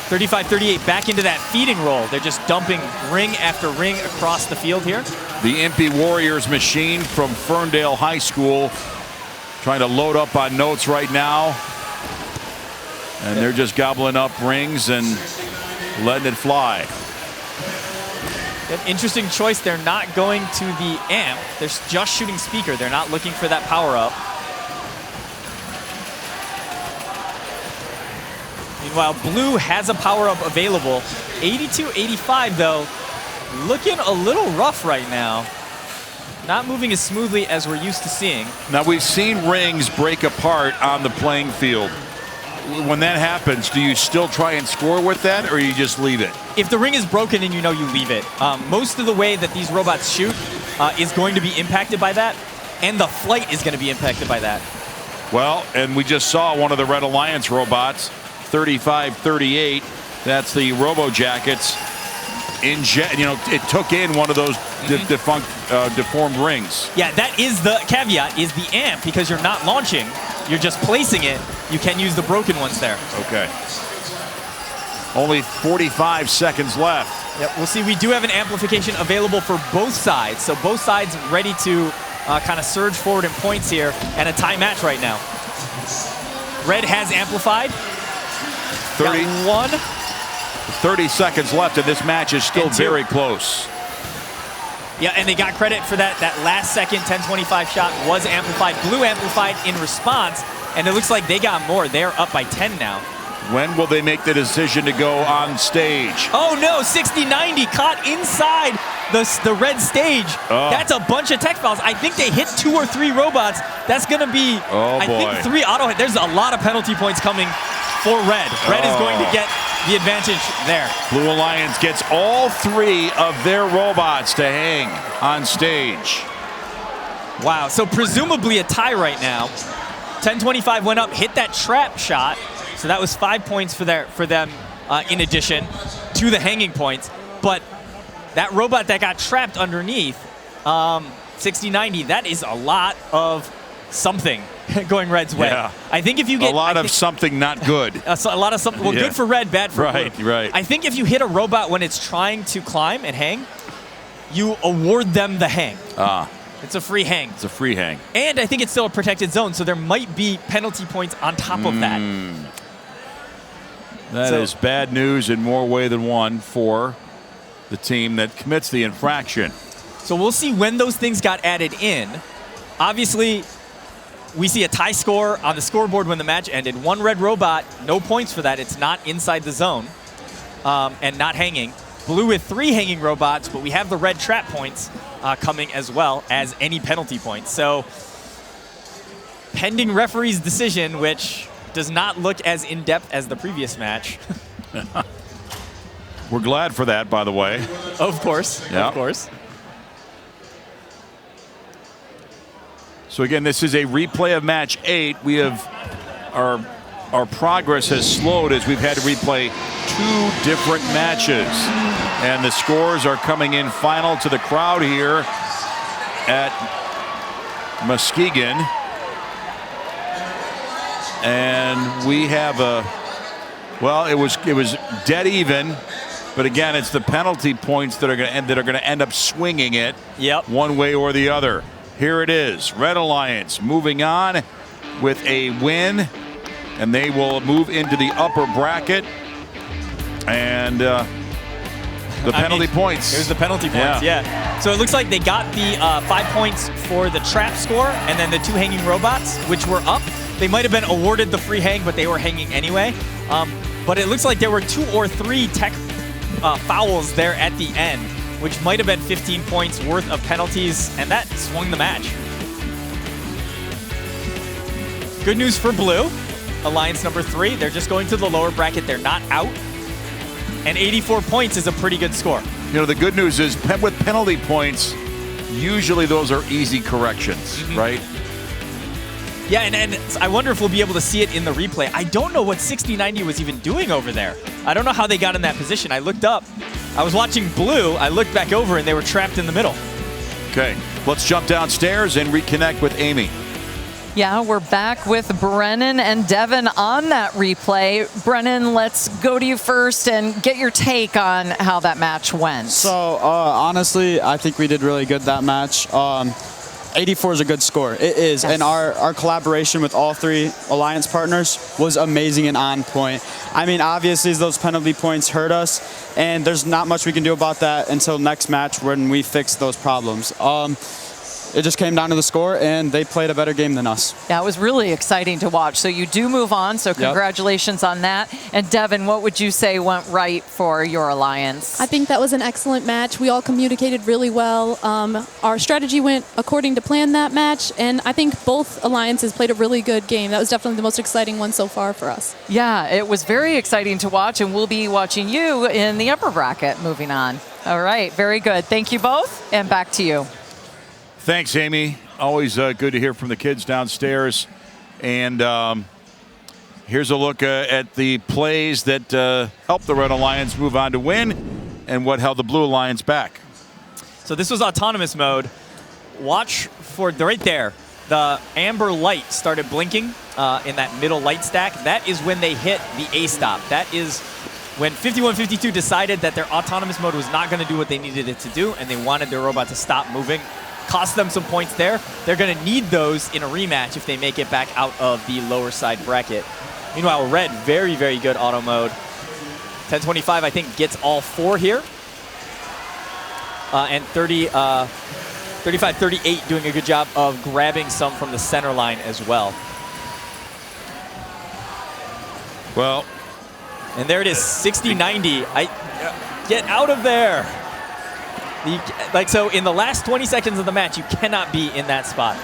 35-38, back into that feeding roll. They're just dumping ring after ring across the field here. The Impy Warriors machine from Ferndale High School trying to load up on notes right now. And they're just gobbling up rings and letting it fly. An interesting choice. They're not going to the amp. They're just shooting speaker. They're not looking for that power up. Meanwhile, blue has a power up available. 82-85 though, looking a little rough right now. not moving as smoothly as we're used to seeing. Now, we've seen rings break apart on the playing field. When that happens, do you still try and score with that, or you just leave it? If the ring is broken and you know, you leave it. Most of the way that these robots shoot is going to be impacted by that, and the flight is going to be impacted by that. Well, and we just saw one of the Red Alliance robots, 35-38. That's the Robo Jackets. It took in one of those deformed rings. Yeah, that is the caveat, is the amp, because you're not launching, you're just placing it. You can use the broken ones there. Okay. Only 45 seconds left. Yep, we'll see. We do have an amplification available for both sides, so both sides ready to kind of surge forward in points here, and a tie match right now. Red has amplified. 30 seconds left, and this match is still very close. Yeah, and they got credit for that last second 10-25 shot was amplified. Blue amplified in response, and it looks like they got more. They're up by 10 now. When will they make the decision to go on stage? Oh no, 60-90 caught inside the red stage. That's a bunch of tech fouls. I think they hit 2 or 3 robots. That's gonna be, I think 3 auto hit. There's a lot of penalty points coming for red. Red is going to get the advantage there. Blue Alliance gets all 3 of their robots to hang on stage. Wow, so presumably a tie right now. 10-25 went up, hit that trap shot. So that was 5 points for them in addition to the hanging points. But that robot that got trapped underneath, 60-90, that is a lot of something going Red's way. Yeah. I think if you get... A lot of something not good. A lot of something, well, good for Red, bad for Blue. Right. I think if you hit a robot when it's trying to climb and hang, you award them the hang. It's a free hang. It's a free hang. And I think it's still a protected zone, so there might be penalty points on top of that. That is bad news in more way than one for the team that commits the infraction. So we'll see when those things got added in. Obviously, we see a tie score on the scoreboard when the match ended. 1 red robot, no points for that. It's not inside the zone and not hanging. Blue with 3 hanging robots, but we have the red trap points coming as well as any penalty points. So pending referee's decision, which does not look as in-depth as the previous match. We're glad for that, by the way. Of course, yeah. Of course. So again, this is a replay of match 8. We have our progress has slowed as we've had to replay 2 different matches. And the scores are coming in final to the crowd here at Muskegon. And we have well, it was dead even, but again, it's the penalty points that are going to end up swinging it one way or the other. Here it is, Red Alliance moving on with a win, and they will move into the upper bracket. And the penalty points. Here's the penalty points, yeah. So it looks like they got the 5 points for the trap score and then the 2 hanging robots, which were up. They might have been awarded the free hang, but they were hanging anyway. But it looks like there were 2 or 3 tech fouls there at the end, which might have been 15 points worth of penalties, and that swung the match. Good news for Blue. Alliance number 3, they're just going to the lower bracket. They're not out. And 84 points is a pretty good score. You know, the good news is with penalty points, usually those are easy corrections, right? Yeah, and I wonder if we'll be able to see it in the replay. I don't know what 60-90 was even doing over there. I don't know how they got in that position. I looked up. I was watching Blue. I looked back over, and they were trapped in the middle. Okay, let's jump downstairs and reconnect with Amy. Yeah, we're back with Brennan and Devin on that replay. Brennan, let's go to you first and get your take on how that match went. So, honestly, I think we did really good that match. 84 is a good score. It is. Yes. And our collaboration with all 3 Alliance partners was amazing and on point. I mean, obviously, those penalty points hurt us, and there's not much we can do about that until next match when we fix those problems. it just came down to the score, and they played a better game than us. Yeah, it was really exciting to watch. So you do move on, so congratulations on that. And Devin, what would you say went right for your alliance? I think that was an excellent match. We all communicated really well. Our strategy went according to plan that match, and I think both alliances played a really good game. That was definitely the most exciting one so far for us. Yeah, it was very exciting to watch, and we'll be watching you in the upper bracket moving on. All right, very good. Thank you both, and back to you. Thanks, Amy. Always good to hear from the kids downstairs. And here's a look at the plays that helped the Red Alliance move on to win and what held the Blue Alliance back. So this was autonomous mode. Watch for right there. The amber light started blinking in that middle light stack. That is when they hit the A stop. That is when 5152 decided that their autonomous mode was not going to do what they needed it to do, and they wanted their robot to stop moving. Cost them some points there. They're going to need those in a rematch if they make it back out of the lower side bracket. Meanwhile, Red, very, very good auto mode. 1025, I think, gets all 4 here. And 35-38 doing a good job of grabbing some from the center line as well. Well, and there it is, 60-90. Get out of there. So in the last 20 seconds of the match, you cannot be in that spot.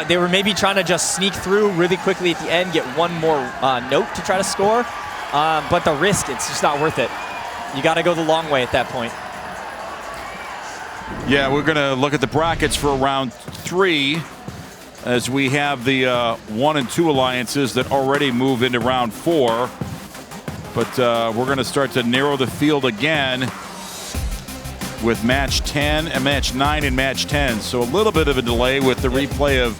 They were maybe trying to just sneak through really quickly at the end, get one more note to try to score. But the risk, it's just not worth it. You got to go the long way at that point. Yeah, we're going to look at the brackets for round 3 as we have the 1 and 2 alliances that already move into round 4. But we're going to start to narrow the field again with match 10 and match 9 and match 10. So a little bit of a delay with the replay of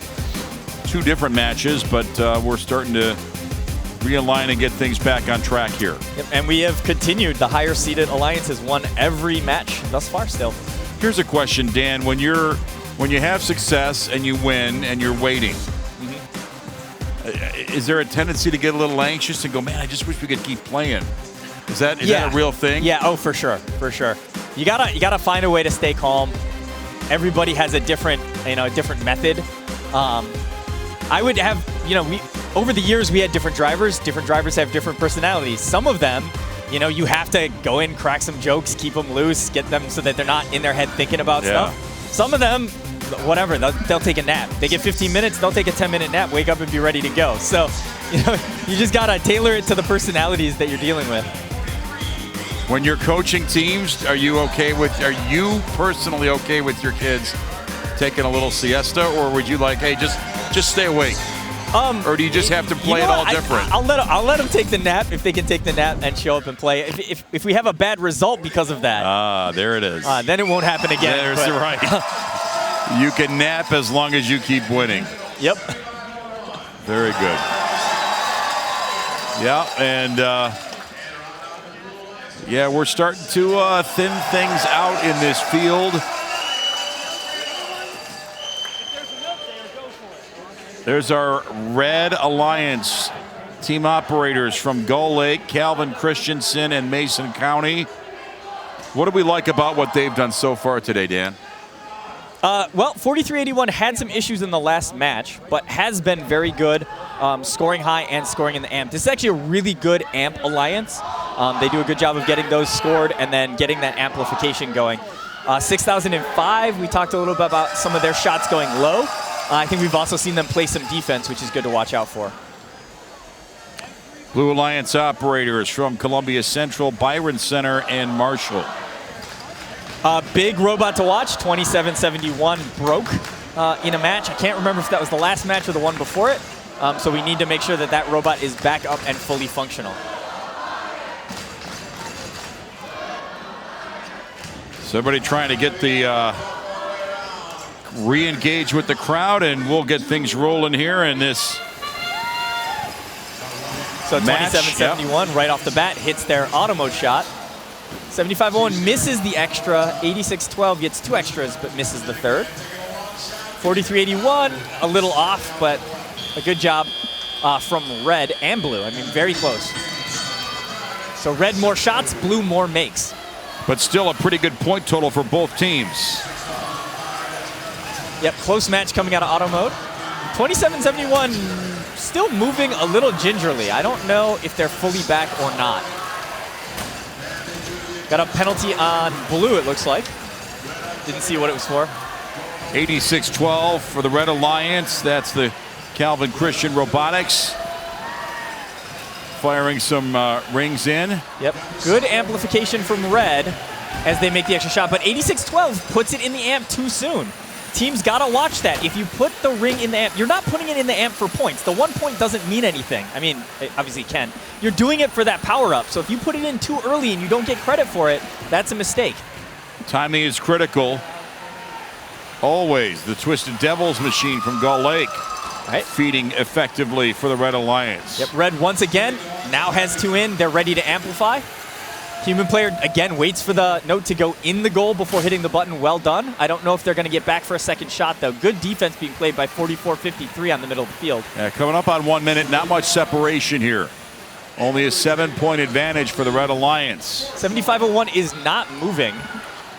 2 different matches, but we're starting to realign and get things back on track here. Yep, and we have continued. The higher seeded alliances won every match thus far still. Here's a question, Dan. When you have success and you win and you're waiting, is there a tendency to get a little anxious and go, man, I just wish we could keep playing? Is that a real thing? Yeah, oh, for sure, for sure. You gotta find a way to stay calm. Everybody has a different method. I would have, over the years we had different drivers. Different drivers have different personalities. Some of them, you have to go in, crack some jokes, keep them loose, get them so that they're not in their head thinking about stuff. Some of them, whatever, they'll take a nap. They get 15 minutes, they'll take a 10-minute nap, wake up and be ready to go. So, you just gotta tailor it to the personalities that you're dealing with. When you're coaching teams, are you personally okay with your kids taking a little siesta, or would you like, hey, just stay awake? Or do you just have to play it all different? I'll let them take the nap if they can take the nap and show up and play. If we have a bad result because of that, there it is. Then it won't happen again. There's right. You can nap as long as you keep winning. Yep. Very good. Yeah, and we're starting to thin things out in this field. There's our Red Alliance team operators from Gull Lake, Calvin Christensen, and Mason County. What do we like about what they've done so far today, Dan? Well, 4381 had some issues in the last match, but has been very good scoring high and scoring in the amp. This is actually a really good amp alliance. They do a good job of getting those scored and then getting that amplification going. 6005, we talked a little bit about some of their shots going low. I think we've also seen them play some defense, which is good to watch out for. Blue Alliance operators from Columbia Central, Byron Center, and Marshall. Big robot to watch. 2771 broke in a match. I can't remember if that was the last match or the one before it. So we need to make sure that that robot is back up and fully functional. So everybody trying to get the re-engage with the crowd, and we'll get things rolling here in this So match. 2771 right off the bat hits their auto mode shot. 7501 misses the extra. 8612 gets 2 extras but misses the third. 4381 a little off, but a good job from Red and Blue. I mean, very close. So Red more shots, Blue more makes. But still a pretty good point total for both teams. Yep, close match coming out of auto mode. 2771 still moving a little gingerly. I don't know if they're fully back or not. Got a penalty on blue, it looks like. Didn't see what it was for. 86-12 for the Red Alliance. That's the Calvin Christian Robotics. Firing some rings in. Yep, good amplification from Red as they make the extra shot, but 86-12 puts it in the amp too soon. Teams gotta watch that. If you put the ring in the amp, you're not putting it in the amp for points. The 1 point doesn't mean anything. I mean, obviously it can. You're doing it for that power up. So if you put it in too early and you don't get credit for it, that's a mistake. Timing is critical. Always the Twisted Devils machine from Gull Lake. Right. Feeding effectively for the Red Alliance. Yep, Red once again now has two in. They're ready to amplify. Human player again waits for the note to go in the goal before hitting the button. Well done. I don't know if they're going to get back for a second shot, though. Good defense being played by 44-53 on the middle of the field. Yeah, coming up on 1 minute, not much separation here. Only a 7-point advantage for the Red Alliance. 7501 is not moving.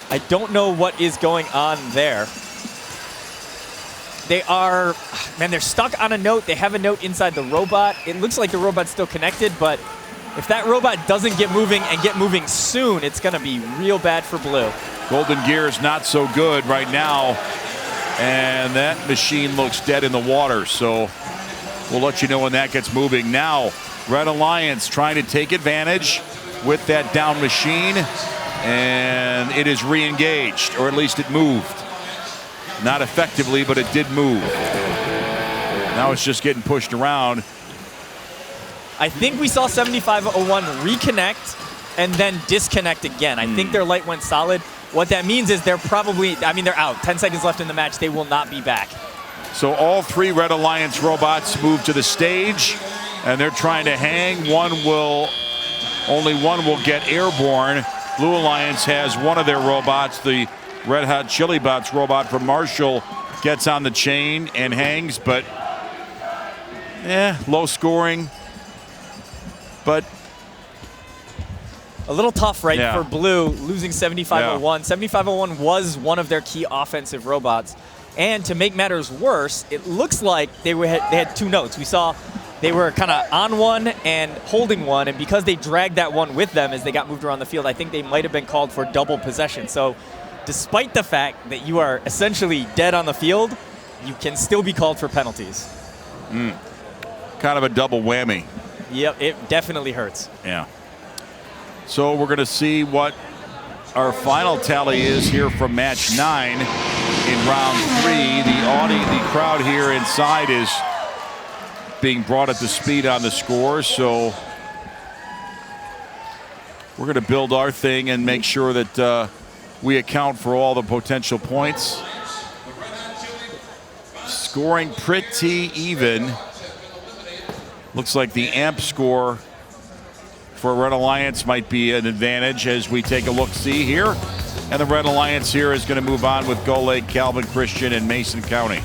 I don't know what is going on there. They are, man, they're stuck on a note. They have a note inside the robot. It looks like the robot's still connected, but if that robot doesn't get moving and get moving soon, it's going to be real bad for blue. Golden Gear is not so good right now, and that machine looks dead in the water, so we'll let you know when that gets moving. Now, Red Alliance trying to take advantage with that down machine, and it is re-engaged, or at least it moved. Not effectively, but it did move. Now it's just getting pushed around. I think we saw 7501 reconnect and then disconnect again. I think their light went solid. What that means is they're probably, I mean, they're out. 10 seconds left in the match. They will not be back. So all three Red Alliance robots move to the stage, and they're trying to hang. Only one will get airborne. Blue Alliance has one of their robots, the Red Hot Chili Bots robot from Marshall, gets on the chain and hangs, but low scoring. But a little tough, right, yeah. for blue, losing 7501. 7501 was one of their key offensive robots. And to make matters worse, it looks like they had two notes. We saw they were kind of on one and holding one, and because they dragged that one with them as they got moved around the field, I think they might have been called for double possession. So despite the fact that you are essentially dead on the field, you can still be called for penalties. Kind of a double whammy. Yep, it definitely hurts. Yeah. So we're going to see what our final tally is here from match 9 in round 3. The crowd here inside is being brought up to speed on the score, so we're going to build our thing and make sure that we account for all the potential points. Scoring pretty even. Looks like the amp score for Red Alliance might be an advantage as we take a look-see here. And the Red Alliance here is going to move on with Gull Lake, Calvin Christian, and Mason County.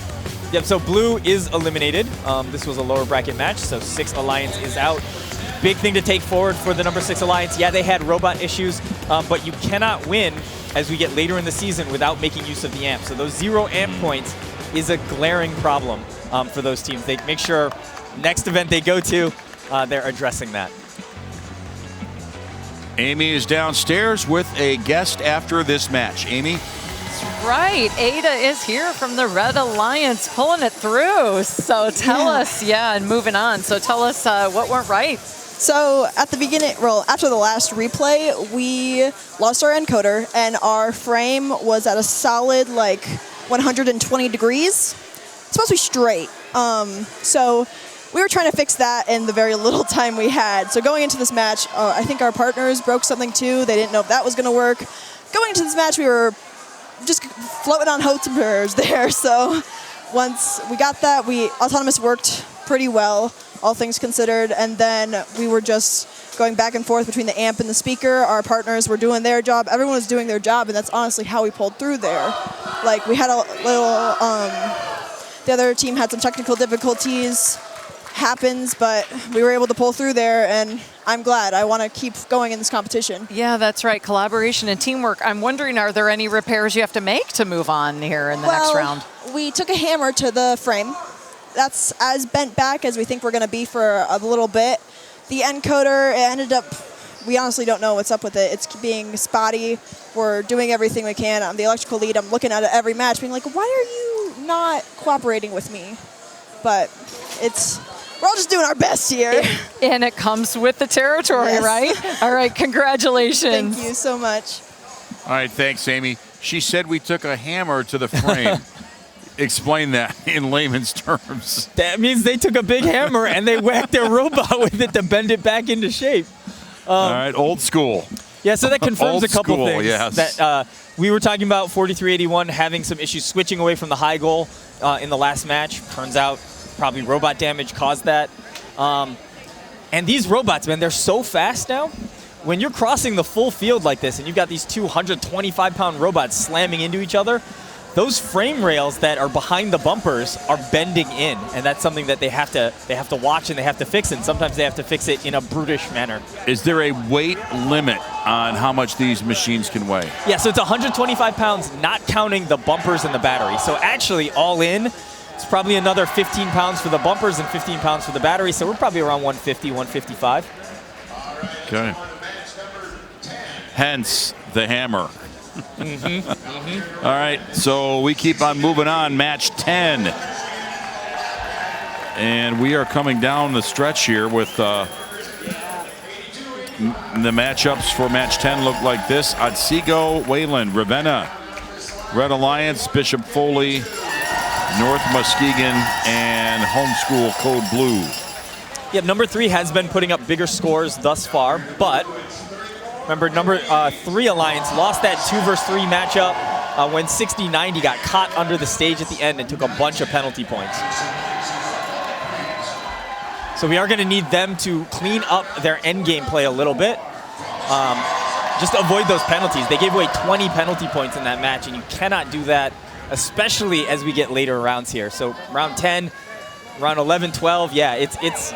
Yep, so blue is eliminated. This was a lower bracket match, so 6 Alliance is out. Big thing to take forward for the number 6 Alliance. Yeah, they had robot issues, but you cannot win as we get later in the season without making use of the amp. So those 0 amp points is a glaring problem for those teams. They make sure next event they go to, they're addressing that. Amy is downstairs with a guest after this match. Amy? Right, Ada is here from the Red Alliance pulling it through. So tell us, and moving on. So tell us what went right. So at the beginning, well, after the last replay, we lost our encoder and our frame was at a solid 120 degrees. It's supposed to be straight. So we were trying to fix that in the very little time we had. So going into this match, I think our partners broke something too. They didn't know if that was going to work. Going into this match, we were just floating on hopes and prayers there. So once we got that, Autonomous worked pretty well, all things considered. And then we were just going back and forth between the amp and the speaker. Our partners were doing their job. Everyone was doing their job, and that's honestly how we pulled through there. We had a little, the other team had some technical difficulties. happens, but we were able to pull through there, and I'm glad. I want to keep going in this competition. Yeah, that's right. Collaboration and teamwork. I'm wondering, are there any repairs you have to make to move on here in the next round? We took a hammer to the frame. That's as bent back as we think we're going to be for a little bit. The encoder, it ended up, we honestly don't know what's up with it. It's being spotty. We're doing everything we can. I'm the electrical lead. I'm looking at it every match being like, why are you not cooperating with me? But we're all just doing our best here. And it comes with the territory, Yes. right? All right, congratulations. Thank you so much. All right, thanks, Amy. She said we took a hammer to the frame. Explain that in layman's terms. That means they took a big hammer and they whacked their robot with it to bend it back into shape. All right, old school. Yeah, so that confirms Old a couple school, things. yes. That we were talking about 4381 having some issues switching away from the high goal in the last match. Turns out probably robot damage caused that. And these robots, man, they're so fast now. When you're crossing the full field like this and you've got these 225-pound robots slamming into each other, those frame rails that are behind the bumpers are bending in, and that's something that they have to watch and they have to fix, and sometimes they have to fix it in a brutish manner. Is there a weight limit on how much these machines can weigh? Yeah, so it's 125 pounds, not counting the bumpers and the battery. So actually, all in, it's probably another 15 pounds for the bumpers and 15 pounds for the battery, so we're probably around 150, 155. Okay. Hence the hammer. All right, so we keep on moving on. Match 10. And we are coming down the stretch here with the matchups for match 10 look like this. Otsego, Wayland, Ravenna, Red Alliance, Bishop Foley, North Muskegon, and Homeschool Code Blue. Yeah, number 3 has been putting up bigger scores thus far, but remember, number 3 Alliance lost that 2 versus 3 matchup when 60-90 got caught under the stage at the end and took a bunch of penalty points. So we are going to need them to clean up their end game play a little bit, just to avoid those penalties. They gave away 20 penalty points in that match, and you cannot do that, especially as we get later rounds here. So round 10, round 11, 12, yeah, it's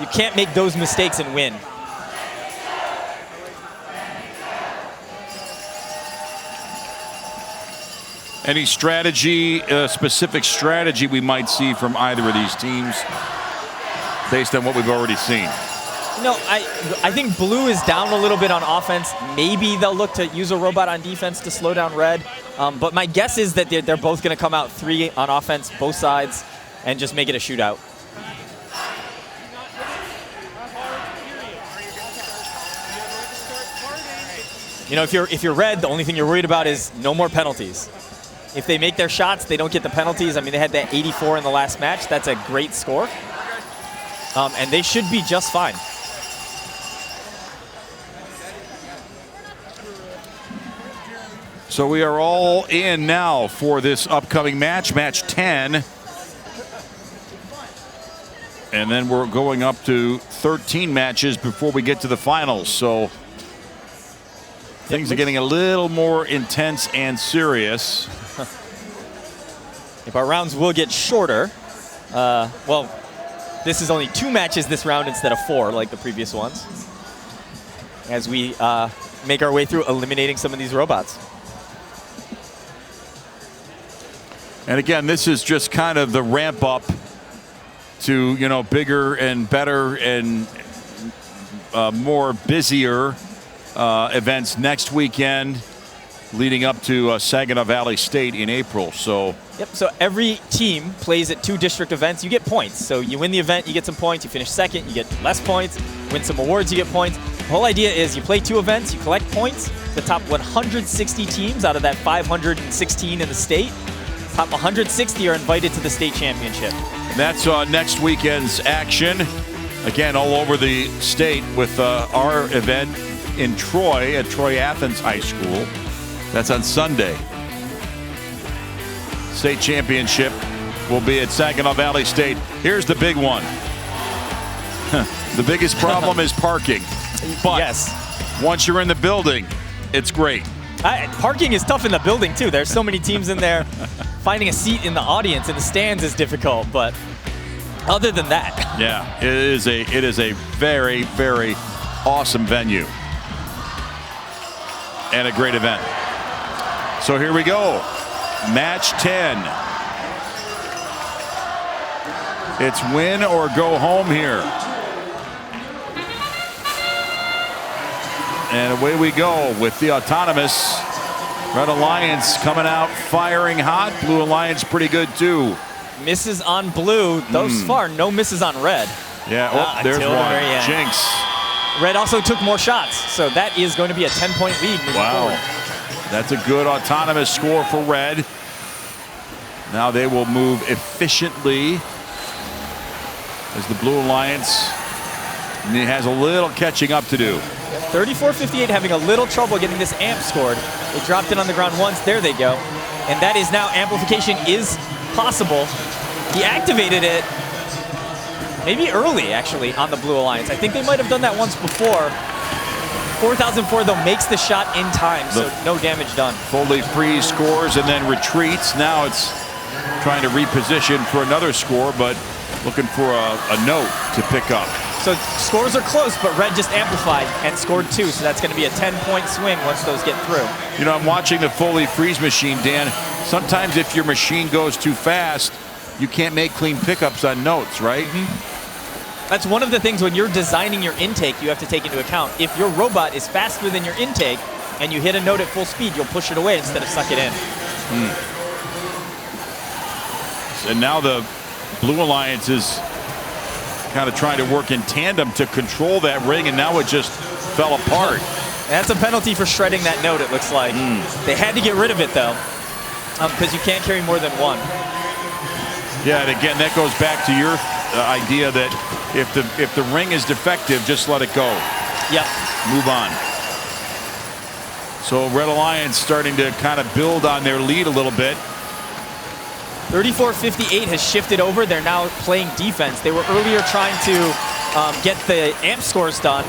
you can't make those mistakes and win. Any strategy, specific strategy we might see from either of these teams based on what we've already seen? No, I think Blue is down a little bit on offense. Maybe they'll look to use a robot on defense to slow down Red. But my guess is that they're both going to come out 3 on offense, both sides, and just make it a shootout. You know, if you're Red, the only thing you're worried about is no more penalties. If they make their shots, they don't get the penalties. I mean, they had that 84 in the last match. That's a great score. And they should be just fine. So we are all in now for this upcoming match, match 10. And then we're going up to 13 matches before we get to the finals. So things are getting a little more intense and serious. If our rounds will get shorter, well, this is only 2 matches this round instead of 4 like the previous ones, as we make our way through eliminating some of these robots. And again, this is just kind of the ramp up to, you know, bigger and better and more busier events next weekend, leading up to Saginaw Valley State in April. So yep. So every team plays at 2 district events. You get points. So you win the event, you get some points. You finish second, you get less points. Win some awards, you get points. The whole idea is you play 2 events, you collect points. The top 160 teams out of that 516 in the state, top 160 are invited to the state championship. And that's next weekend's action. Again, all over the state with our event in Troy at Troy Athens High School. That's on Sunday. State championship will be at Saginaw Valley State. Here's the big one. The biggest problem is parking. But yes, once you're in the building, it's great. Parking is tough in the building too. There's so many teams in there. Finding a seat in the audience in the stands is difficult, but other than that. Yeah, it is a very, very awesome venue and a great event. So here we go, match 10. It's win or go home here. And away we go with the autonomous. Red Alliance coming out firing hot. Blue Alliance pretty good too. Misses on blue. Thus far, no misses on red. Yeah, oh, there's until the one. very end. Jinx. Red also took more shots, so that is going to be a 10-point lead moving forward. That's a good autonomous score for Red. Now they will move efficiently as the Blue Alliance has a little catching up to do. 34-58 having a little trouble getting this amp scored. They dropped it on the ground once. There they go. And that is now amplification is possible. He activated it maybe early, actually, on the Blue Alliance. I think they might have done that once before. 4004, though, makes the shot in time, so no damage done. Fully freeze scores and then retreats. Now it's trying to reposition for another score, but looking for a note to pick up. So scores are close, but Red just amplified and scored 2, so that's going to be a 10-point swing once those get through. You know, I'm watching the Foley freeze machine, Dan. Sometimes if your machine goes too fast, you can't make clean pickups on notes, right? That's one of the things when you're designing your intake you have to take into account. If your robot is faster than your intake and you hit a note at full speed, you'll push it away instead of suck it in. And now the Blue Alliance is kind of trying to work in tandem to control that ring, and now it just fell apart. That's a penalty for shredding that note, it looks like. They had to get rid of it, though, because you can't carry more than one. Yeah, and again, that goes back to your idea that if the ring is defective, just let it go. Yep. Move on. So Red Alliance starting to kind of build on their lead a little bit. 34-58 has shifted over. They're now playing defense. They were earlier trying to get the amp scores done.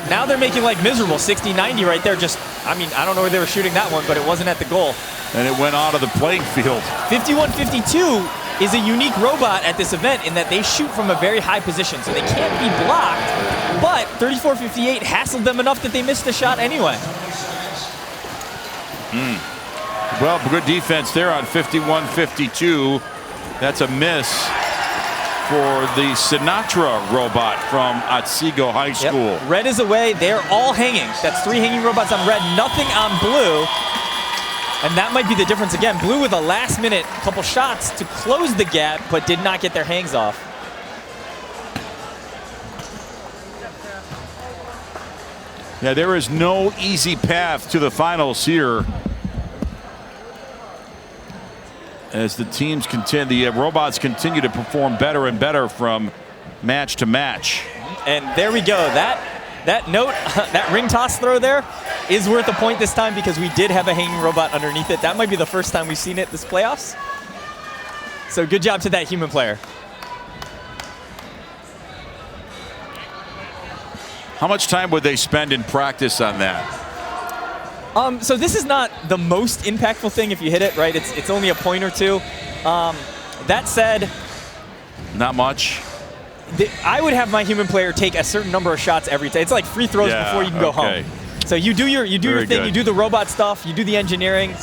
Now they're making life miserable. 60-90 right there. Just, I mean, I don't know where they were shooting that one, but it wasn't at the goal. And it went out of the playing field. 51-52 is a unique robot at this event in that they shoot from a very high position, so they can't be blocked. But 34-58 hassled them enough that they missed the shot anyway. Well, good defense there on 51-52. That's a miss for the Sinatra robot from Otsego High School. Yep. Red is away. They're all hanging. That's 3 hanging robots on Red, nothing on Blue. And that might be the difference again. Blue with a last-minute couple shots to close the gap, but did not get their hangs off. Yeah, there is no easy path to the finals here. As the teams contend, the robots continue to perform better and better from match to match. And there we go. That note, that ring toss throw there is worth a point this time because we did have a hanging robot underneath it. That might be the first time we've seen it this playoffs. So good job to that human player. How much time would they spend in practice on that? So this is not the most impactful thing if you hit it, right? It's only a point or two. That said, not much. I would have my human player take a certain number of shots every day. It's like free throws before you can go home. So you do your thing, you do the robot stuff, you do the engineering,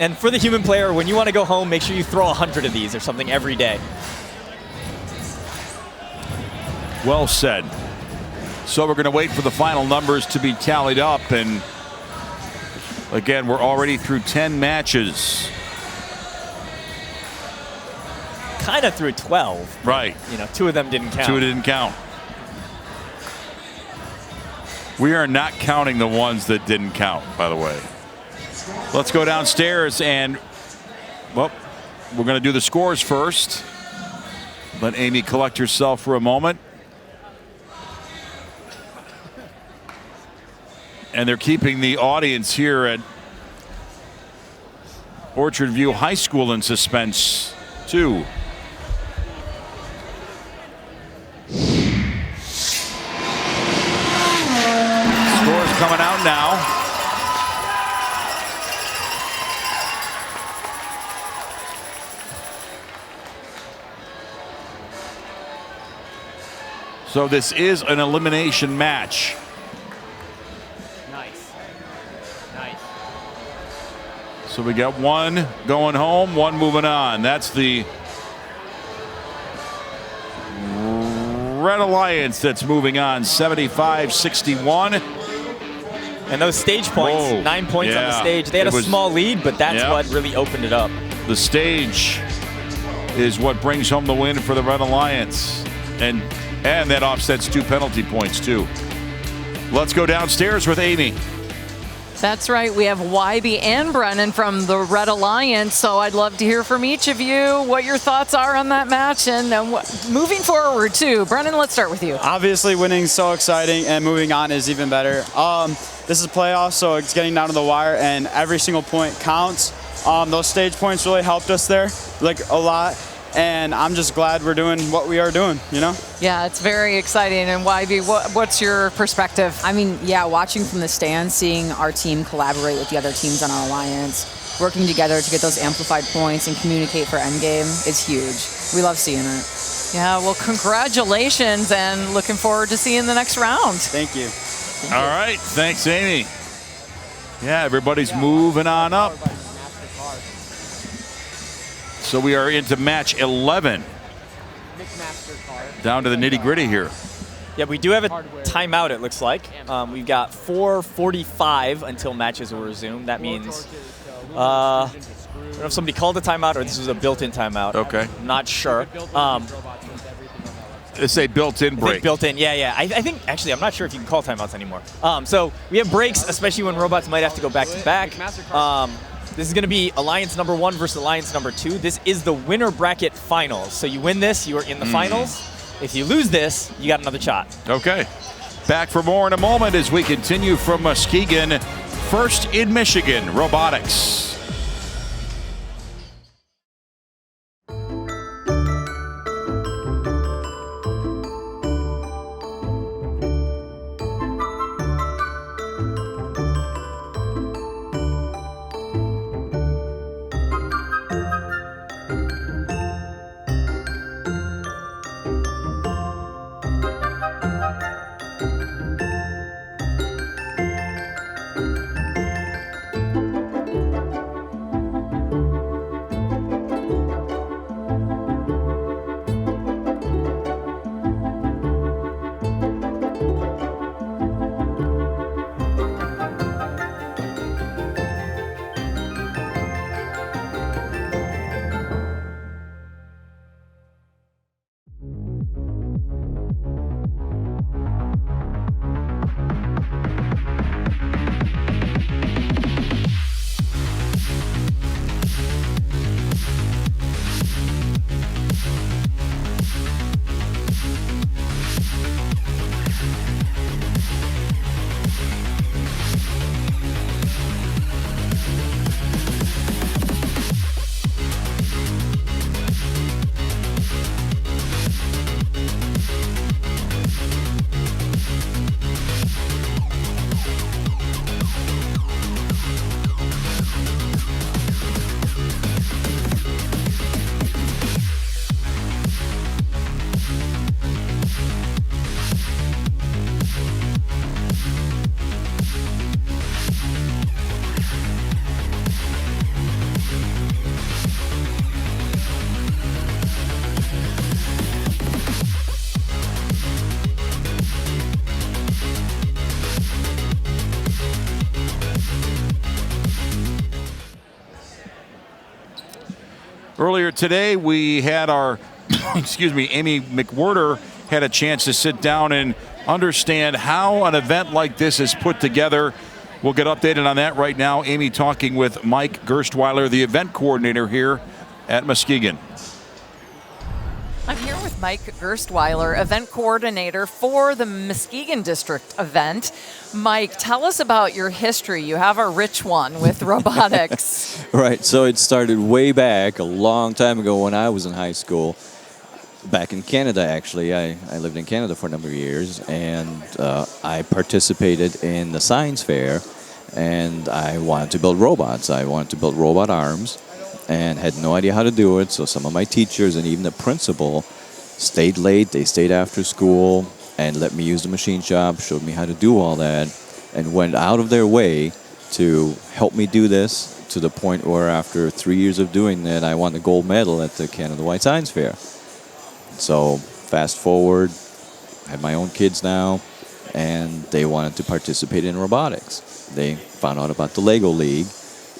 and for the human player, when you want to go home, make sure you throw 100 of these or something every day. Well said. So we're going to wait for the final numbers to be tallied up, and again, we're already through 10 matches. Kind of through 12. Right. You know, 2 of them didn't count. 2 didn't count. We are not counting the ones that didn't count, by the way. Let's go downstairs and, well, we're going to do the scores first. Let Amy collect herself for a moment. And they're keeping the audience here at Orchard View High School in suspense, too. Scores coming out now. So this is an elimination match. Nice. Nice. So we got one going home, one moving on. That's the Red Alliance that's moving on, 75-61. And those stage points, Whoa. 9 points on the Yeah. stage. They had It a was- small lead, but that's Yep. what really opened it up. The stage is what brings home the win for the Red Alliance. And that offsets 2 penalty points, too. Let's go downstairs with Amy. That's right. We have YB and Brennan from the Red Alliance. So I'd love to hear from each of you what your thoughts are on that match and moving forward, too. Brennan, let's start with you. Obviously, winning is so exciting, and moving on is even better. This is playoffs, so it's getting down to the wire, and every single point counts. Those stage points really helped us there, like a lot. And I'm just glad we're doing what we are doing, you know? Yeah, it's very exciting. And YB, what's your perspective? I mean, yeah, watching from the stands, seeing our team collaborate with the other teams on our alliance, working together to get those amplified points and communicate for endgame is huge. We love seeing it. Yeah, well, congratulations, and looking forward to seeing the next round. Thank you. All right. Thanks, Amy. Yeah, everybody's moving on up. So we are into match 11. Down to the nitty-gritty here. Yeah, we do have a timeout, it looks like. We've got 4:45 until matches will resume. That means, I don't know if somebody called a timeout or this was a built-in timeout. Okay. I'm not sure. It's a built-in break. Built-in, yeah. I think, actually, I'm not sure if you can call timeouts anymore. So we have breaks, especially when robots might have to go back-to-back. This is going to be Alliance number 1 versus Alliance number 2. This is the winner bracket finals. So you win this, you are in the finals. If you lose this, you got another shot. Okay. Back for more in a moment as we continue from Muskegon. First in Michigan, Robotics. Earlier today, we had our, Amy McWhorter had a chance to sit down and understand how an event like this is put together. We'll get updated on that right now. Amy talking with Mike Gerstweiler, the event coordinator here at Muskegon. I'm here with Mike Gerstweiler, event coordinator for the Muskegon District Event. Mike, tell us about your history. You have a rich one with robotics. Right, so it started way back a long time ago when I was in high school. Back in Canada, actually. I lived in Canada for a number of years, and I participated in the science fair, and I wanted to build robots. I wanted to build robot arms, and had no idea how to do it, so some of my teachers and even the principal stayed late. They stayed after school, and let me use the machine shop, showed me how to do all that, and went out of their way to help me do this to the point where after 3 years of doing that, I won the gold medal at the Canada White Science Fair. So fast forward, I have my own kids now, and they wanted to participate in robotics. They found out about the Lego League,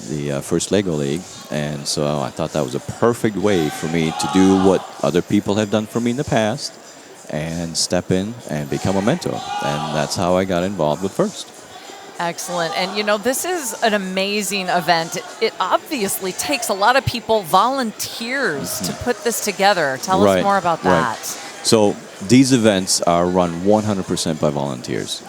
the first Lego League, and so I thought that was a perfect way for me to do what other people have done for me in the past and step in and become a mentor. And that's how I got involved with FIRST. Excellent. And you know, this is an amazing event. It obviously takes a lot of people, volunteers, to put this together. Tell us more about that. So these events are run 100% by volunteers.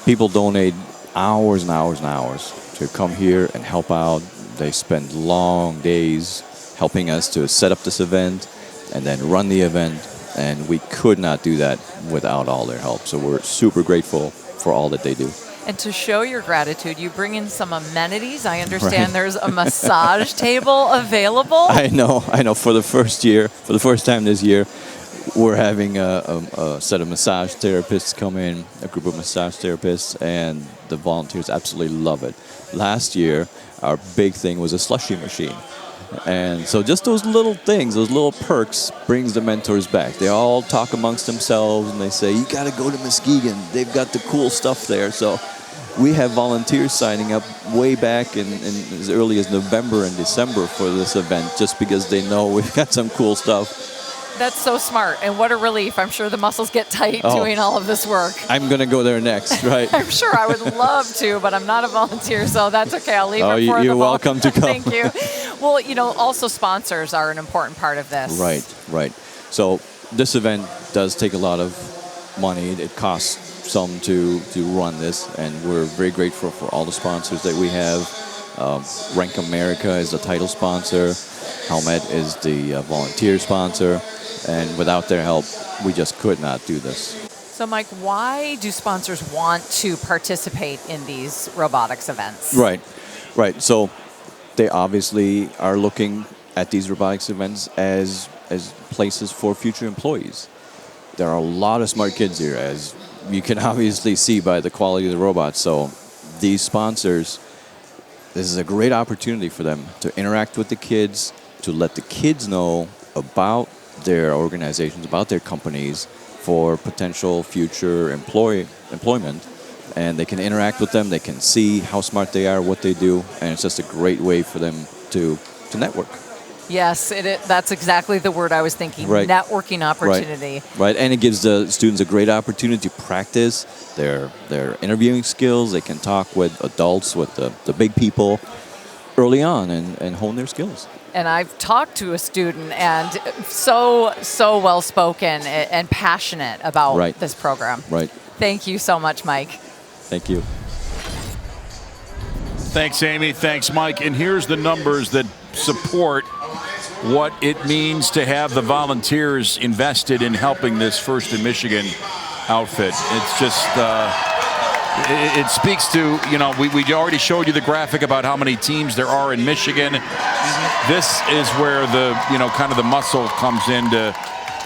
People donate hours and hours and hours to come here and help out. They spend long days helping us to set up this event and then run the event. And we could not do that without all their help. So we're super grateful for all that they do. And to show your gratitude, you bring in some amenities. I understand there's a massage table available. I know. For the first time this year, we're having a set of massage therapists come in, a group of massage therapists, and the volunteers absolutely love it. Last year, our big thing was a slushie machine. And so just those little things, those little perks brings the mentors back. They all talk amongst themselves and they say, you got to go to Muskegon. They've got the cool stuff there. So we have volunteers signing up way back in as early as November and December for this event just because they know we've got some cool stuff. That's so smart. And what a relief. I'm sure the muscles get tight doing all of this work. I'm going to go there next, right? I'm sure I would love to, but I'm not a volunteer, so that's okay. I'll leave it for you're welcome to come. Thank you. Well, you know, also sponsors are an important part of this. Right. So this event does take a lot of money. It costs some to run this, and we're very grateful for all the sponsors that we have. Rank America is the title sponsor. Helmet is the volunteer sponsor. And without their help, we just could not do this. So, Mike, why do sponsors want to participate in these robotics events? Right. So they obviously are looking at these robotics events as places for future employees. There are a lot of smart kids here, as you can obviously see by the quality of the robots. So these sponsors, this is a great opportunity for them to interact with the kids, to let the kids know about their organizations, about their companies for potential future employment. And they can interact with them, they can see how smart they are, what they do, and it's just a great way for them to network. Yes, that's exactly the word I was thinking, networking opportunity. Right, and it gives the students a great opportunity to practice their interviewing skills. They can talk with adults, with the big people early on and hone their skills. And I've talked to a student, and so well-spoken and passionate about this program. Right. Thank you so much, Mike. Thank you. Thanks, Amy. Thanks, Mike. And here's the numbers that support what it means to have the volunteers invested in helping this First in Michigan outfit. It's just... It speaks to, you know, we already showed you the graphic about how many teams there are in Michigan. This is where the, you know, kind of the muscle comes in to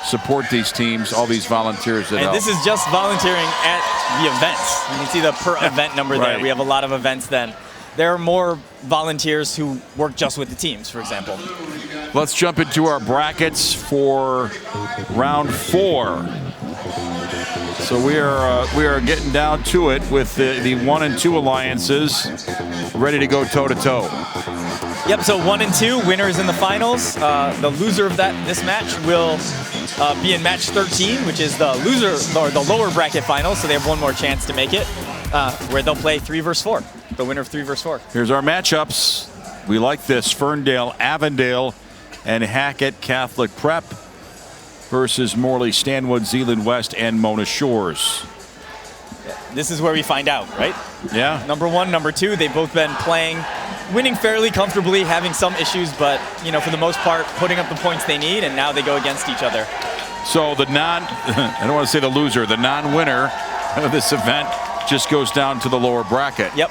support these teams, all these volunteers that help. This is just volunteering at the events. You can see the per event number there. We have a lot of events then. There are more volunteers who work just with the teams, for example. Let's jump into our brackets for round 4. So we are getting down to it with the 1 and 2 alliances ready to go toe-to-toe. Yep, so 1 and 2, winners in the finals. The loser of this match will be in match 13, which is the loser or the lower bracket final, so they have one more chance to make it, where they'll play 3 versus 4, the winner of 3 versus 4. Here's our matchups. We like this. Ferndale, Avondale, and Hackett Catholic Prep versus Morley, Stanwood, Zeeland West, and Mona Shores. This is where we find out, right? Yeah. Number 1, number 2, they've both been playing, winning fairly comfortably, having some issues, but, you know, for the most part, putting up the points they need, and now they go against each other. So I don't want to say the loser, the non-winner of this event just goes down to the lower bracket. Yep.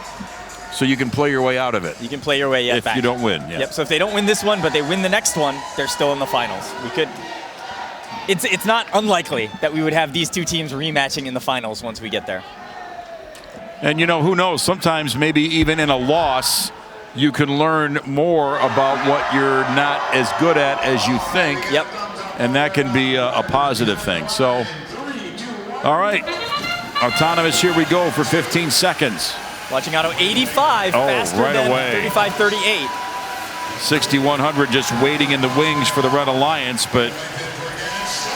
So you can play your way out of it. You can play your way back. If you don't win. Yeah. Yep, so if they don't win this one, but they win the next one, they're still in the finals. it's not unlikely that we would have these two teams rematching in the finals once we get there. And who knows, sometimes maybe even in a loss, you can learn more about what you're not as good at as you think. Yep. And that can be a positive thing. So, all right. Autonomous, here we go for 15 seconds. Watching auto 85, faster right than away. 35-38. 6,100 just waiting in the wings for the Red Alliance, but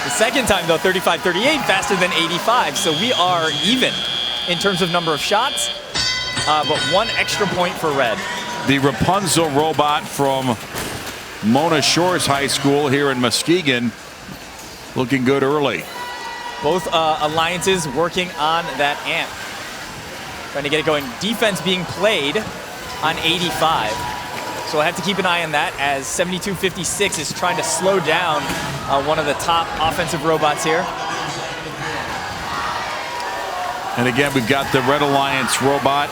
The second time, though, 35-38, faster than 85. So we are even in terms of number of shots, but 1 extra point for Red. the Rapunzel robot from Mona Shores High School here in Muskegon looking good early. Both alliances working on that amp. Trying to get it going. Defense being played on 85. So we'll have to keep an eye on that as 7256 is trying to slow down one of the top offensive robots here. And again, we've got the Red Alliance robot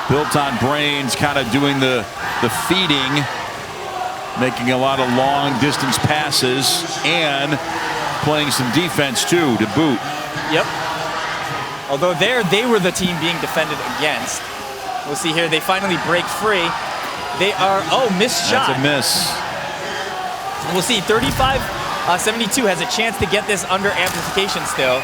built on brains, kind of doing the feeding, making a lot of long distance passes and playing some defense too to boot. Yep. Although they were the team being defended against. We'll see here, they finally break free. They are, missed shot. That's a miss. We'll see, 35-72 has a chance to get this under amplification still.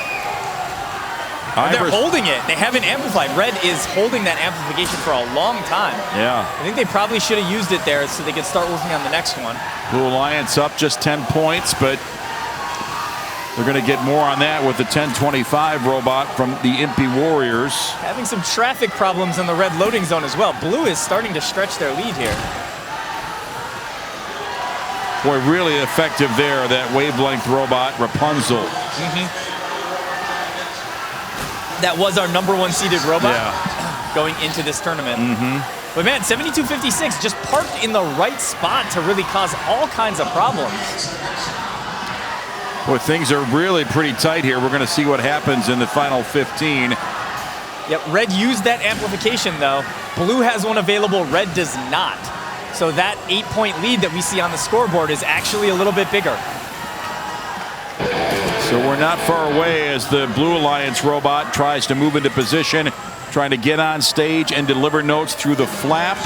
They're holding it. They haven't amplified. Red is holding that amplification for a long time. Yeah. I think they probably should have used it there so they could start working on the next one. Blue Alliance up just 10 points, but they're going to get more on that with the 1025 robot from the Impy Warriors. Having some traffic problems in the red loading zone as well. Blue is starting to stretch their lead here. Boy, really effective there, that wavelength robot, Rapunzel. That was our #1 seeded robot Yeah. going into this tournament. But man, 7256 just parked in the right spot to really cause all kinds of problems. Boy, things are really pretty tight here. We're going to see what happens in the final 15. Yep, Red used that amplification though. Blue has one available, Red does not. So that 8-point lead that we see on the scoreboard is actually a little bit bigger. So we're not far away as the Blue Alliance robot tries to move into position, trying to get on stage and deliver notes through the flap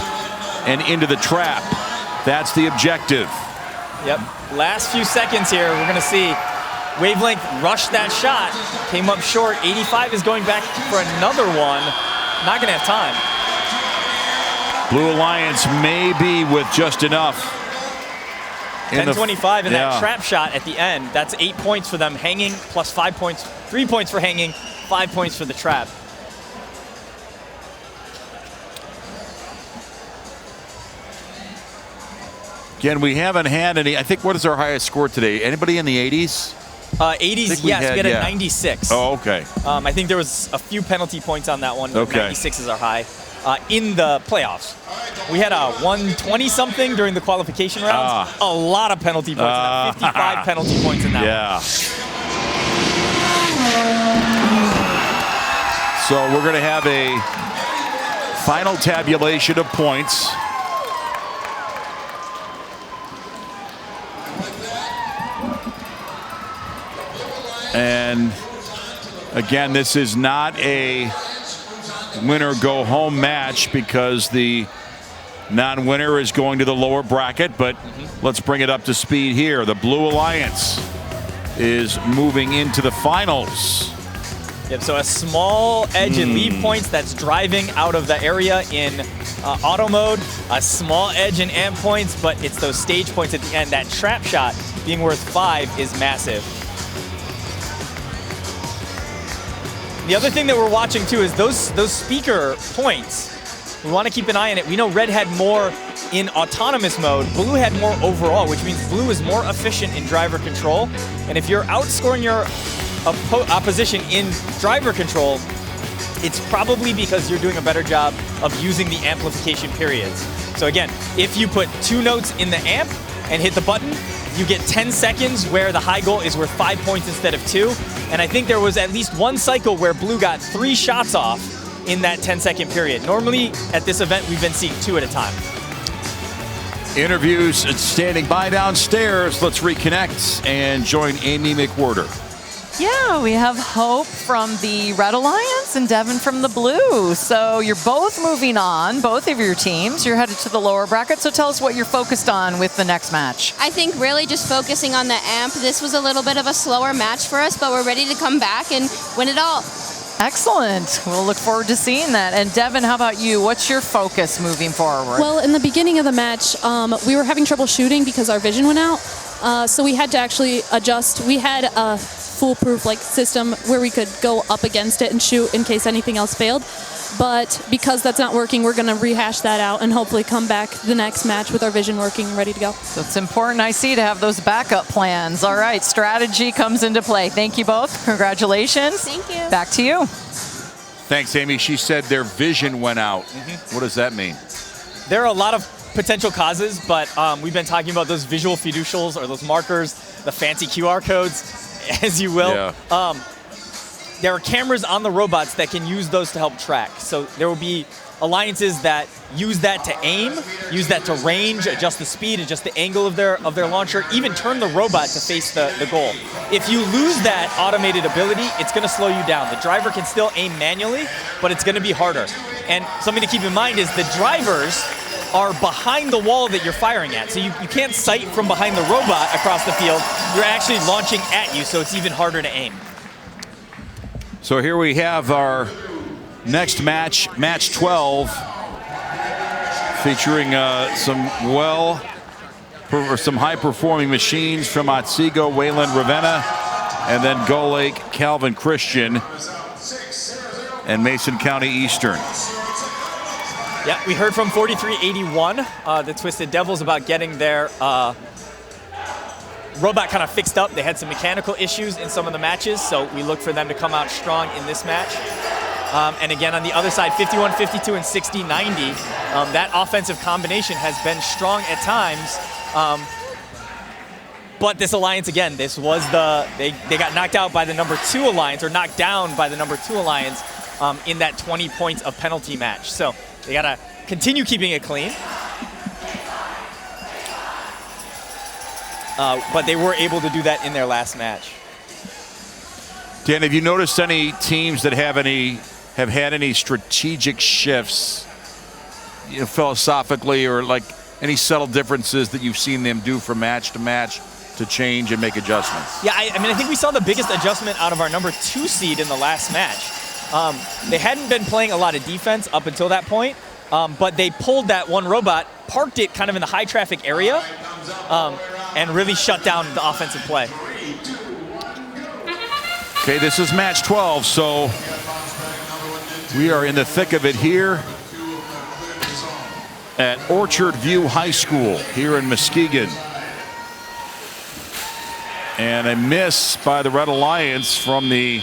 and into the trap. That's the objective. Yep, last few seconds here, we're gonna see Wavelength rush that shot, came up short. 85 is going back for another one. Not gonna have time. Blue Alliance may be with just enough. 10-25 and that trap shot at the end. That's 8 points for them hanging, plus 5 points, 3 points for hanging, 5 points for the trap. Again, we haven't had any. I think, what is our highest score today? Anybody in the 80s? 80s, yes, we had a 96. Oh, okay. I think there was a few penalty points on that one. Okay. 96 is our high. In the playoffs, we had a 120-something during the qualification rounds. A lot of penalty points. 55 penalty points in that one. So we're going to have a final tabulation of points. And again, this is not a winner go home match because the non-winner is going to the lower bracket, but let's bring it up to speed here. The Blue Alliance is moving into the finals. Yep, so a small edge in lead points that's driving out of the area in auto mode. A small edge in amp points, but it's those stage points at the end. That trap shot being worth 5 is massive. The other thing that we're watching too is those speaker points. We want to keep an eye on it. We know Red had more in autonomous mode. Blue had more overall, which means Blue is more efficient in driver control. And if you're outscoring your opposition in driver control, it's probably because you're doing a better job of using the amplification periods. So again, if you put 2 notes in the amp and hit the button, you get 10 seconds where the high goal is worth 5 points instead of 2. And I think there was at least one cycle where Blue got 3 shots off in that 10-second period. Normally, at this event, we've been seeing 2 at a time. Interviews standing by downstairs. Let's reconnect and join Amy McWhorter. Yeah, we have Hope from the Red Alliance and Devin from the Blue. So you're both moving on, both of your teams. You're headed to the lower bracket. So tell us what you're focused on with the next match. I think really just focusing on the amp. This was a little bit of a slower match for us, but we're ready to come back and win it all. Excellent. We'll look forward to seeing that. And Devin, how about you? What's your focus moving forward? Well, in the beginning of the match, we were having trouble shooting because our vision went out. So we had to actually adjust. We had a foolproof system where we could go up against it and shoot in case anything else failed. But because that's not working, we're going to rehash that out and hopefully come back the next match with our vision working and ready to go. So it's important, I see, to have those backup plans. All right, strategy comes into play. Thank you both. Congratulations. Thank you. Back to you. Thanks, Amy. She said their vision went out. What does that mean? There are a lot of potential causes, but we've been talking about those visual fiducials or those markers, the fancy QR codes, as you will. Yeah. There are cameras on the robots that can use those to help track. So there will be alliances that use that to aim, use that to range, adjust the speed, adjust the angle of their launcher, even turn the robot to face the goal. If you lose that automated ability, it's going to slow you down. The driver can still aim manually, but it's going to be harder. And something to keep in mind is the drivers are behind the wall that you're firing at. So you can't sight from behind the robot across the field. You're actually launching at you, so it's even harder to aim. So here we have our next match, match 12, featuring some high-performing machines from Otsego, Wayland Ravenna, and then Gull Lake, Calvin Christian, and Mason County Eastern. Yeah, we heard from 4381, the Twisted Devils, about getting their robot kind of fixed up. They had some mechanical issues in some of the matches, so we look for them to come out strong in this match. And again, on the other side, 51-52 and 60-90, that offensive combination has been strong at times. But this alliance, again, this was they got knocked out by the number 2 alliance, or knocked down by the number 2 alliance in that 20 points of penalty match. So they got to continue keeping it clean. But they were able to do that in their last match. Dan, have you noticed any teams that have had any strategic shifts, philosophically, or like any subtle differences that you've seen them do from match to match to change and make adjustments? Yeah, I mean, I think we saw the biggest adjustment out of our number 2 seed in the last match. They hadn't been playing a lot of defense up until that point, but they pulled that one robot, parked it kind of in the high traffic area, and really shut down the offensive play. Okay, this is match 12, so we are in the thick of it here at Orchard View High School here in Muskegon. And a miss by the Red Alliance from the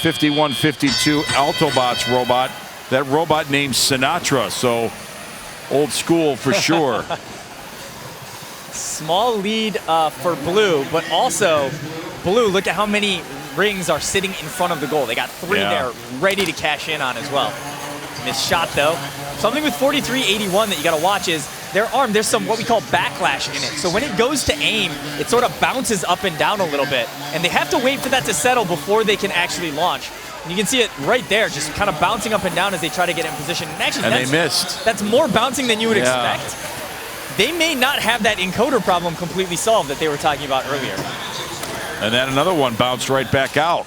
51-52 Autobots robot. That robot named Sinatra, so old school for sure. Small lead for Blue, but also Blue, look at how many rings are sitting in front of the goal. They got 3 there ready to cash in on as well. Missed shot though. Something with 4381 that you got to watch is their arm, there's some what we call backlash in it. So when it goes to aim, it sort of bounces up and down a little bit. And they have to wait for that to settle before they can actually launch. And you can see it right there, just kind of bouncing up and down as they try to get in position. And actually, they missed. That's more bouncing than you would expect. They may not have that encoder problem completely solved that they were talking about earlier. And then another one bounced right back out.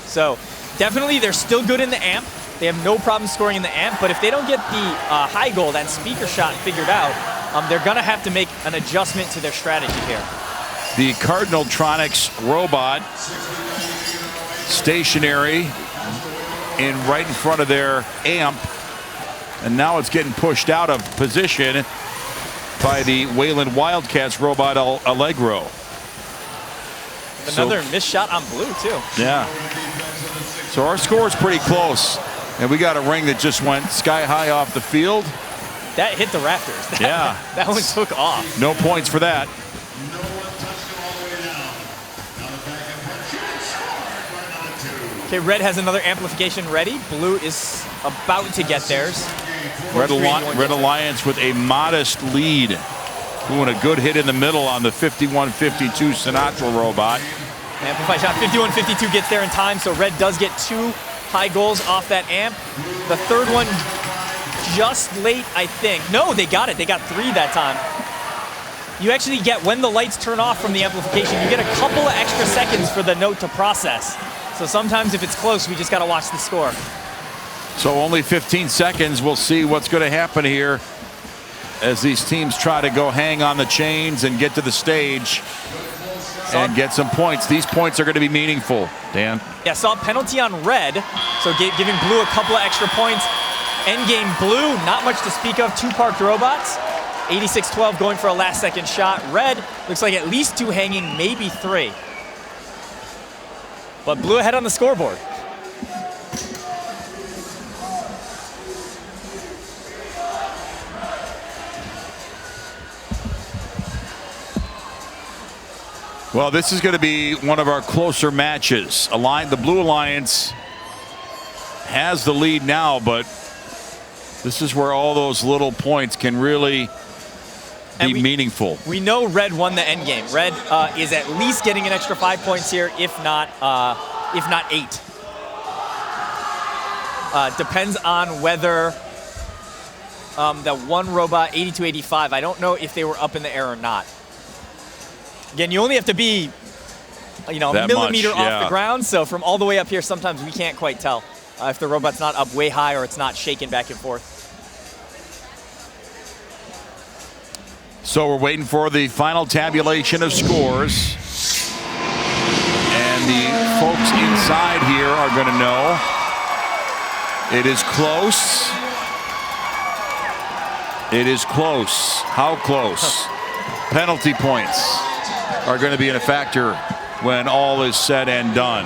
So definitely they're still good in the amp. They have no problem scoring in the amp, but if they don't get the high goal, that speaker shot figured out, they're going to have to make an adjustment to their strategy here. The Cardinaltronics robot, stationary right in front of their amp, and now it's getting pushed out of position by the Wayland Wildcats robot Allegro. Another missed shot on Blue too. Yeah. So our score is pretty close, and we got a ring that just went sky high off the field. That hit the rafters. Yeah. That one took off. No points for that. Okay, Red has another amplification ready. Blue is about to get theirs. Red Alliance with a modest lead. Doing a good hit in the middle on the 51-52 Sinatra robot. Amplified shot, 51-52 gets there in time, so Red does get 2 high goals off that amp. The third one just late, I think. No, they got it. They got 3 that time. You actually get, when the lights turn off from the amplification, you get a couple of extra seconds for the note to process. So sometimes if it's close, we just got to watch the score. So only 15 seconds. We'll see what's going to happen here as these teams try to go hang on the chains and get to the stage and get some points. These points are going to be meaningful, Dan. Yeah, saw a penalty on Red, so giving Blue a couple of extra points. Endgame Blue, not much to speak of. 2 parked robots. 86-12 going for a last-second shot. Red looks like at least 2 hanging, maybe 3. But Blue ahead on the scoreboard. Well, this is going to be one of our closer matches. The Blue Alliance has the lead now, but this is where all those little points can really be meaningful. We know Red won the end game. Red is at least getting an extra 5 points here, if not 8. Depends on whether that one robot, 82-85, I don't know if they were up in the air or not. Again, you only have to be, a millimeter off the ground. So from all the way up here, sometimes we can't quite tell if the robot's not up way high or it's not shaking back and forth. So we're waiting for the final tabulation of scores. And the folks inside here are going to know. It is close. It is close. How close? Penalty points are going to be a factor when all is said and done.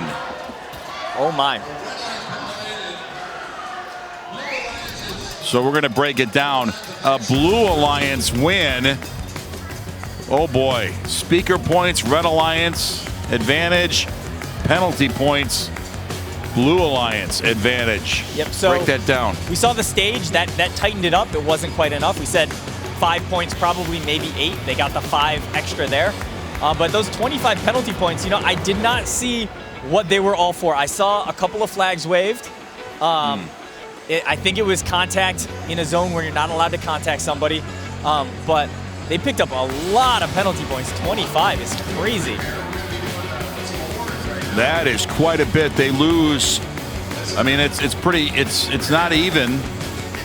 Oh my. So we're going to break it down. A Blue Alliance win. Oh boy. Speaker points, Red Alliance advantage. Penalty points, Blue Alliance advantage. Yep. So break that down. We saw the stage that tightened it up. It wasn't quite enough. We said 5 points, probably maybe 8. They got the 5 extra there. But those 25 penalty points, I did not see what they were all for. I saw a couple of flags waved. I think it was contact in a zone where you're not allowed to contact somebody. But they picked up a lot of penalty points. 25 is crazy. That is quite a bit. They lose. I mean, it's not even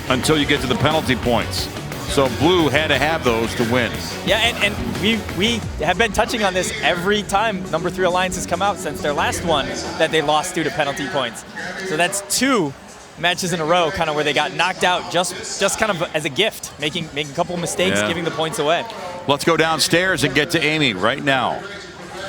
until you get to the penalty points. So Blue had to have those to win. Yeah, and we have been touching on this every time number 3 Alliance has come out since their last one that they lost due to penalty points. So that's 2 matches in a row kind of where they got knocked out just kind of as a gift, making a couple mistakes, giving the points away. Let's go downstairs and get to Amy right now.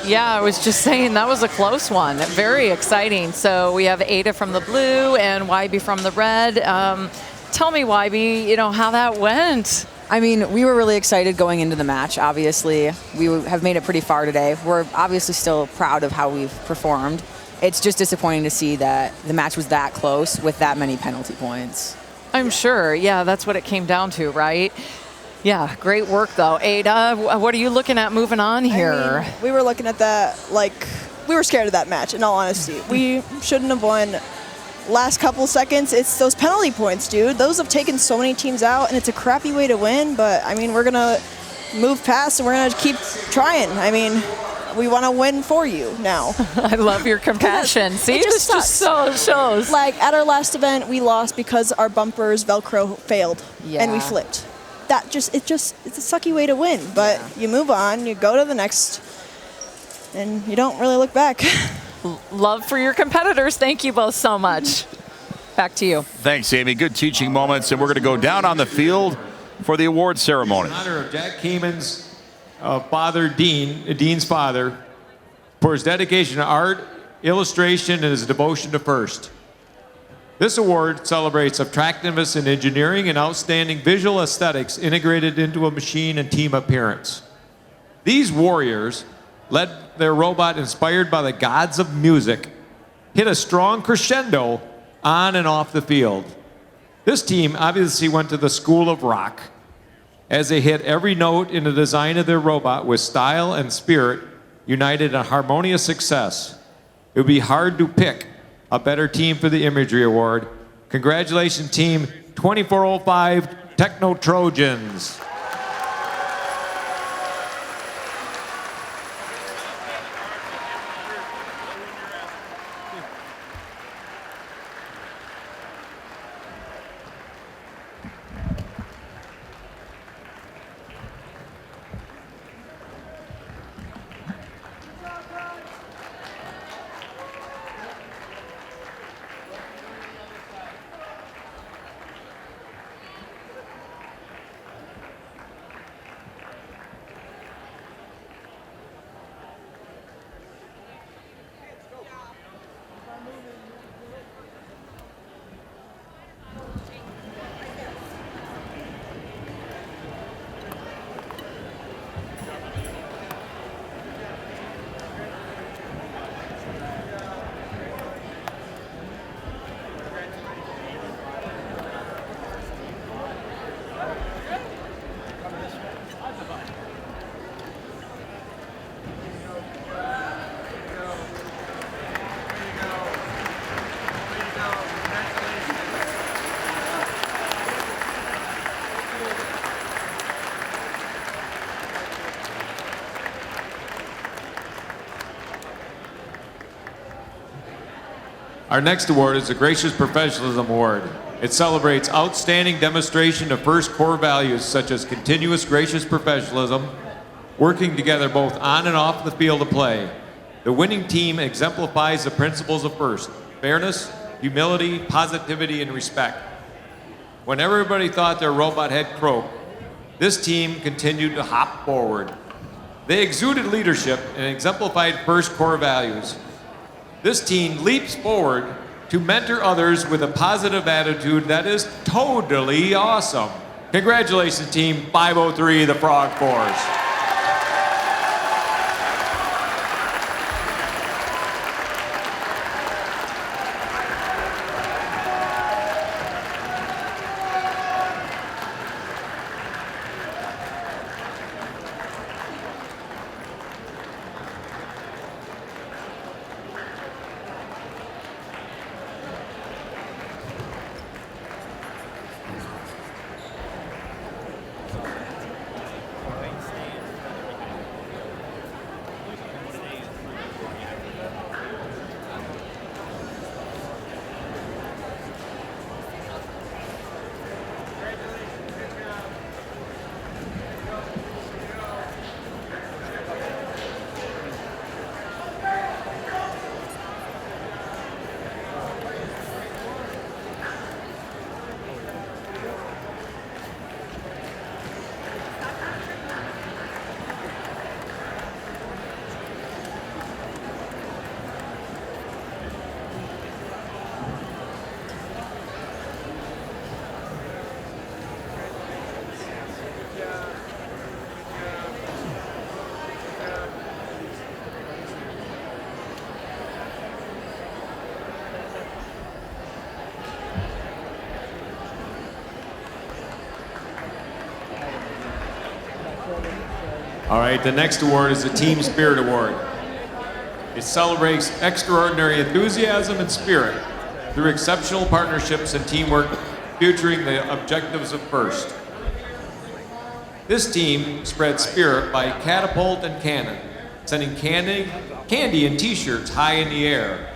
Yeah, I was just saying that was a close one. Very exciting. So we have Ada from the blue and YB from the red. Tell me, YB, how that went. I mean, we were really excited going into the match, obviously. We have made it pretty far today. We're obviously still proud of how we've performed. It's just disappointing to see that the match was that close with that many penalty points. I'm sure. Yeah, that's what it came down to, right? Yeah, great work, though. Ada, what are you looking at moving on here? I mean, we were looking at that, we were scared of that match, in all honesty. We shouldn't have won. Last couple seconds, it's those penalty points, dude. Those have taken so many teams out, and it's a crappy way to win, but, I mean, we're going to move past, and we're going to keep trying. I mean, we want to win for you now. I love your compassion. See, it just so shows. At our last event, we lost because our bumpers Velcro failed, and we flipped. It's a sucky way to win, but you move on, you go to the next, and you don't really look back. Love for your competitors. Thank you both so much. Back to you. Thanks, Amy. Good teaching moments, and we're going to go down on the field for the award ceremony. In honor of Jack Keeman's father, Dean's father, for his dedication to art, illustration, and his devotion to FIRST. This award celebrates attractiveness in engineering and outstanding visual aesthetics integrated into a machine and team appearance. These warriors, led their robot inspired by the gods of music, hit a strong crescendo on and off the field. This team obviously went to the School of Rock as they hit every note in the design of their robot with style and spirit united in harmonious success. It would be hard to pick a better team for the Imagery Award. Congratulations, Team 2405 Techno Trojans. Our next award is the Gracious Professionalism Award. It celebrates outstanding demonstration of first core values such as continuous gracious professionalism, working together both on and off the field of play. The winning team exemplifies the principles of first, fairness, humility, positivity, and respect. When everybody thought their robot had croaked, this team continued to hop forward. They exuded leadership and exemplified first core values. This team leaps forward to mentor others with a positive attitude that is totally awesome. Congratulations, Team 503, the Frog Force. All right, the next award is the Team Spirit Award. It celebrates extraordinary enthusiasm and spirit through exceptional partnerships and teamwork featuring the objectives of first. This team spread spirit by catapult and cannon, sending candy and t-shirts high in the air.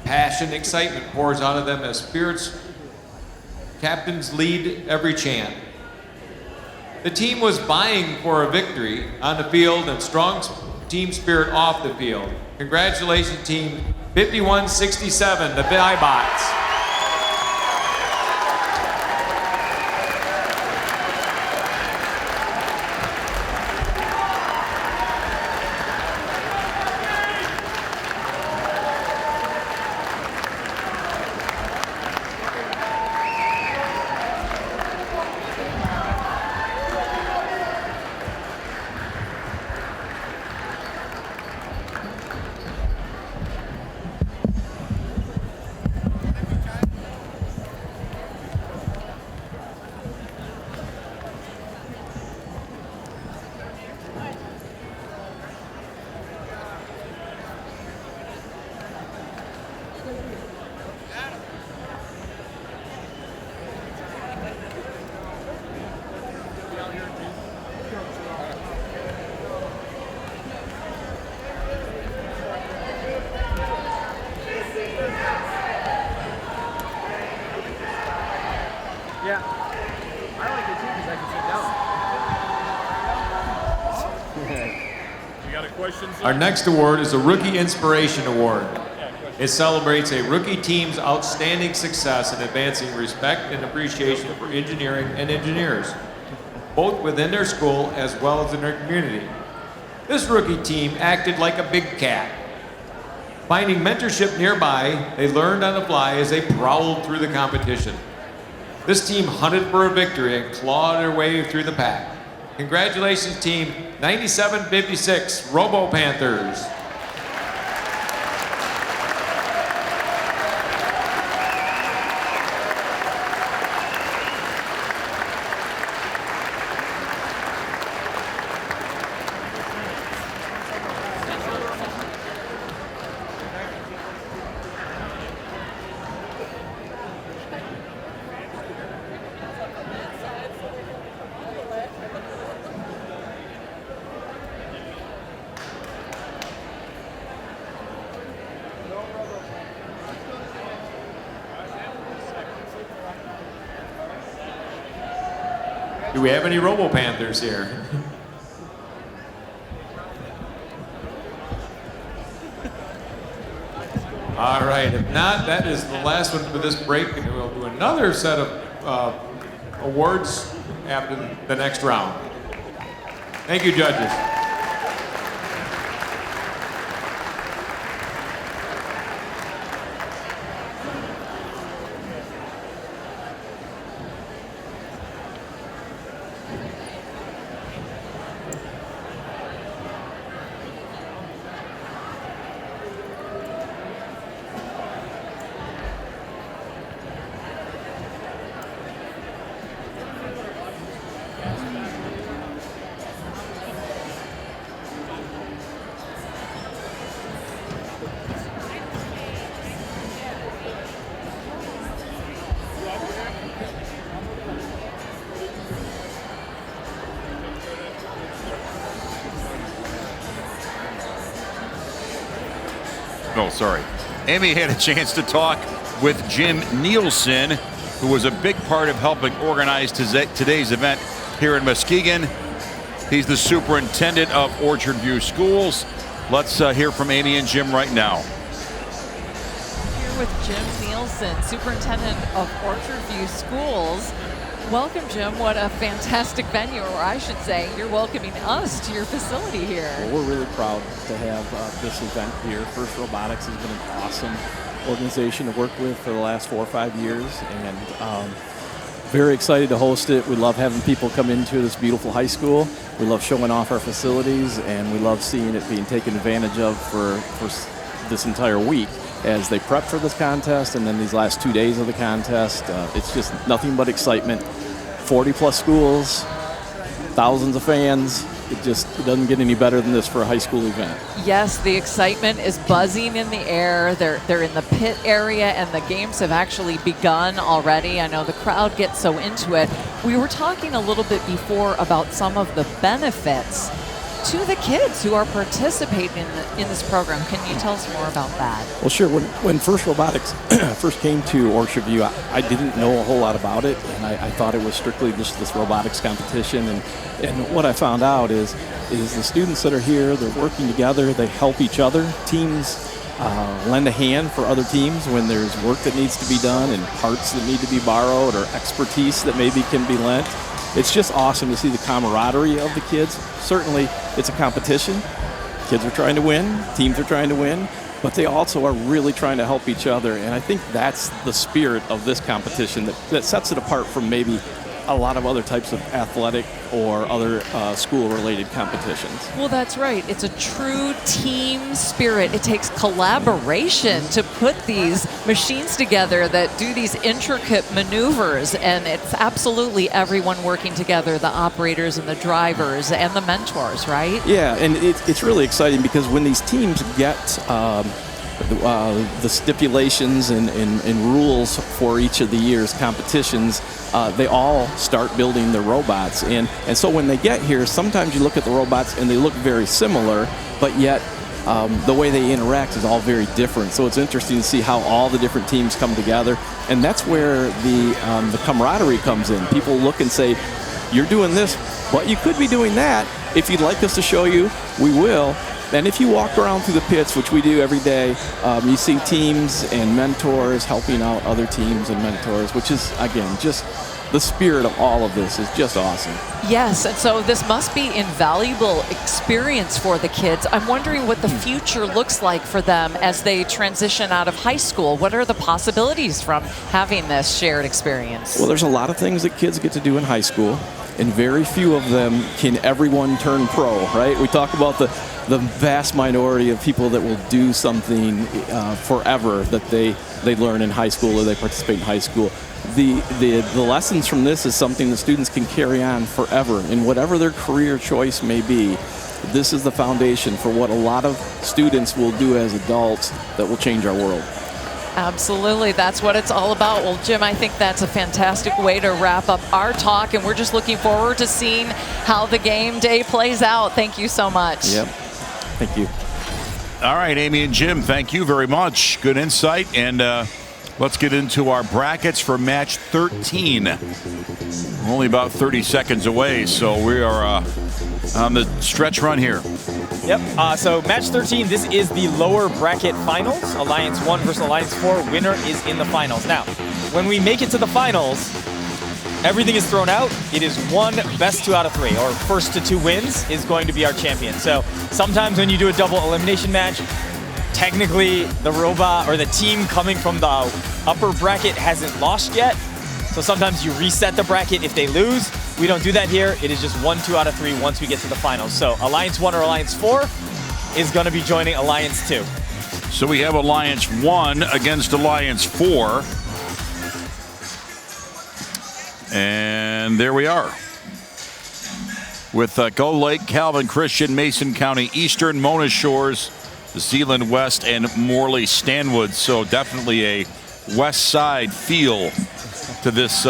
Passion and excitement pours out of them as spirits captains lead every chant. The team was vying for a victory on the field and strong team spirit off the field. Congratulations, Team 5167, the Bibots. Our next award is the Rookie Inspiration Award. It celebrates a rookie team's outstanding success in advancing respect and appreciation for engineering and engineers, both within their school as well as in their community. This rookie team acted like a big cat. Finding mentorship nearby, they learned on the fly as they prowled through the competition. This team hunted for a victory and clawed their way through the pack. Congratulations, team 9756 Robo Panthers. Do we have any Robo Panthers here? All right, if not, that is the last one for this break, and we'll do another set of awards after the next round. Thank you, judges. No, sorry. Amy had a chance to talk with Jim Nielsen, who was a big part of helping organize today's event here in Muskegon. He's the superintendent of Orchard View Schools. Let's hear from Amy and Jim right now. Here with Jim Nielsen, superintendent of Orchard View Schools. Welcome, Jim. What a fantastic venue, or I should say, you're welcoming us to your facility here. Well, we're really proud to have this event here. First Robotics has been an awesome organization to work with for the last 4 or 5 years, and very excited to host it. We love having people come into this beautiful high school. We love showing off our facilities, and we love seeing it being taken advantage of for this entire week as they prep for this contest, and then these last 2 days of the contest. It's just nothing but excitement. 40-plus schools, thousands of fans. It doesn't get any better than this for a high school event. Yes, the excitement is buzzing in the air. They're in the pit area, and the games have actually begun already. I know the crowd gets so into it. We were talking a little bit before about some of the benefits to the kids who are participating in this program. Can you tell us more about that? Well, sure. When First Robotics first came to Orchard View, I didn't know a whole lot about it, and I thought it was strictly just this robotics competition. And what I found out is the students that are here, they're working together, they help each other. Teams lend a hand for other teams when there's work that needs to be done and parts that need to be borrowed or expertise that maybe can be lent. It's just awesome to see the camaraderie of the kids. Certainly, it's a competition. Kids are trying to win, teams are trying to win, but they also are really trying to help each other. And I think that's the spirit of this competition that sets it apart from maybe a lot of other types of athletic or other school-related competitions. Well, that's right. It's a true team spirit. It takes collaboration to put these machines together that do these intricate maneuvers, and it's absolutely everyone working together, the operators and the drivers and the mentors, right? Yeah, and it's really exciting because when these teams get the stipulations and rules for each of the year's competitions, they all start building their robots. And so when they get here, sometimes you look at the robots and they look very similar, but yet the way they interact is all very different. So it's interesting to see how all the different teams come together. And that's where the camaraderie comes in. People look and say, you're doing this, but you could be doing that. if you'd like us to show you, we will. And if you walk around through the pits, which we do every day, you see teams and mentors helping out other teams and mentors, which is, again, just the spirit of all of this is just awesome. Yes, and so this must be invaluable experience for the kids. I'm wondering what the future looks like for them as they transition out of high school. What are the possibilities from having this shared experience? Well, there's a lot of things that kids get to do in high school, and very few of them can everyone turn pro, right? We talk about the vast minority of people that will do something forever that they learn in high school or they participate in high school. The lessons from this is something the students can carry on forever in whatever their career choice may be. This is the foundation for what a lot of students will do as adults that will change our world. Absolutely, that's what it's all about. Well, Jim, I think that's a fantastic way to wrap up our talk, and we're just looking forward to seeing how the game day plays out. Thank you so much. Yep, thank you. All right, Amy and Jim, thank you very much. Good insight, and let's get into our brackets for match 13. Only about 30 seconds away, so we are on the stretch run here. Yep, so match 13, this is the lower bracket finals. Alliance 1 versus Alliance 4. Winner is in the finals. Now, when we make it to the finals, everything is thrown out. It is one best 2 out of 3, or first to 2 wins is going to be our champion. So sometimes when you do a double elimination match, technically the robot or the team coming from the upper bracket hasn't lost yet. So sometimes you reset the bracket if they lose. We don't do that here. It is just 1, 2 out of 3 once we get to the finals. So Alliance 1 or Alliance 4 is going to be joining Alliance 2. So we have Alliance 1 against Alliance 4. And there we are. With Gull Lake, Calvin Christian, Mason County Eastern, Mona Shores, Zeeland West, and Morley Stanwood. So definitely a west side feel to this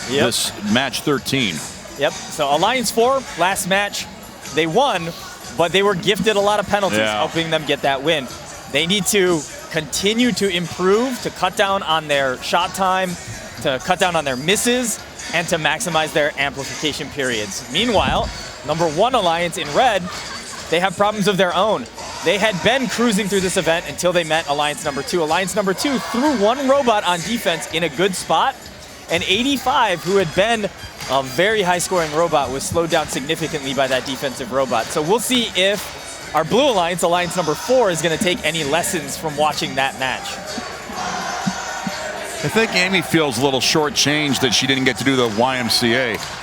this match 13. Yep. So Alliance 4, last match, they won, but they were gifted a lot of penalties, helping them get that win. They need to continue to improve, to cut down on their shot time, to cut down on their misses, and to maximize their amplification periods. Meanwhile, number 1 Alliance in red, they have problems of their own. They had been cruising through this event until they met Alliance number 2. Alliance number 2 threw 1 robot on defense in a good spot, and 85, who had been a very high-scoring robot, was slowed down significantly by that defensive robot. So we'll see if our Blue Alliance, Alliance number 4, is going to take any lessons from watching that match. I think Amy feels a little shortchanged that she didn't get to do the YMCA.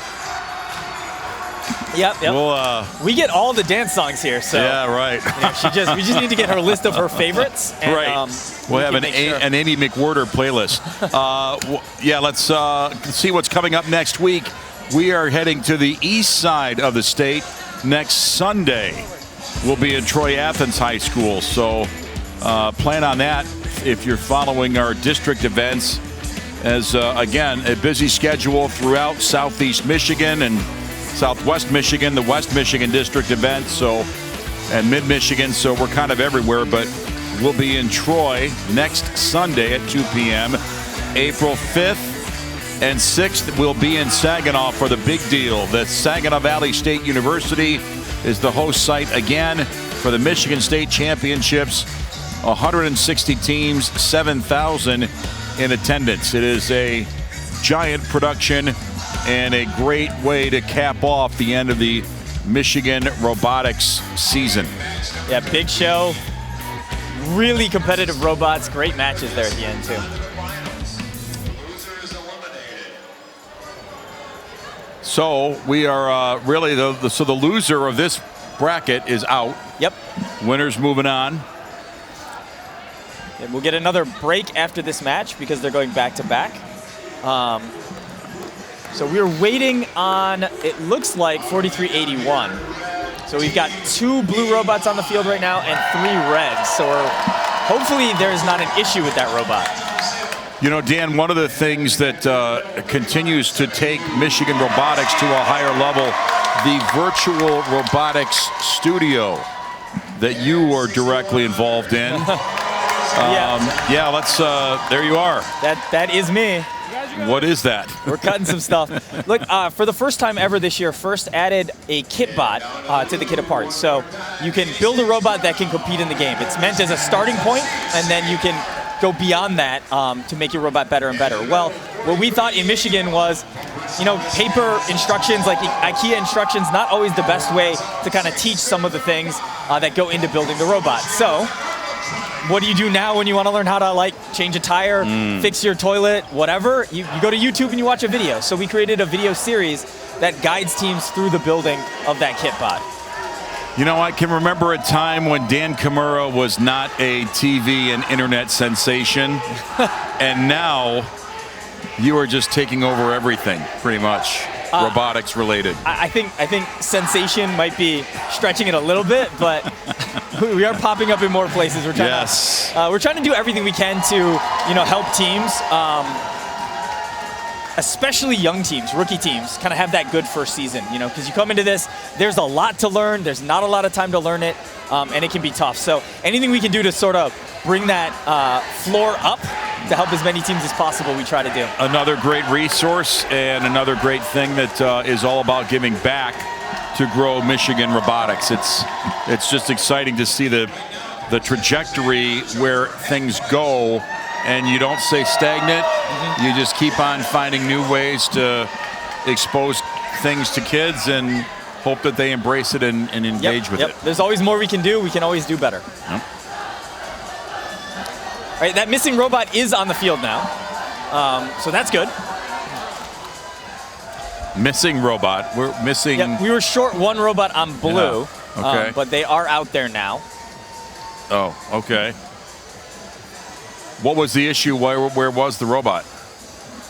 Yep. We'll, we get all the dance songs here, so yeah, right. You know, we just need to get her list of her favorites. And, right. We'll have an Amy McWhorter playlist. Yeah, let's see what's coming up next week. We are heading to the east side of the state next Sunday. We'll be in Troy Athens High School, so plan on that if you're following our district events. As again, a busy schedule throughout Southeast Michigan and Southwest Michigan, the West Michigan District Event, and Mid-Michigan, so we're kind of everywhere, but we'll be in Troy next Sunday at 2 p.m. April 5th and 6th, we'll be in Saginaw for the big deal. The Saginaw Valley State University is the host site again for the Michigan State Championships. 160 teams, 7,000 in attendance. It is a giant production and a great way to cap off the end of the Michigan robotics season. Yeah, big show. Really competitive robots. Great matches there at the end, too. So we are really so the loser of this bracket is out. Yep. Winner's moving on. And we'll get another break after this match because they're going back to back. So we're waiting on, it looks like 4381. So we've got 2 blue robots on the field right now and 3 reds. So hopefully there is not an issue with that robot. You know, Dan, one of the things that continues to take Michigan robotics to a higher level, the virtual robotics studio that you are directly involved in. Yeah, let's, there you are. That is me. What is that? We're cutting some stuff. Look, for the first time ever this year, First added a kit bot to the kit of parts. So you can build a robot that can compete in the game. It's meant as a starting point, and then you can go beyond that to make your robot better and better. Well, what we thought in Michigan was, paper instructions, like IKEA instructions, not always the best way to kind of teach some of the things that go into building the robot. So what do you do now when you want to learn how to change a tire, fix your toilet, whatever? You go to YouTube and you watch a video. So we created a video series that guides teams through the building of that kit bot. I can remember a time when Dan Kimura was not a TV and internet sensation, and now you are just taking over everything, pretty much, robotics related. I think sensation might be stretching it a little bit, but we are popping up in more places. We're trying we're trying to do everything we can to help teams, especially young teams, rookie teams, kind of have that good first season. Because you come into this, there's a lot to learn. There's not a lot of time to learn it, and it can be tough. So anything we can do to sort of bring that floor up to help as many teams as possible, we try to do. Another great resource and another great thing that is all about giving back to grow Michigan robotics. It's just exciting to see the trajectory where things go, and you don't stay stagnant. You just keep on finding new ways to expose things to kids and hope that they embrace it and engage with it. There's always more we can do. We can always do better. Yep. All right, that missing robot is on the field now, so that's good. Missing robot. We're missing. Yeah, we were short one robot on blue, okay. But they are out there now. Oh, okay. What was the issue? Where was the robot?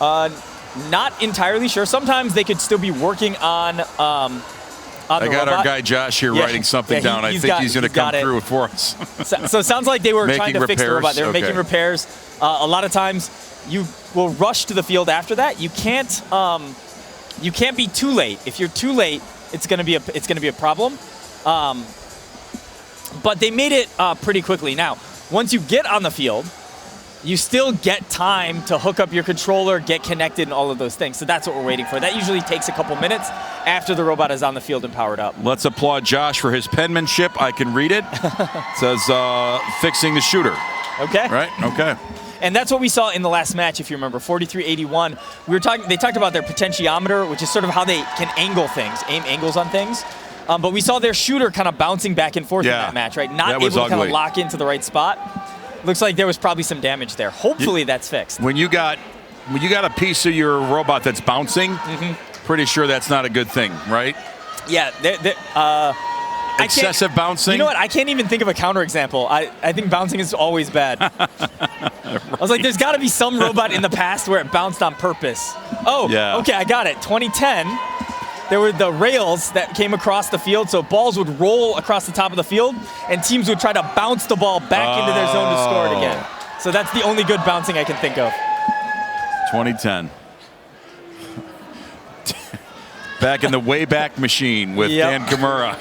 Not entirely sure. Sometimes they could still be working on the robot. I got our guy Josh here writing something down. I think he's going to come through for us. So it sounds like they were trying to fix the robot. They were making repairs. A lot of times you will rush to the field after that. You can't be too late. If you're too late, it's going to be a problem. But they made it pretty quickly. Now, once you get on the field, you still get time to hook up your controller, get connected, and all of those things. So that's what we're waiting for. That usually takes a couple minutes after the robot is on the field and powered up. Let's applaud Josh for his penmanship. I can read it. It says fixing the shooter. Okay. Right? Okay. And that's what we saw in the last match, if you remember, 43-81. They talked about their potentiometer, which is sort of how they can angle things, aim angles on things. But we saw their shooter kind of bouncing back and forth in that match, right? Not able to kind of lock into the right spot. Looks like there was probably some damage there. Hopefully that's fixed. When you got a piece of your robot that's bouncing, pretty sure that's not a good thing, right? Yeah. Excessive bouncing? You know what? I can't even think of a counterexample. I think bouncing is always bad. I was like, there's got to be some robot in the past where it bounced on purpose. Oh, yeah. Okay, I got it. 2010, there were the rails that came across the field, so balls would roll across the top of the field, and teams would try to bounce the ball back into their zone to score it again. So that's the only good bouncing I can think of. 2010. Back in the Wayback Machine with Dan Kimura.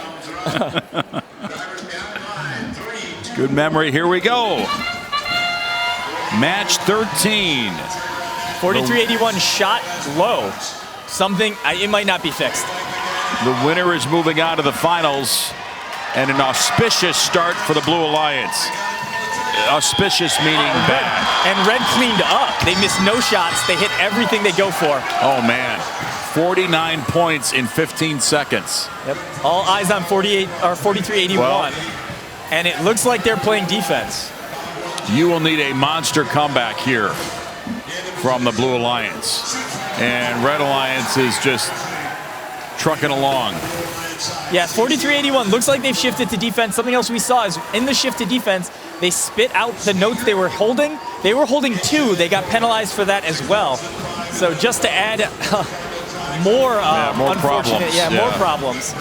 Good memory. Here we go. Match 13. 43-81 shot low. Something, it might not be fixed. The winner is moving on to the finals, and an auspicious start for the Blue Alliance. Auspicious meaning bad. And Red cleaned up. They missed no shots. They hit everything they go for. Oh, man. 49 points in 15 seconds. Yep. All eyes on 43-81. Well, and it looks like they're playing defense. You will need a monster comeback here from the Blue Alliance. And Red Alliance is just trucking along. Yeah, 43-81. Looks like they've shifted to defense. Something else we saw is in the shift to defense, they spit out the notes they were holding. They were holding 2. They got penalized for that as well. So just to add more problems. More problems.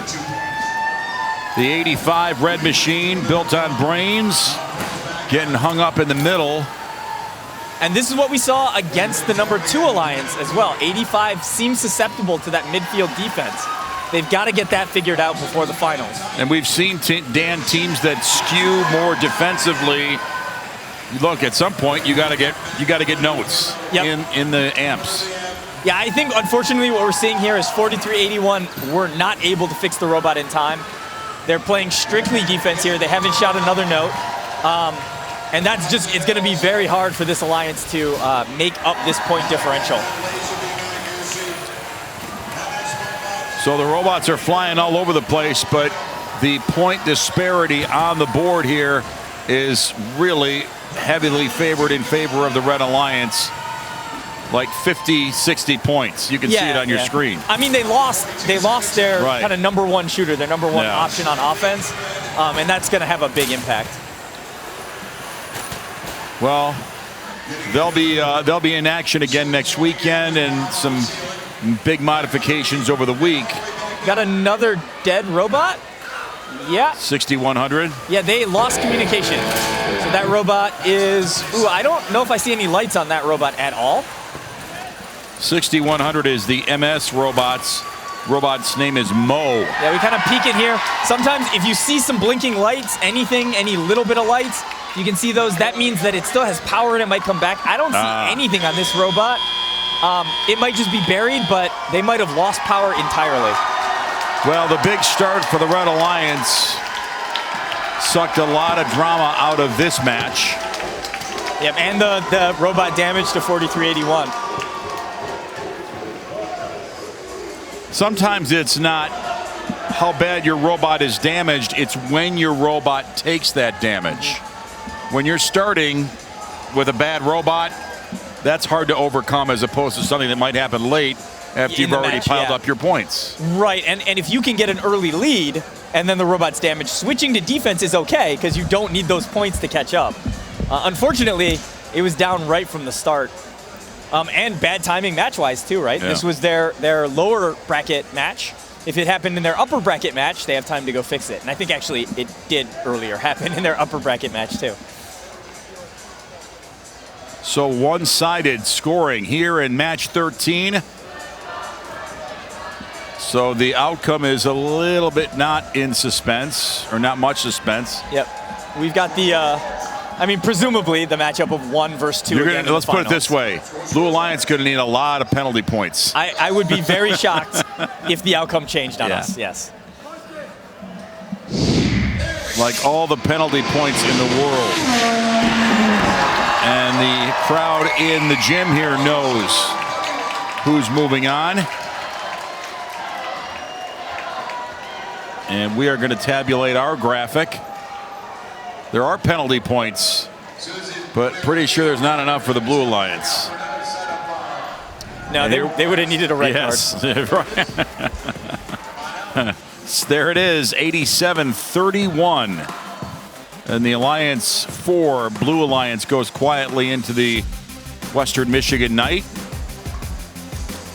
The 85 Red Machine, built on brains, getting hung up in the middle. And this is what we saw against the number 2 Alliance as well. 85 seems susceptible to that midfield defense. They've got to get that figured out before the finals. And we've seen, Dan, teams that skew more defensively look, at some point you got to get notes in the amps. Yeah, I think unfortunately what we're seeing here is 4381 were not able to fix the robot in time. They're playing strictly defense here. They haven't shot another note. And that's just, it's going to be very hard for this alliance to make up this point differential. So the robots are flying all over the place, but the point disparity on the board here is really heavily favored in favor of the Red Alliance. Like 50, 60 points. You can see it on your screen. I mean, they lost their kind of #1 shooter, their #1 option on offense, and that's going to have a big impact. Well, they'll be in action again next weekend, and some big modifications over the week. Got another dead robot? Yeah. 6100. Yeah, they lost communication. So that robot is, I don't know if I see any lights on that robot at all. 6100 is the MS robot's name is Mo. Yeah, we kind of peek in here. Sometimes if you see some blinking lights, any little bit of lights, you can see those. That means that it still has power and it might come back. I don't see anything on this robot. It might just be buried, but they might have lost power entirely. Well, the big start for the Red Alliance sucked a lot of drama out of this match. Yep, and the robot damage to 4381. Sometimes it's not how bad your robot is damaged, it's when your robot takes that damage. When you're starting with a bad robot, that's hard to overcome as opposed to something that might happen late after you've already piled up your points. Right, and if you can get an early lead and then the robot's damaged, switching to defense is okay because you don't need those points to catch up. Unfortunately, it was down right from the start. And bad timing match-wise too, right? Yeah. This was their lower bracket match. If it happened in their upper bracket match, they have time to go fix it. And I think actually it did earlier happen in their upper bracket match too. So one-sided scoring here in match 13. So the outcome is a little bit not in suspense, or not much suspense. Yep. We've got the, presumably the matchup of 1 versus 2. Let's put it this way. Blue Alliance going to need a lot of penalty points. I would be very shocked if the outcome changed on us, yes. Like all the penalty points in the world. And the crowd in the gym here knows who's moving on. And we are going to tabulate our graphic. There are penalty points, but pretty sure there's not enough for the Blue Alliance. No, they would have needed a red card. There it is, 87-31. And the Alliance 4, Blue Alliance, goes quietly into the Western Michigan night.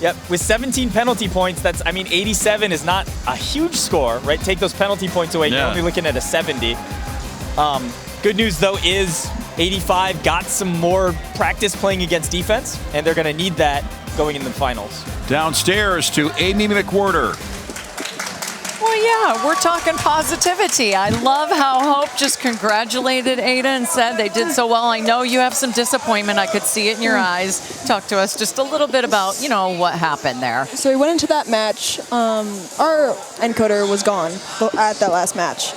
Yep, with 17 penalty points, 87 is not a huge score, right? Take those penalty points away, you're only looking at a 70. Good news, though, is 85 got some more practice playing against defense, and they're going to need that going in the finals. Downstairs to Amy McWhorter. Well, yeah, we're talking positivity. I love how Hope just congratulated Ada and said they did so well. I know you have some disappointment. I could see it in your eyes. Talk to us just a little bit about, what happened there. So we went into that match. Our encoder was gone at that last match.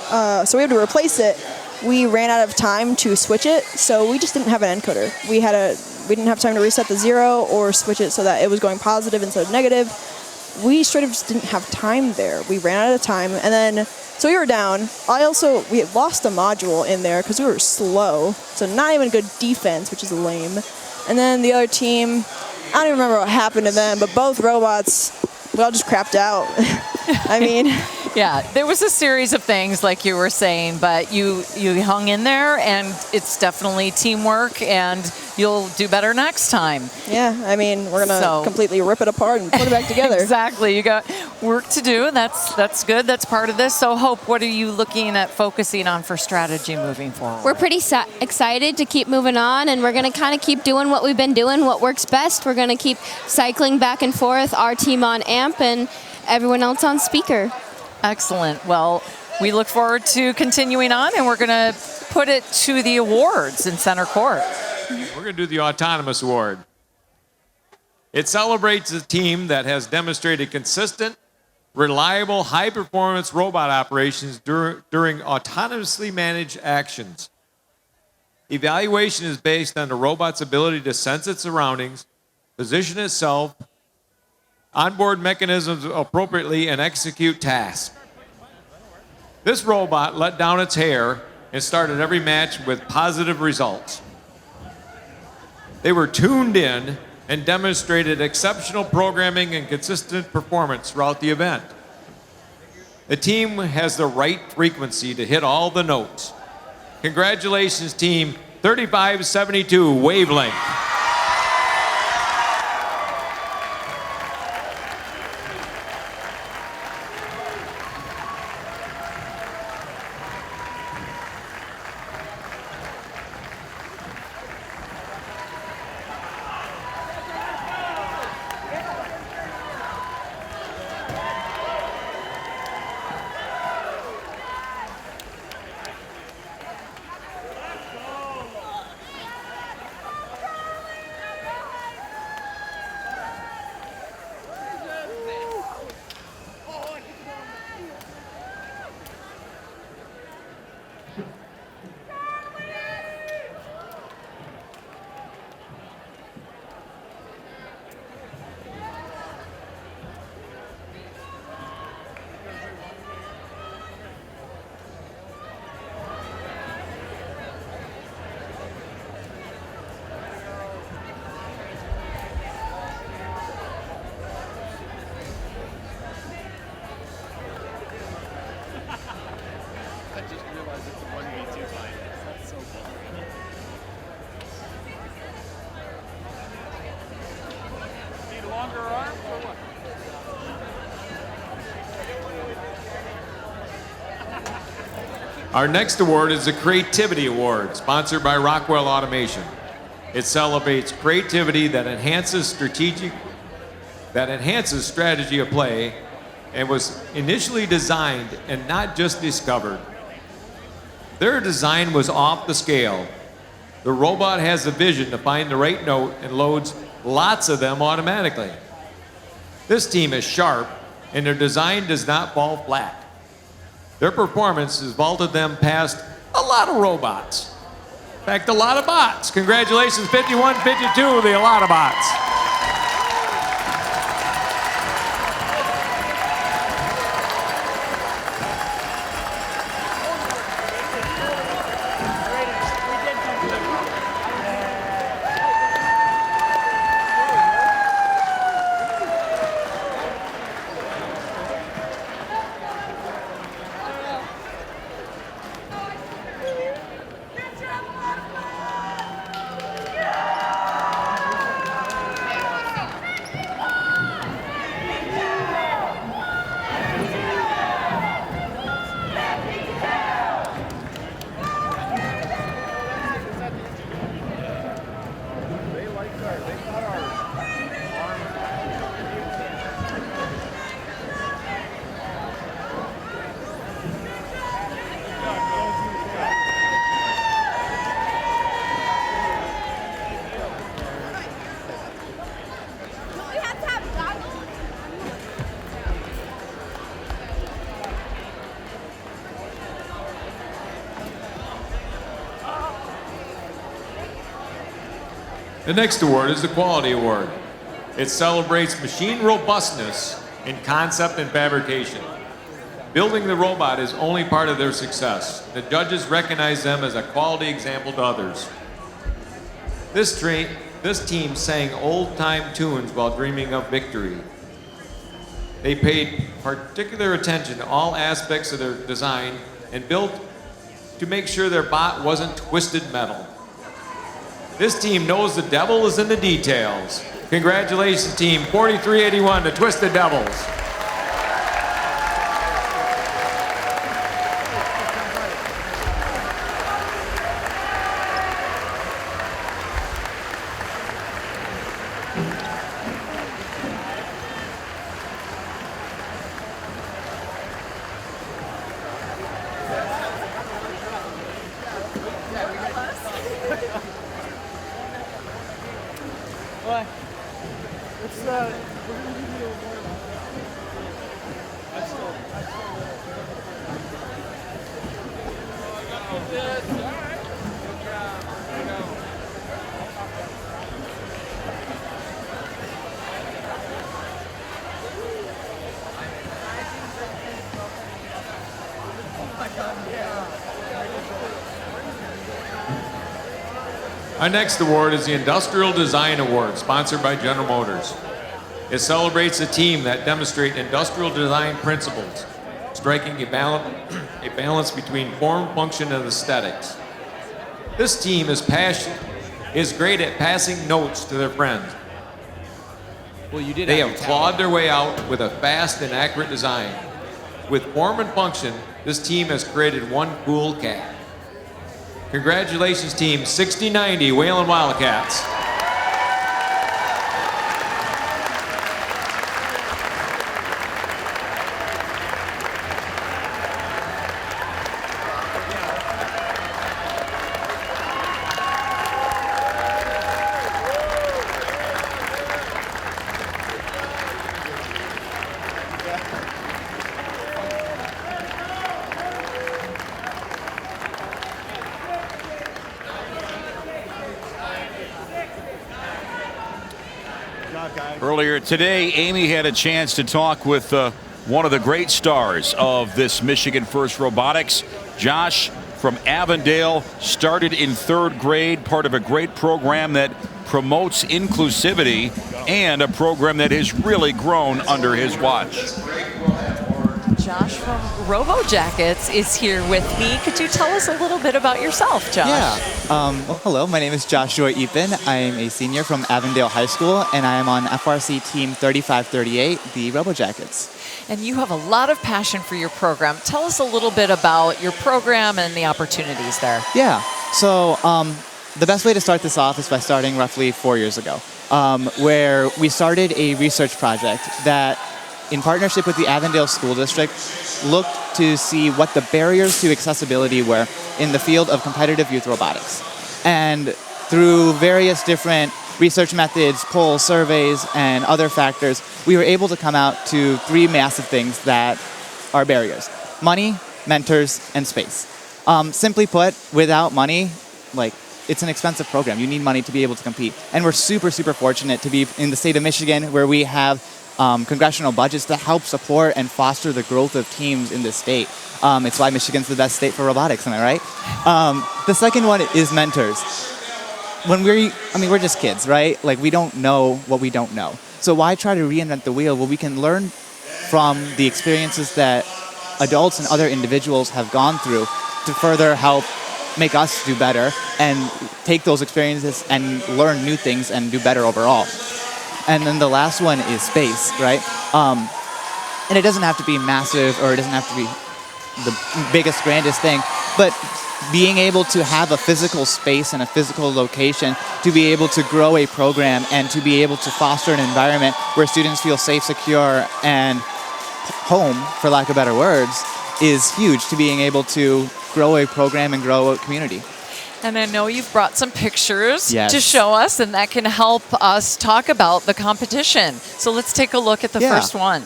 So we had to replace it. We ran out of time to switch it, so we just didn't have an encoder. We didn't have time to reset the 0 or switch it so that it was going positive instead of negative. We straight up just didn't have time there. We ran out of time, and then, so we were down. We had lost a module in there because we were slow, so not even good defense, which is lame. And then the other team, I don't even remember what happened to them, but both robots, we all just crapped out. Yeah, there was a series of things like you were saying, but you hung in there, and it's definitely teamwork, and you'll do better next time. Yeah, we're going to completely rip it apart and put it back together. Exactly. You got work to do. That's good. That's part of this. So, Hope, what are you looking at focusing on for strategy moving forward? We're pretty excited to keep moving on, and we're going to kind of keep doing what we've been doing, what works best. We're going to keep cycling back and forth, our team on amp and everyone else on speaker. Excellent. Well, We look forward to continuing on, and we're going to put it to the awards in center court. We're going to do the Autonomous Award. It celebrates a team that has demonstrated consistent, reliable, high-performance robot operations during autonomously managed actions. Evaluation is based on the robot's ability to sense its surroundings, position itself, onboard mechanisms appropriately, and execute tasks. This robot let down its hair and started every match with positive results. They were tuned in and demonstrated exceptional programming and consistent performance throughout the event. The team has the right frequency to hit all the notes. Congratulations, team 3572 Wavelength. Our next award is the Creativity Award, sponsored by Rockwell Automation. It celebrates creativity that enhances strategy of play and was initially designed and not just discovered. Their design was off the scale. The robot has the vision to find the right note and loads lots of them automatically. This team is sharp, and their design does not fall flat. Their performance has vaulted them past a lot of robots. In fact, a lot of bots. Congratulations, 5152, the lot of bots. The next award is the Quality Award. It celebrates machine robustness in concept and fabrication. Building the robot is only part of their success. The judges recognize them as a quality example to others. This team sang old-time tunes while dreaming of victory. They paid particular attention to all aspects of their design and built to make sure their bot wasn't twisted metal. This team knows the devil is in the details. Congratulations, team 4381, the Twisted Devils. Our next award is the Industrial Design Award, sponsored by General Motors. It celebrates a team that demonstrate industrial design principles, striking a balance between form, function, and aesthetics. This team is great at passing notes to their friends. Well, you did. They have clawed their way out with a fast and accurate design. With form and function, this team has created one cool cat. Congratulations, team 6090 Wayland Wildcats. Earlier today, Amy had a chance to talk with one of the great stars of this Michigan First Robotics. Josh from Avondale, started in 3rd grade, part of a great program that promotes inclusivity and a program that has really grown under his watch. Josh from RoboJackets is here with me. Could you tell us a little bit about yourself, Josh? Yeah. Well, hello, my name is Joshua Epen. I am a senior from Avondale High School, and I am on FRC Team 3538, the RoboJackets. And you have a lot of passion for your program. Tell us a little bit about your program and the opportunities there. Yeah. So the best way to start this off is by starting roughly 4 years ago, where we started a research project that, in partnership with the Avondale School District, looked to see what the barriers to accessibility were in the field of competitive youth robotics. And through various different research methods, polls, surveys, and other factors, we were able to come out to 3 massive things that are barriers: money, mentors, and space. Simply put, without money, it's an expensive program. You need money to be able to compete. And we're super, super fortunate to be in the state of Michigan, where we have congressional budgets that help support and foster the growth of teams in this state. It's why Michigan's the best state for robotics, am I right? The second one is mentors. We're just kids, right? We don't know what we don't know. So why try to reinvent the wheel? Well, we can learn from the experiences that adults and other individuals have gone through to further help make us do better and take those experiences and learn new things and do better overall. And then the last one is space, right? And it doesn't have to be massive, or it doesn't have to be the biggest, grandest thing, but being able to have a physical space and a physical location to be able to grow a program and to be able to foster an environment where students feel safe, secure, and home, for lack of better words, is huge to being able to grow a program and grow a community. And I know you've brought some pictures Yes. to show us, and that can help us talk about the competition. So let's take a look at the first one.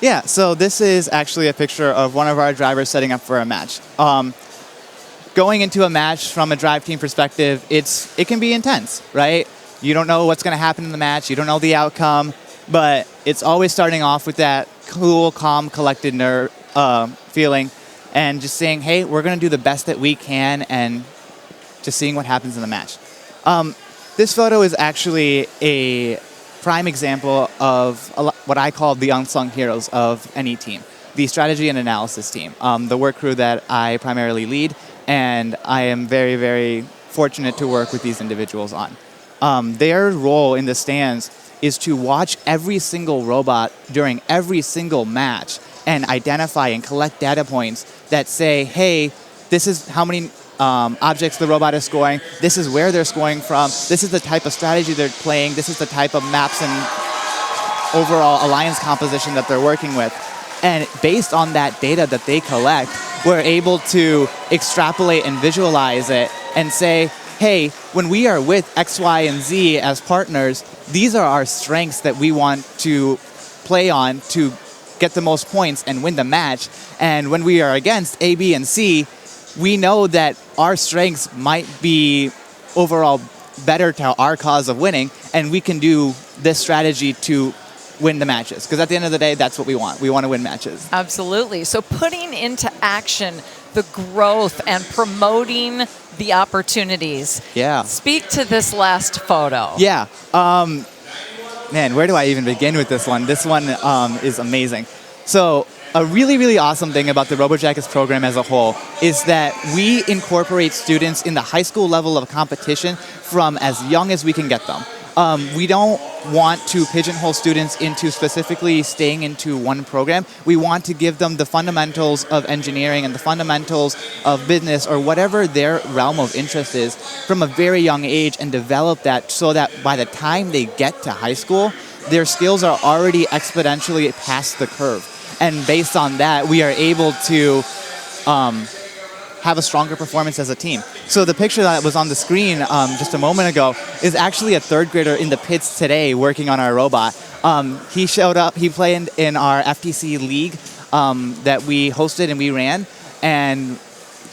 Yeah, so this is actually a picture of one of our drivers setting up for a match. Going into a match from a drive team perspective, it can be intense, right? You don't know what's going to happen in the match. You don't know the outcome, but it's always starting off with that cool, calm, collected feeling, and just saying, hey, we're going to do the best that we can, and just seeing what happens in the match. This photo is actually a prime example of what I call the unsung heroes of any team, the strategy and analysis team, the work crew that I primarily lead, and I am very, very fortunate to work with these individuals on. Their role in the stands is to watch every single robot during every single match and identify and collect data points that say, hey, this is how many objects the robot is scoring, this is where they're scoring from, this is the type of strategy they're playing, this is the type of maps and overall alliance composition that they're working with. And based on that data that they collect, we're able to extrapolate and visualize it and say, hey, when we are with X, Y, and Z as partners, these are our strengths that we want to play on to get the most points and win the match. And when we are against A, B, and C, we know that our strengths might be overall better to our cause of winning, and we can do this strategy to win the matches. Because at the end of the day, that's what we want. We want to win matches. Absolutely. So putting into action the growth and promoting the opportunities. Yeah. Speak to this last photo. Yeah. Man, where do I even begin with this one? This one is amazing. So a really, really awesome thing about the RoboJackets program as a whole is that we incorporate students in the high school level of competition from as young as we can get them. We don't want to pigeonhole students into specifically staying into one program. We want to give them the fundamentals of engineering and the fundamentals of business or whatever their realm of interest is from a very young age and develop that so that by the time they get to high school, their skills are already exponentially past the curve. And based on that, we are able to have a stronger performance as a team. So the picture that was on the screen just a moment ago is actually a third grader in the pits today working on our robot. He showed up, he played in our FTC league that we hosted and we ran, and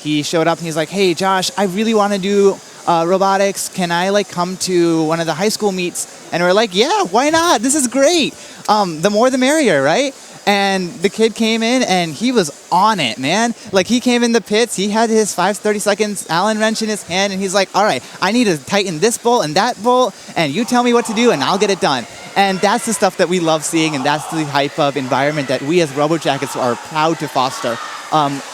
he showed up and he's like, hey Josh, I really want to do robotics. Can I come to one of the high school meets? And we're like, yeah, why not? This is great. The more the merrier, right? And the kid came in and he was on it, man. He came in the pits, he had his 5:30 seconds Allen wrench in his hand, and he's like, all right, I need to tighten this bolt and that bolt, and you tell me what to do and I'll get it done. And that's the stuff that we love seeing, and that's the type of environment that we as RoboJackets are proud to foster,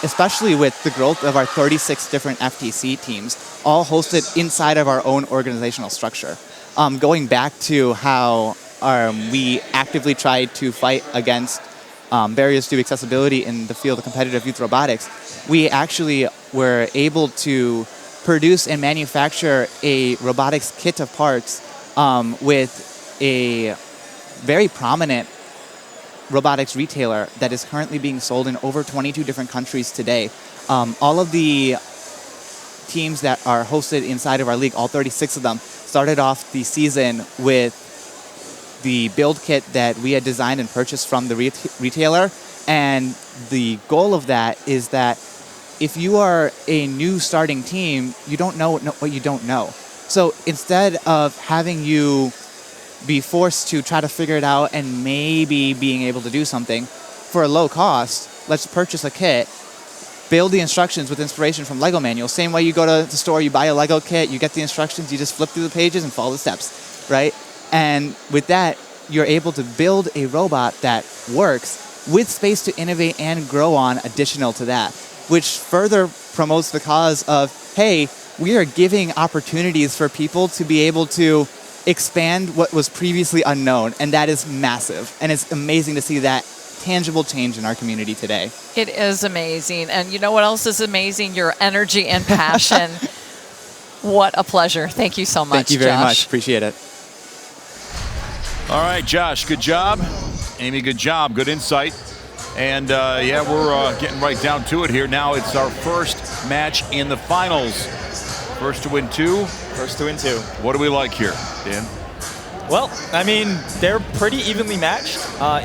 especially with the growth of our 36 different FTC teams, all hosted inside of our own organizational structure. Going back to how we actively try to fight against barriers to accessibility in the field of competitive youth robotics, we actually were able to produce and manufacture a robotics kit of parts with a very prominent robotics retailer that is currently being sold in over 22 different countries today. All of the teams that are hosted inside of our league, all 36 of them, started off the season with the build kit that we had designed and purchased from the retailer. And the goal of that is that if you are a new starting team, you don't know what you don't know. So instead of having you be forced to try to figure it out and maybe being able to do something for a low cost, let's purchase a kit, build the instructions with inspiration from Lego manuals. Same way you go to the store, you buy a Lego kit, you get the instructions, you just flip through the pages and follow the steps, right? And with that, you're able to build a robot that works with space to innovate and grow on additional to that, which further promotes the cause of, hey, we are giving opportunities for people to be able to expand what was previously unknown, and that is massive. And it's amazing to see that tangible change in our community today. It is amazing. And you know what else is amazing? Your energy and passion. What a pleasure. Thank you so much, Thank you very Josh. much. Appreciate it. All right, Josh, good job. Amy, good job. Good insight. And yeah, we're getting right down to it here. Now it's our first match in the finals. First to win two. First to win two. What do we like here, Dan? Well, I mean, they're pretty evenly matched.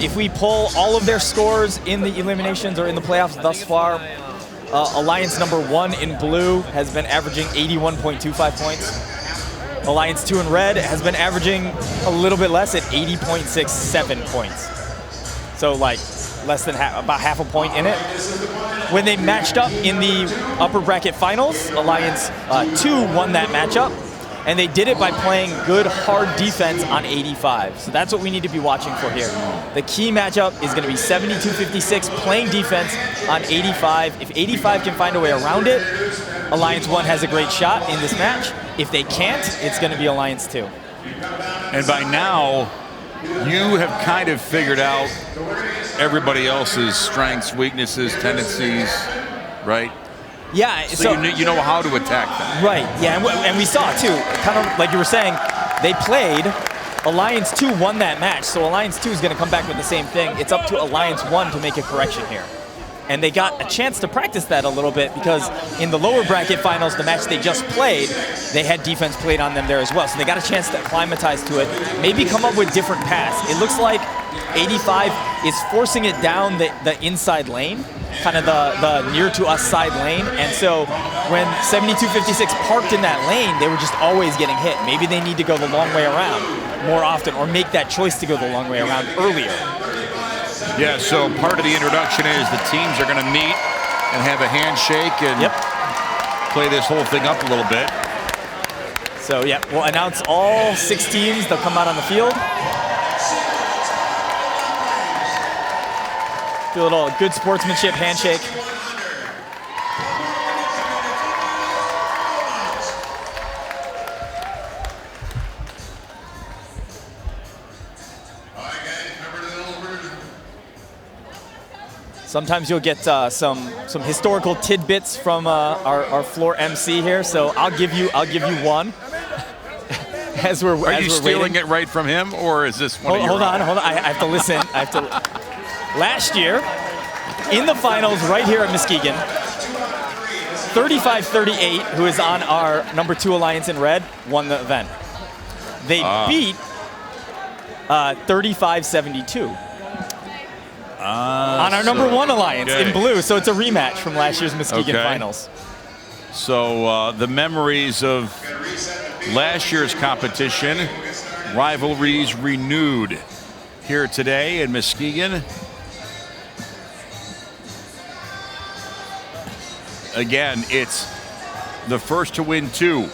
If we pull all of their scores in the eliminations or in the playoffs thus far, Alliance number 1 in blue has been averaging 81.25 points. Alliance 2 in red has been averaging a little bit less at 80.67 points. So less than about half a point in it. When they matched up in the upper bracket finals, Alliance 2 won that matchup, and they did it by playing good, hard defense on 85. So that's what we need to be watching for here. The key matchup is going to be 72-56, playing defense on 85. If 85 can find a way around it, Alliance 1 has a great shot in this match. If they can't, it's going to be Alliance 2. And by now, you have kind of figured out everybody else's strengths, weaknesses, tendencies, right? Yeah. So you know how to attack them. Right, yeah, and we saw too, kind of like you were saying, they played, Alliance 2 won that match, so Alliance 2 is going to come back with the same thing. It's up to Alliance 1 to make a correction here. And they got a chance to practice that a little bit because in the lower bracket finals, the match they just played, they had defense played on them there as well. So they got a chance to acclimatize to it, maybe come up with different paths. It looks like 85 is forcing it down the inside lane, kind of the near to us side lane. And so when 7256 parked in that lane, they were just always getting hit. Maybe they need to go the long way around more often, or make that choice to go the long way around earlier. Yeah, so part of the introduction is the teams are going to meet and have a handshake and play this whole thing up a little bit. So yeah, we'll announce all 6 teams. They'll come out on the field. Do a little good sportsmanship handshake. Sometimes you'll get some historical tidbits from our floor MC here. So I'll give you one. As we're Are you stealing waiting. it right from him, or is this one of your Hold on. own? I have to listen. Last year, in the finals right here at Muskegon, 35-38, who is on our #2 alliance in red, won the event. They beat 35-72 on our #1 alliance in blue. So it's a rematch from last year's Muskegon finals. So the memories of last year's competition, rivalries renewed here today in Muskegon. Again, it's the first to win 2.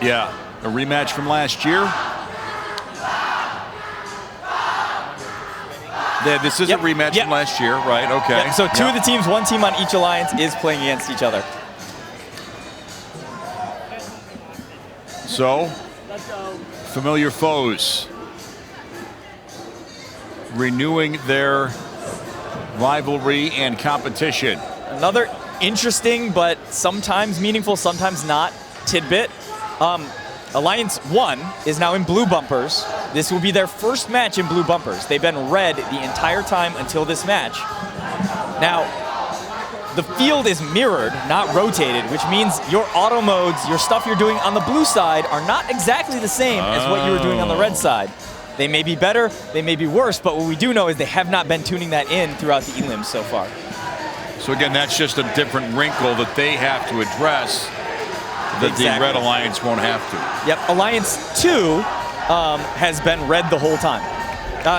Yeah, a rematch from last year. Yeah, this is a rematch from last year, right? Okay. Yep. So 2 of the teams, 1 team on each alliance is playing against each other. So, familiar foes renewing their rivalry and competition. Another interesting but sometimes meaningful, sometimes not tidbit. Alliance 1 is now in blue bumpers. This will be their first match in blue bumpers. They've been red the entire time until this match. Now, the field is mirrored, not rotated, which means your auto modes, your stuff you're doing on the blue side are not exactly the same as what you were doing on the red side. They may be better, they may be worse, but what we do know is they have not been tuning that in throughout the elims so far. So again, that's just a different wrinkle that they have to address that the Red Alliance won't have to. Yep, Alliance 2 has been red the whole time.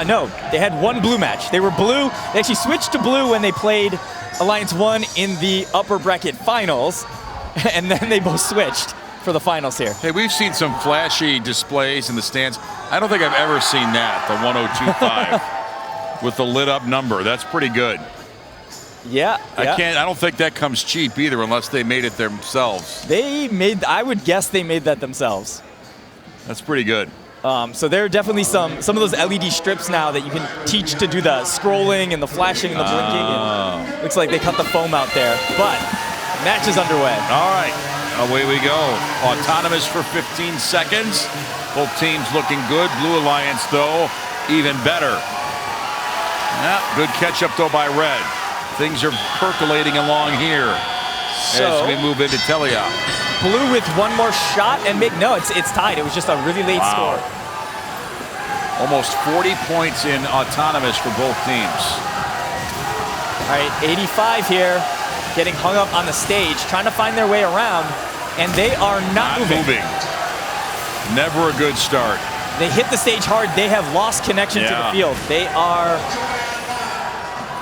No, they had 1 blue match. They were blue. They actually switched to blue when they played Alliance 1 in the upper bracket finals, and then they both switched for the finals here. Hey, we've seen some flashy displays in the stands. I don't think I've ever seen that, the 1025 with the lit up number. That's pretty good. Yeah, I don't think that comes cheap either unless they made it themselves. I would guess they made that themselves. That's pretty good. So there are definitely some of those LED strips now that you can teach to do the scrolling and the flashing and the blinking. And looks like they cut the foam out there, but match is underway. All right, away we go. Autonomous for 15 seconds. Both teams looking good. Blue Alliance, though, even better. Yeah, good catch up, though, by Red. Things are percolating along here as we move into Telia. Blue with 1 more shot and it's tied. It was just a really late score. Almost 40 points in autonomous for both teams. All right, 85 here, getting hung up on the stage, trying to find their way around, and they are not moving. Never a good start. They hit the stage hard. They have lost connection to the field. They are...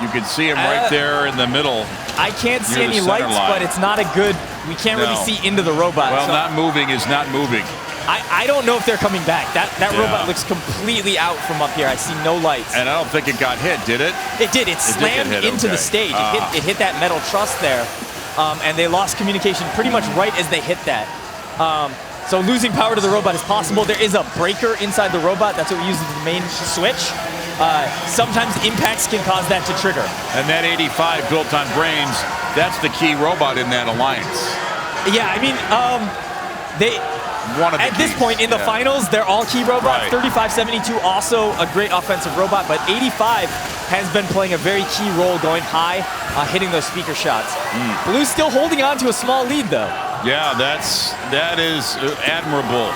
You can see him right there in the middle. I can't see any lights, but it's not a good... We can't really see into the robot. Well, not moving is not moving. I don't know if they're coming back. That robot looks completely out from up here. I see no lights. And I don't think it got hit, did it? It did. It slammed into the stage. It hit that metal truss there. And they lost communication pretty much right as they hit that. So losing power to the robot is possible. There is a breaker inside the robot. That's what we use as the main switch. Sometimes impacts can cause that to trigger. And that 85 built on brains, that's the key robot in that alliance. Yeah, I mean, one of the At this keys. point in the Yeah. finals, they're all key robots. Right. 35-72, also a great offensive robot, but 85 has been playing a very key role going high, hitting those speaker shots. Blue's still holding on to a small lead, though. Yeah, that is admirable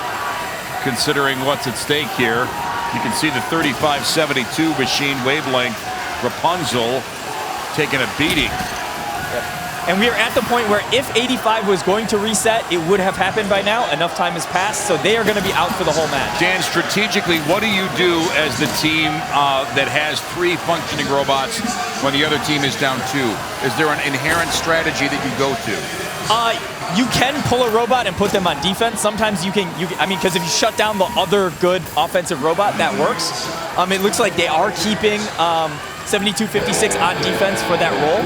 considering what's at stake here. You can see the 35-72 machine wavelength Rapunzel taking a beating. And we are at the point where if 85 was going to reset, it would have happened by now. Enough time has passed, so they are going to be out for the whole match. Dan, strategically, what do you do as the team that has 3 functioning robots when the other team is down 2? Is there an inherent strategy that you go to? You can pull a robot and put them on defense. Sometimes you can, I mean, because if you shut down the other good offensive robot, that works. It looks like they are keeping 72-56 on defense for that role.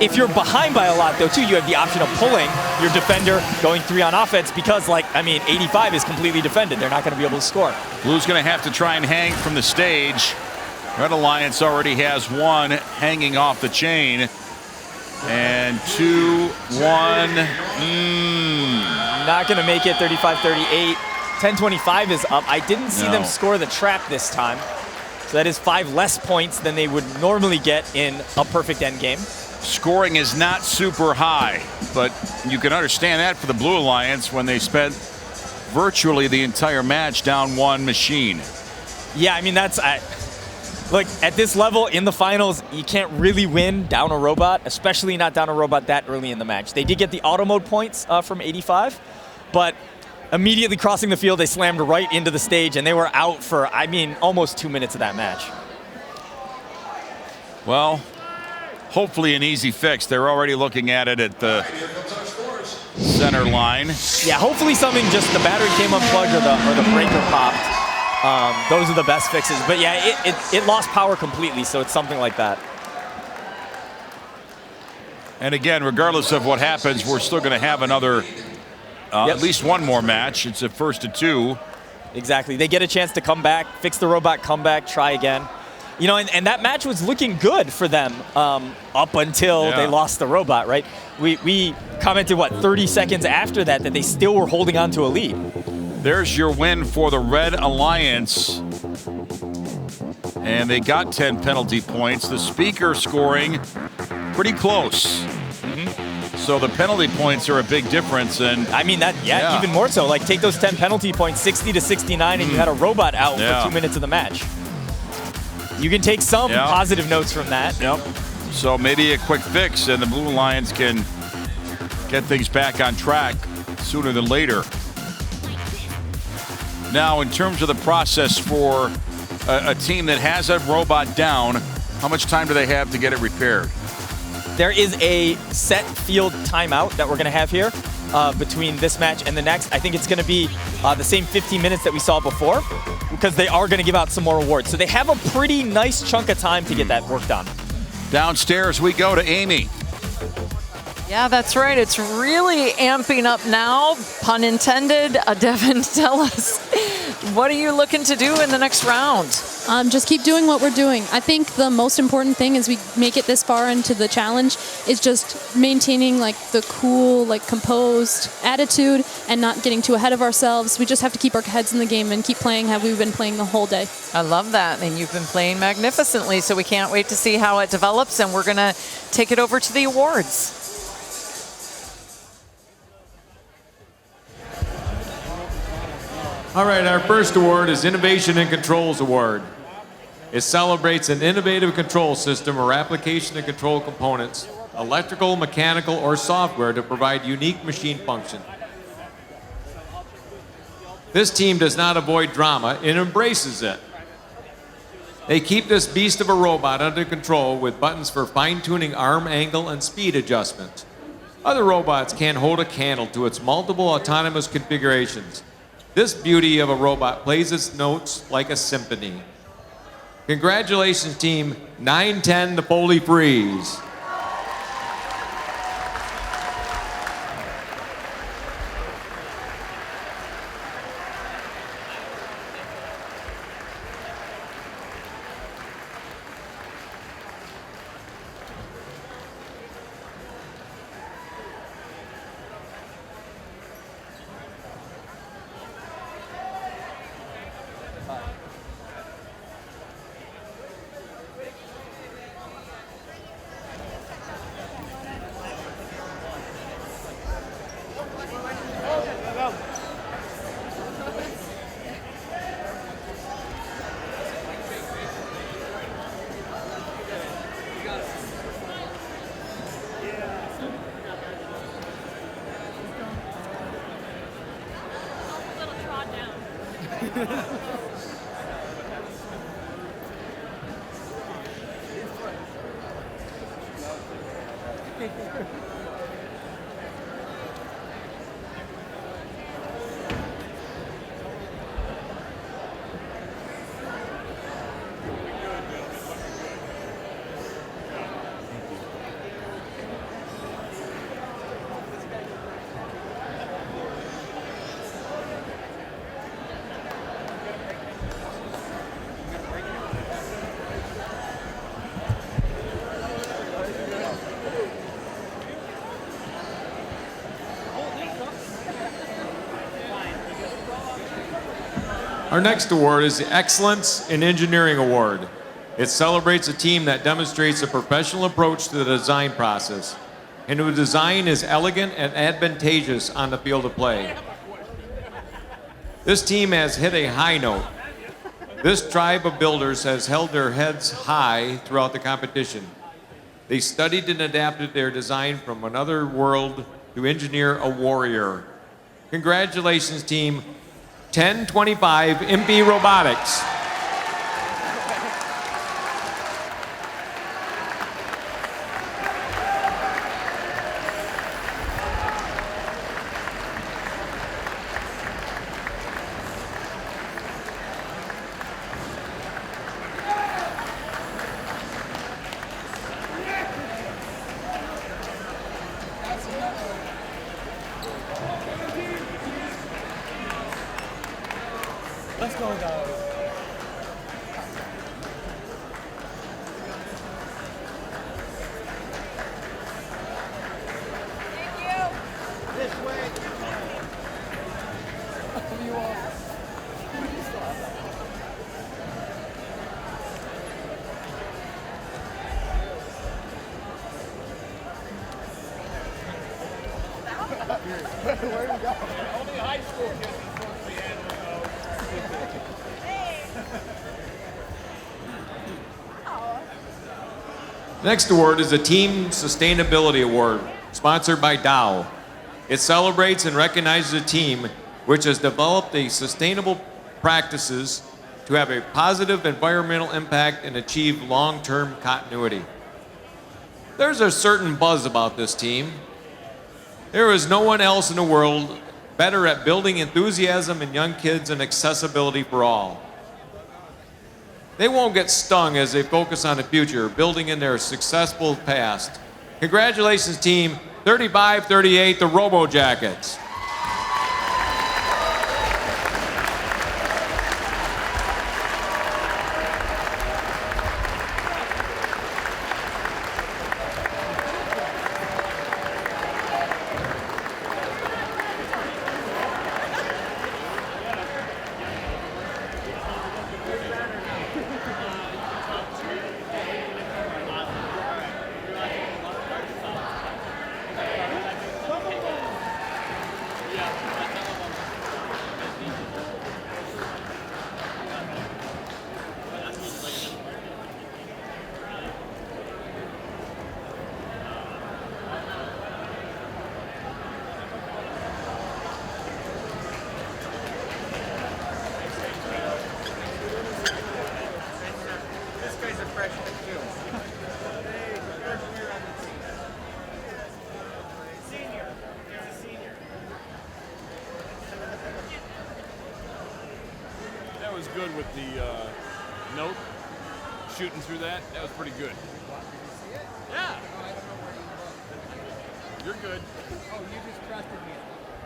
If you're behind by a lot, though, too, you have the option of pulling your defender, going 3 on offense, because, 85 is completely defended. They're not going to be able to score. Blue's going to have to try and hang from the stage. Red Alliance already has 1 hanging off the chain. And 2, 1. Not going to make it, 35-38. 10-25 is up. I didn't see them score the trap this time. So that is 5 less points than they would normally get in a perfect end game. Scoring is not super high, but you can understand that for the Blue Alliance when they spent virtually the entire match down 1 machine. Yeah, I mean, look, at this level in the finals, you can't really win down a robot, especially not down a robot that early in the match. They did get the auto mode points from 85, but immediately crossing the field, they slammed right into the stage, and they were out for, almost 2 minutes of that match. Well, hopefully an easy fix. They're already looking at it at the center line. Yeah, hopefully something, just the battery came unplugged or the breaker popped. Those are the best fixes. But yeah, it lost power completely, so it's something like that. And again, regardless of what happens, we're still going to have another, at least 1 more match. It's a 1st to 2. Exactly. They get a chance to come back, fix the robot, come back, try again. You know, and that match was looking good for them up until they lost the robot, right? We commented, 30 seconds after that they still were holding on to a lead. There's your win for the Red Alliance. And they got 10 penalty points. The speaker scoring pretty close. So the penalty points are a big difference. And I mean, even more so. Like, take those 10 penalty points, 60-69, and you had a robot out for 2 minutes of the match. You can take some positive notes from that. Yep. So maybe a quick fix, and the Blue Lions can get things back on track sooner than later. Now, in terms of the process for a team that has a robot down, how much time do they have to get it repaired? There is a set field timeout that we're going to have here between this match and the next. I think it's going to be the same 15 minutes that we saw before, because they are going to give out some more awards. So they have a pretty nice chunk of time to get that work done. Downstairs we go to Amy. Yeah, that's right. It's really amping up now, pun intended. Devin, tell us, what are you looking to do in the next round? Just keep doing what we're doing. I think the most important thing as we make it this far into the challenge is just maintaining the cool, composed attitude and not getting too ahead of ourselves. We just have to keep our heads in the game and keep playing how we've been playing the whole day. I love that, and you've been playing magnificently, so we can't wait to see how it develops, and we're going to take it over to the awards. All right, our first award is Innovation and Controls Award. It celebrates an innovative control system or application of control components, electrical, mechanical, or software to provide unique machine function. This team does not avoid drama, it embraces it. They keep this beast of a robot under control with buttons for fine-tuning arm angle and speed adjustment. Other robots can't hold a candle to its multiple autonomous configurations. This beauty of a robot plays its notes like a symphony. Congratulations, team 910, the Foley Freeze. Our next award is the Excellence in Engineering Award. It celebrates a team that demonstrates a professional approach to the design process and whose design is elegant and advantageous on the field of play. This team has hit a high note. This tribe of builders has held their heads high throughout the competition. They studied and adapted their design from another world to engineer a warrior. Congratulations, team 1025 MP Robotics. Let's go, guys. Thank you. This way. You all. Where do we go? Only high school kids are supposed to be handling those. Next award is the Team Sustainability Award, sponsored by Dow. It celebrates and recognizes a team which has developed a sustainable practices to have a positive environmental impact and achieve long-term continuity. There's a certain buzz about this team. There is no one else in the world better at building enthusiasm in young kids and accessibility for all. They won't get stung as they focus on the future, building in their successful past. Congratulations, team 3538, the Robo Jackets. That was good with the note, shooting through that. That was pretty good. Yeah. You're good. Oh, you just trusted me.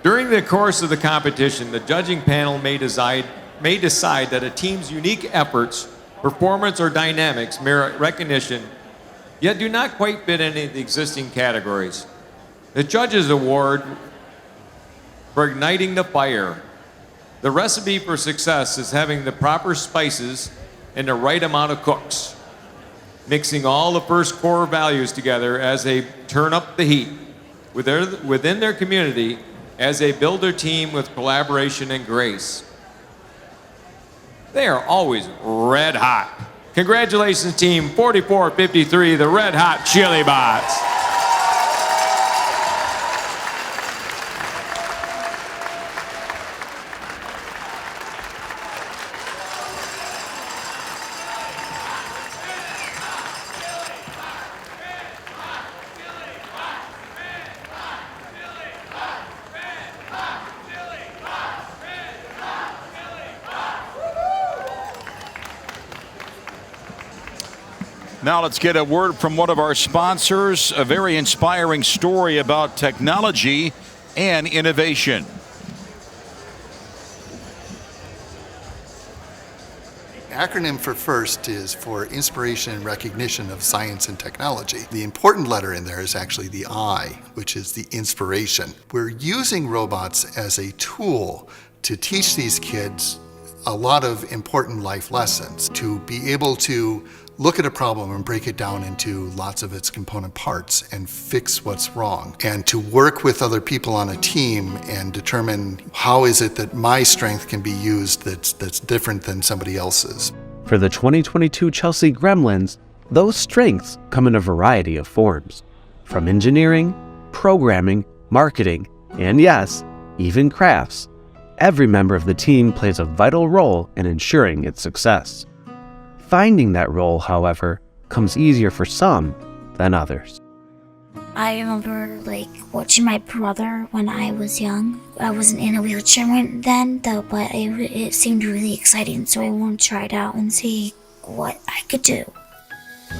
During the course of the competition, the judging panel may decide that a team's unique efforts, performance, or dynamics merit recognition, yet do not quite fit any of the existing categories. The judges award for igniting the fire. The recipe for success is having the proper spices and the right amount of cooks, mixing all the first core values together as they turn up the heat within their community as they build their team with collaboration and grace. They are always red hot. Congratulations, team 4453, the Red Hot Chili Bots. Now let's get a word from one of our sponsors, a very inspiring story about technology and innovation. Acronym for FIRST is for Inspiration and Recognition of Science and Technology. The important letter in there is actually the I, which is the inspiration. We're using robots as a tool to teach these kids a lot of important life lessons, to be able to look at a problem and break it down into lots of its component parts and fix what's wrong, and to work with other people on a team and determine how is it that my strength can be used that's different than somebody else's. For the 2022 Chelsea Gremlins, those strengths come in a variety of forms, from engineering, programming, marketing, and yes, even crafts. Every member of the team plays a vital role in ensuring its success. Finding that role, however, comes easier for some than others. I remember watching my brother when I was young. I wasn't in a wheelchair then though, but it seemed really exciting, so I wanted to try it out and see what I could do.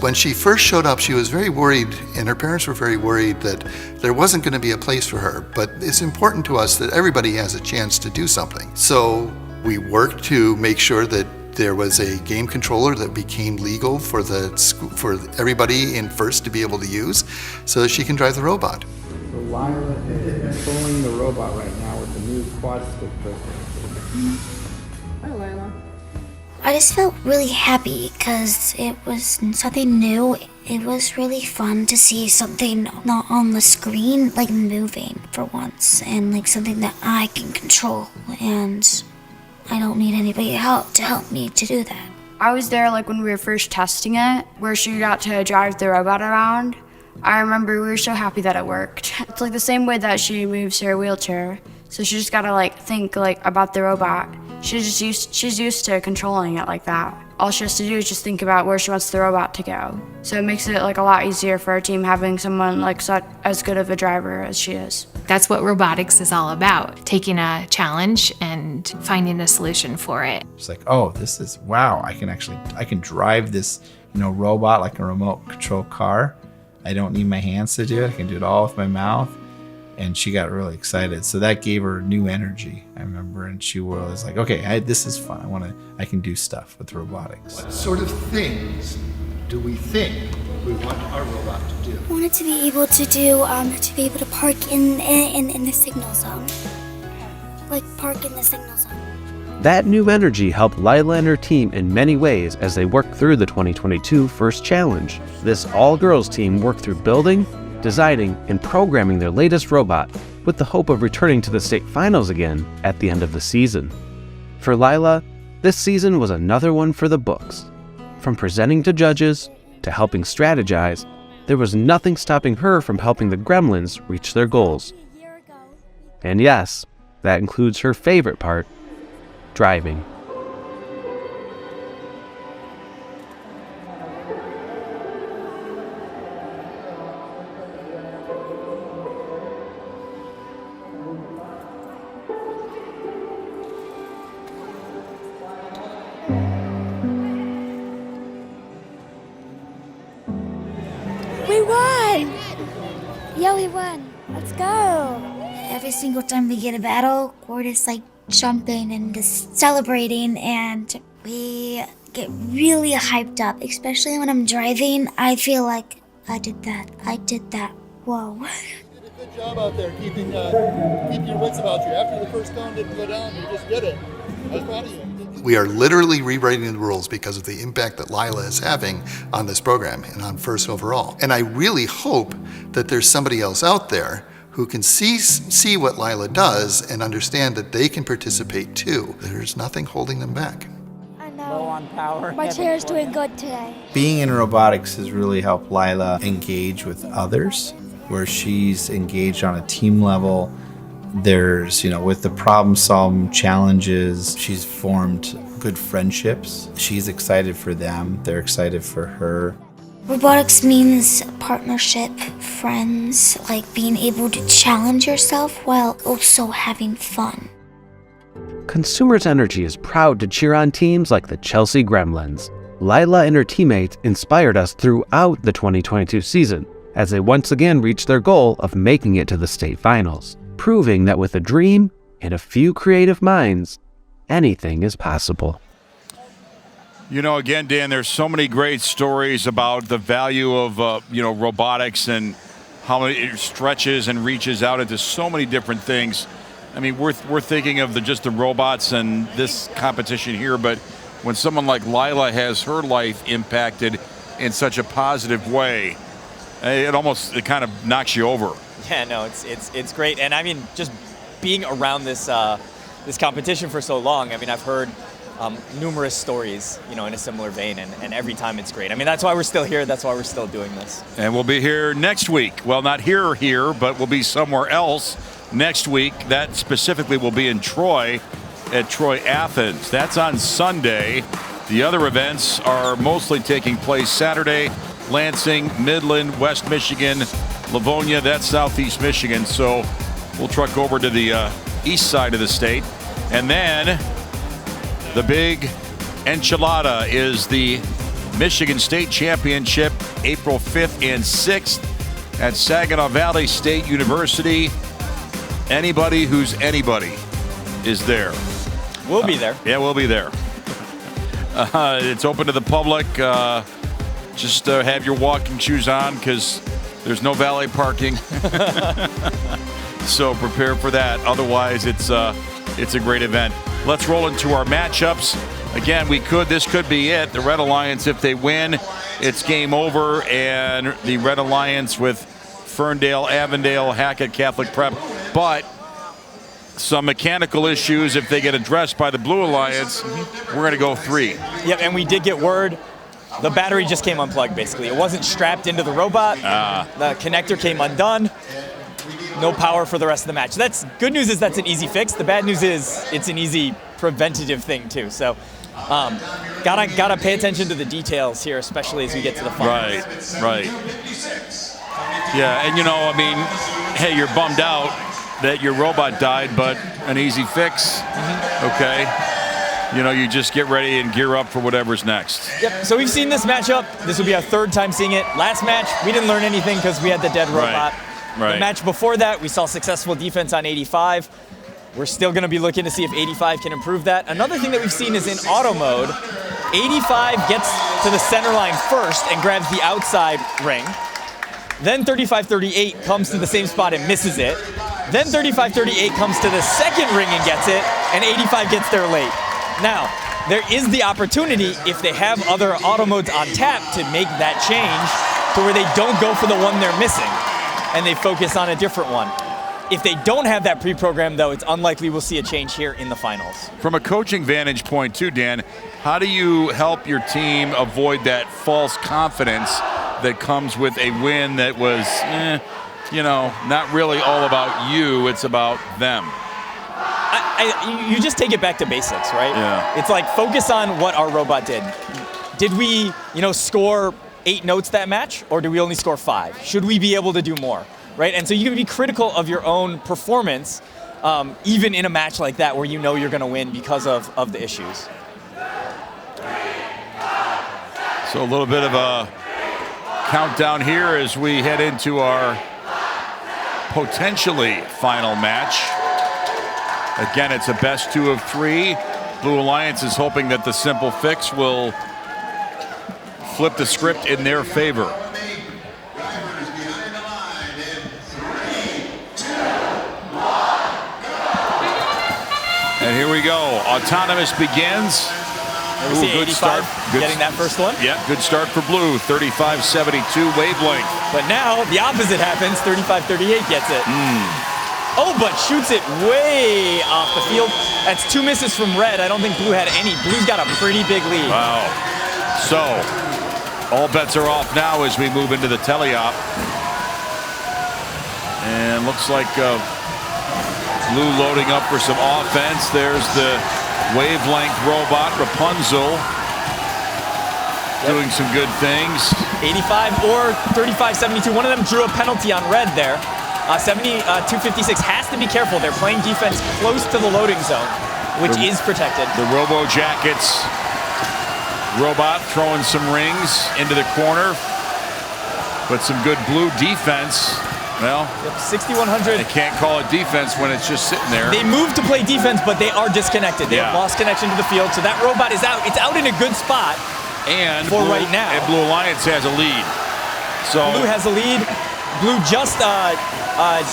When she first showed up, she was very worried, and her parents were very worried that there wasn't going to be a place for her. But it's important to us that everybody has a chance to do something. So we worked to make sure that there was a game controller that became legal for everybody in FIRST to be able to use, so that she can drive the robot. So Lila is controlling the robot right now with the new quad stick joystick. Hi, Lila. I just felt really happy because it was something new. It was really fun to see something not on the screen, moving for once, and something that I can control, and I don't need anybody to help me to do that. I was there when we were first testing it, where she got to drive the robot around. I remember we were so happy that it worked. It's the same way that she moves her wheelchair. So she just gotta think about the robot. She's used to controlling it like that. All she has to do is just think about where she wants the robot to go. So it makes it a lot easier for our team having someone as good of a driver as she is. That's what robotics is all about, taking a challenge and finding a solution for it. It's oh, this is, wow, I can drive this, robot like a remote control car. I don't need my hands to do it. I can do it all with my mouth. And she got really excited. So that gave her new energy, I remember. And she was okay, this is fun. I can do stuff with robotics. What sort of things do we think we want our robot to do? I wanted to be able to park in the signal zone. Park in the signal zone. That new energy helped Lila and her team in many ways as they worked through the 2022 FIRST Challenge. This all-girls team worked through building, designing, and programming their latest robot with the hope of returning to the state finals again at the end of the season. For Lila, this season was another one for the books. From presenting to judges to helping strategize, there was nothing stopping her from helping the Gremlins reach their goals. And yes, that includes her favorite part, driving. We won! Yeah, we won. Let's go. Every single time we get a battle, we're just jumping and just celebrating, and we get really hyped up, especially when I'm driving. I feel like I did that. Whoa. You did a good job out there keeping your wits about you. After the first cone didn't go down, you just did it. I was proud of you. We are literally rewriting the rules because of the impact that Lila is having on this program and on FIRST overall. And I really hope that there's somebody else out there who can see what Lila does and understand that they can participate too. There's nothing holding them back. I know. Low on power. My chair is doing good today. Being in robotics has really helped Lila engage with others, where she's engaged on a team level. There's, with the problem-solving challenges, she's formed good friendships. She's excited for them. They're excited for her. Robotics means partnership, friends, being able to challenge yourself while also having fun. Consumers Energy is proud to cheer on teams like the Chelsea Gremlins. Lila and her teammates inspired us throughout the 2022 season as they once again reached their goal of making it to the state finals, proving that with a dream and a few creative minds, anything is possible. You know, again, Dan, there's so many great stories about the value of, robotics and how it stretches and reaches out into so many different things. I mean, we're thinking of just the robots and this competition here, but when someone like Lila has her life impacted in such a positive way, it kind of knocks you over. Yeah, no, it's great. And I mean, just being around this competition for so long, I mean, I've heard numerous stories, in a similar vein, and every time it's great. I mean, that's why we're still here. That's why we're still doing this. And we'll be here next week. Well, not here, but we'll be somewhere else next week. That specifically will be in Troy, at Troy Athens. That's on Sunday. The other events are mostly taking place Saturday, Lansing, Midland, West Michigan, Livonia, that's Southeast Michigan. So we'll truck over to the east side of the state. And then the big enchilada is the Michigan State Championship, April 5th and 6th at Saginaw Valley State University. Anybody who's anybody is there. We'll be there. Yeah, we'll be there. It's open to the public. Just have your walking shoes on because there's no valet parking. So prepare for that. Otherwise, it's a great event. Let's roll into our matchups. Again, this could be it. The Red Alliance, if they win, it's game over. And the Red Alliance with Ferndale, Avondale, Hackett Catholic Prep. But some mechanical issues, if they get addressed by the Blue Alliance, we're going to go 3. Yep, and we did get word. The battery just came unplugged, basically. It wasn't strapped into the robot. The connector came undone. No power for the rest of the match. That's good news is that's an easy fix. The bad news is it's an easy preventative thing too. So gotta pay attention to the details here, especially as we get to the finals. Right. Yeah, and hey, you're bummed out that your robot died, but an easy fix. Okay. You just get ready and gear up for whatever's next. Yep, so we've seen this matchup. This will be our 3rd time seeing it. Last match, we didn't learn anything because we had the dead robot. Right. The match before that, we saw successful defense on 85. We're still going to be looking to see if 85 can improve that. Another thing that we've seen is in auto mode, 85 gets to the center line first and grabs the outside ring. Then 35-38 comes to the same spot and misses it. Then 35-38 comes to the second ring and gets it, and 85 gets there late. Now, there is the opportunity, if they have other auto modes on tap, to make that change to where they don't go for the one they're missing and they focus on a different one. If they don't have that pre-programmed, though, it's unlikely we'll see a change here in the finals. From a coaching vantage point, too, Dan, how do you help your team avoid that false confidence that comes with a win that was, not really all about you, it's about them? You just take it back to basics, right? Yeah. It's like focus on what our robot did. Did we, score 8 notes that match, or did we only score 5? Should we be able to do more, right? And so you can be critical of your own performance, even in a match like that where you're going to win because of the issues. So a little bit of a countdown here as we head into our potentially final match. Again, it's a best 2 of 3. Blue Alliance is hoping that the simple fix will flip the script in their favor. And here we go. Autonomous begins. Ooh, good start. Getting that first one. Yeah, good start for Blue. 35-72 wavelength. But now the opposite happens. 35-38 gets it. Oh, but shoots it way off the field. That's 2 misses from Red. I don't think Blue had any. Blue's got a pretty big lead. Wow. So, all bets are off now as we move into the teleop. And looks like Blue loading up for some offense. There's the wavelength robot, Rapunzel, doing some good things. 85 or 35-72. One of them drew a penalty on Red there. 72-56 has to be careful. They're playing defense close to the loading zone, which is protected. The Robo Jackets Robot throwing some rings into the corner, but some good blue defense. Well, 6,100. They can't call it defense when it's just sitting there. They moved to play defense, but they are disconnected. They have lost connection to the field, so that robot is out. It's out in a good spot for right now. And Blue Alliance has a lead. So Blue has a lead. Blue just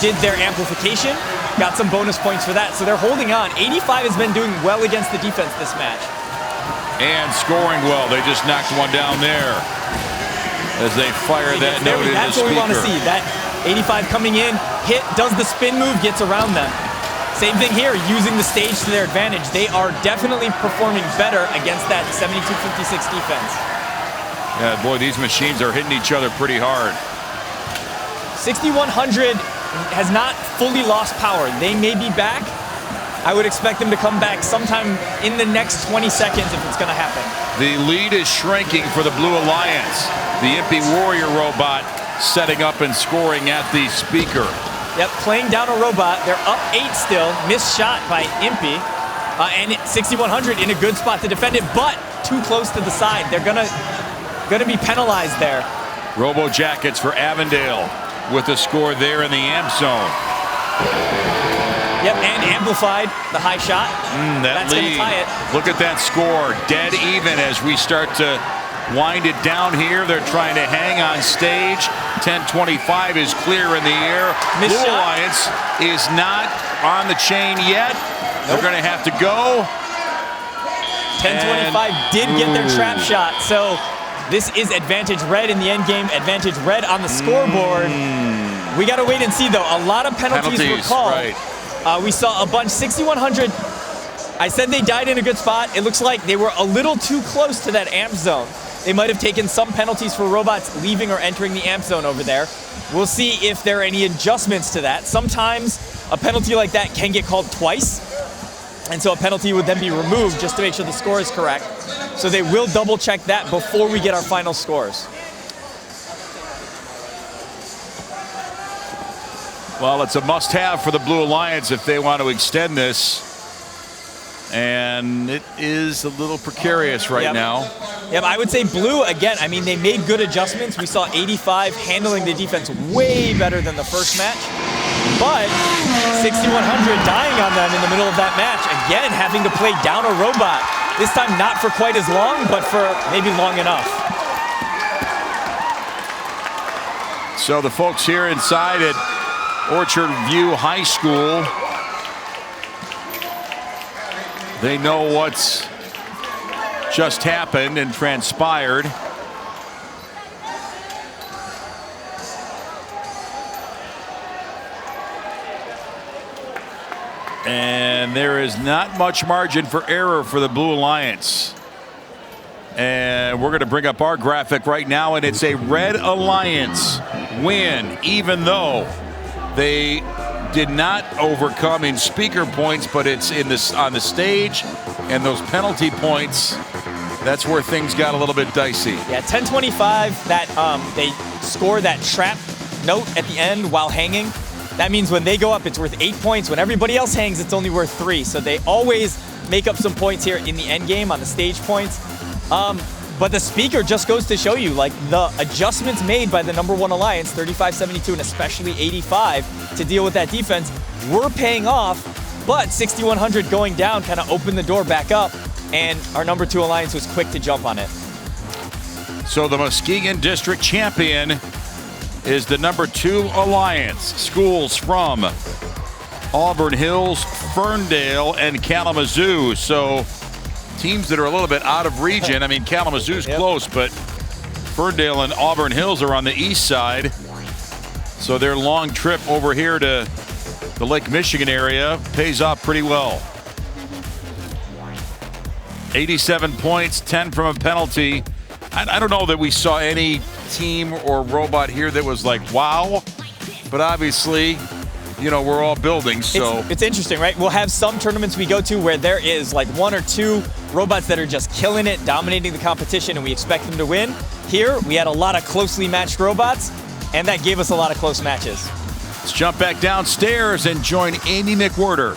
did their amplification, got some bonus points for that, so they're holding on. 85 has been doing well against the defense this match. And scoring well. They just knocked one down there as they fire that note into the That's what we want to see. That 85 coming in, hit, does the spin move, gets around them. Same thing here, using the stage to their advantage. They are definitely performing better against that 72-56 defense. Yeah, boy, these machines are hitting each other pretty hard. 6,100 has not fully lost power. They may be back. I would expect them to come back sometime in the next 20 seconds if it's going to happen. The lead is shrinking for the Blue Alliance. The Impy Warrior robot setting up and scoring at the speaker. Yep, playing down a robot. They're up 8 still. Missed shot by Impy. And 6,100 in a good spot to defend it, but too close to the side. They're gonna be penalized there. Robo Jackets for Avondale with a score there in the amp zone. Yep, and amplified the high shot. That That's lead. gonna tie it. Look at that score. Dead even as we start to wind it down here. They're trying to hang on stage. 10:25 is clear in the air. Missed Blue shot. Alliance is not on the chain yet. They're going to have to go. 10:25 did get their trap shot, so this is advantage red in the end game, advantage red on the scoreboard. We got to wait and see, though. A lot of penalties were called. Right. We saw a bunch. 6,100, I said they died in a good spot. It looks like they were a little too close to that amp zone. They might have taken some penalties for robots leaving or entering the amp zone over there. We'll see if there are any adjustments to that. Sometimes a penalty like that can get called twice, and so a penalty would then be removed just to make sure the score is correct. So they will double check that before we get our final scores. Well, it's a must-have for the Blue Alliance if they want to extend this. And it is a little precarious right now. Yep, I would say Blue, again, I mean, they made good adjustments. We saw 85 handling the defense way better than the first match. But 6,100 dying on them in the middle of that match. Again, having to play down a robot. This time not for quite as long, but for maybe long enough. So the folks here inside at Orchard View High School, they know what's just happened and transpired. And there is not much margin for error for the Blue Alliance. And we're going to bring up our graphic right now, and it's a Red Alliance win, even though they did not overcome in speaker points, but it's in this on the stage, and those penalty points, that's where things got a little bit dicey. Yeah, 10:25, that they score that trap note at the end while hanging. That means when they go up, it's worth 8 points. When everybody else hangs, it's only worth 3. So they always make up some points here in the end game on the stage points. But the speaker just goes to show you, like, the adjustments made by the #1 Alliance, 35-72 and especially 85, to deal with that defense, were paying off. But 6,100 going down kind of opened the door back up, and our #2 Alliance was quick to jump on it. So the Muskegon District champion is the #2 Alliance. Schools from Auburn Hills, Ferndale, and Kalamazoo. So teams that are a little bit out of region. I mean, Kalamazoo's close, but Ferndale and Auburn Hills are on the east side. So their long trip over here to the Lake Michigan area pays off pretty well. 87 points, 10 from a penalty. I don't know that we saw any team or robot here that was like, wow. But obviously, you know, we're all building, so. It's interesting, right? We'll have some tournaments we go to where there is like 1 or 2 robots that are just killing it, dominating the competition, and we expect them to win. Here, we had a lot of closely matched robots, and that gave us a lot of close matches. Let's jump back downstairs and join Amy McWhirter.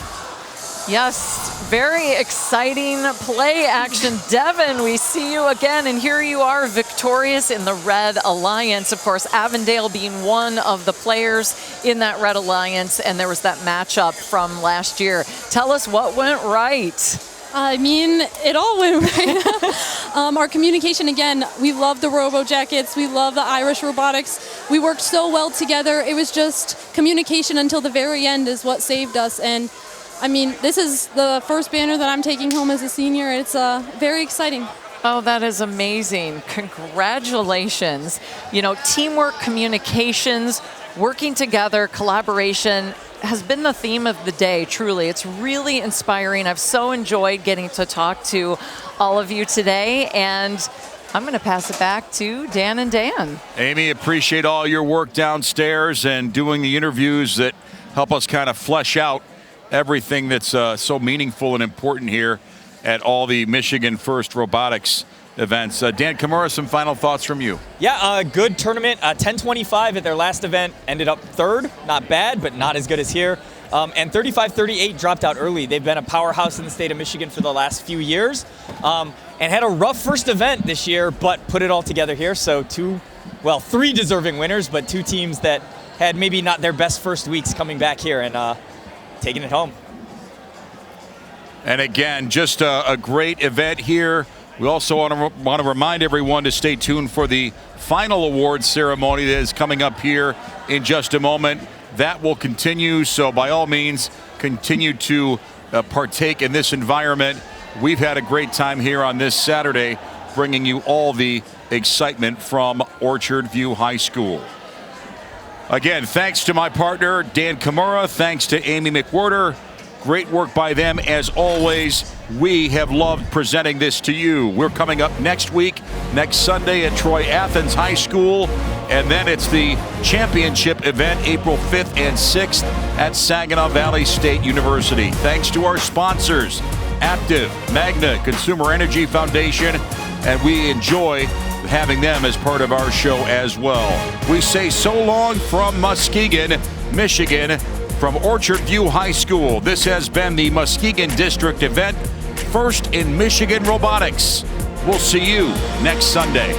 Yes, very exciting play action. Devin, we see you again, and here you are victorious in the Red Alliance. Of course, Avondale being one of the players in that Red Alliance, and there was that matchup from last year. Tell us what went right. I mean, it all went right. Our communication, again, we love the Robo Jackets. We love the Irish Robotics. We worked so well together. It was just communication until the very end is what saved us. And I mean, this is the first banner that I'm taking home as a senior. It's very exciting. Oh, that is amazing. Congratulations. You know, teamwork, communications, working together, collaboration has been the theme of the day, truly. It's really inspiring. I've so enjoyed getting to talk to all of you today, and I'm going to pass it back to Dan and Dan. Amy, appreciate all your work downstairs and doing the interviews that help us kind of flesh out everything that's so meaningful and important here at all the Michigan First Robotics events. Dan Kimura, some final thoughts from you. Yeah, good tournament. 10-25 at their last event, ended up third. Not bad, but not as good as here. And 35-38 dropped out early. They've been a powerhouse in the state of Michigan for the last few years, and had a rough first event this year, but put it all together here. So three deserving winners, but two teams that had maybe not their best first weeks coming back here and taking it home. And again, just a great event here. We also want to remind everyone to stay tuned for the final awards ceremony that is coming up here in just a moment. That will continue, so by all means, continue to partake in this environment. We've had a great time here on this Saturday, bringing you all the excitement from Orchard View High School. Again, thanks to my partner, Dan Kimura. Thanks to Amy McWhirter. Great work by them as always. We have loved presenting this to you. We're coming up next week, next Sunday at Troy Athens High School. And then it's the championship event April 5th and 6th at Saginaw Valley State University. Thanks to our sponsors, Active, Magna, Consumer Energy Foundation, and we enjoy having them as part of our show as well. We say so long from Muskegon, Michigan, from Orchard View High School. This has been the Muskegon District Event, first in Michigan Robotics. We'll see you next Sunday.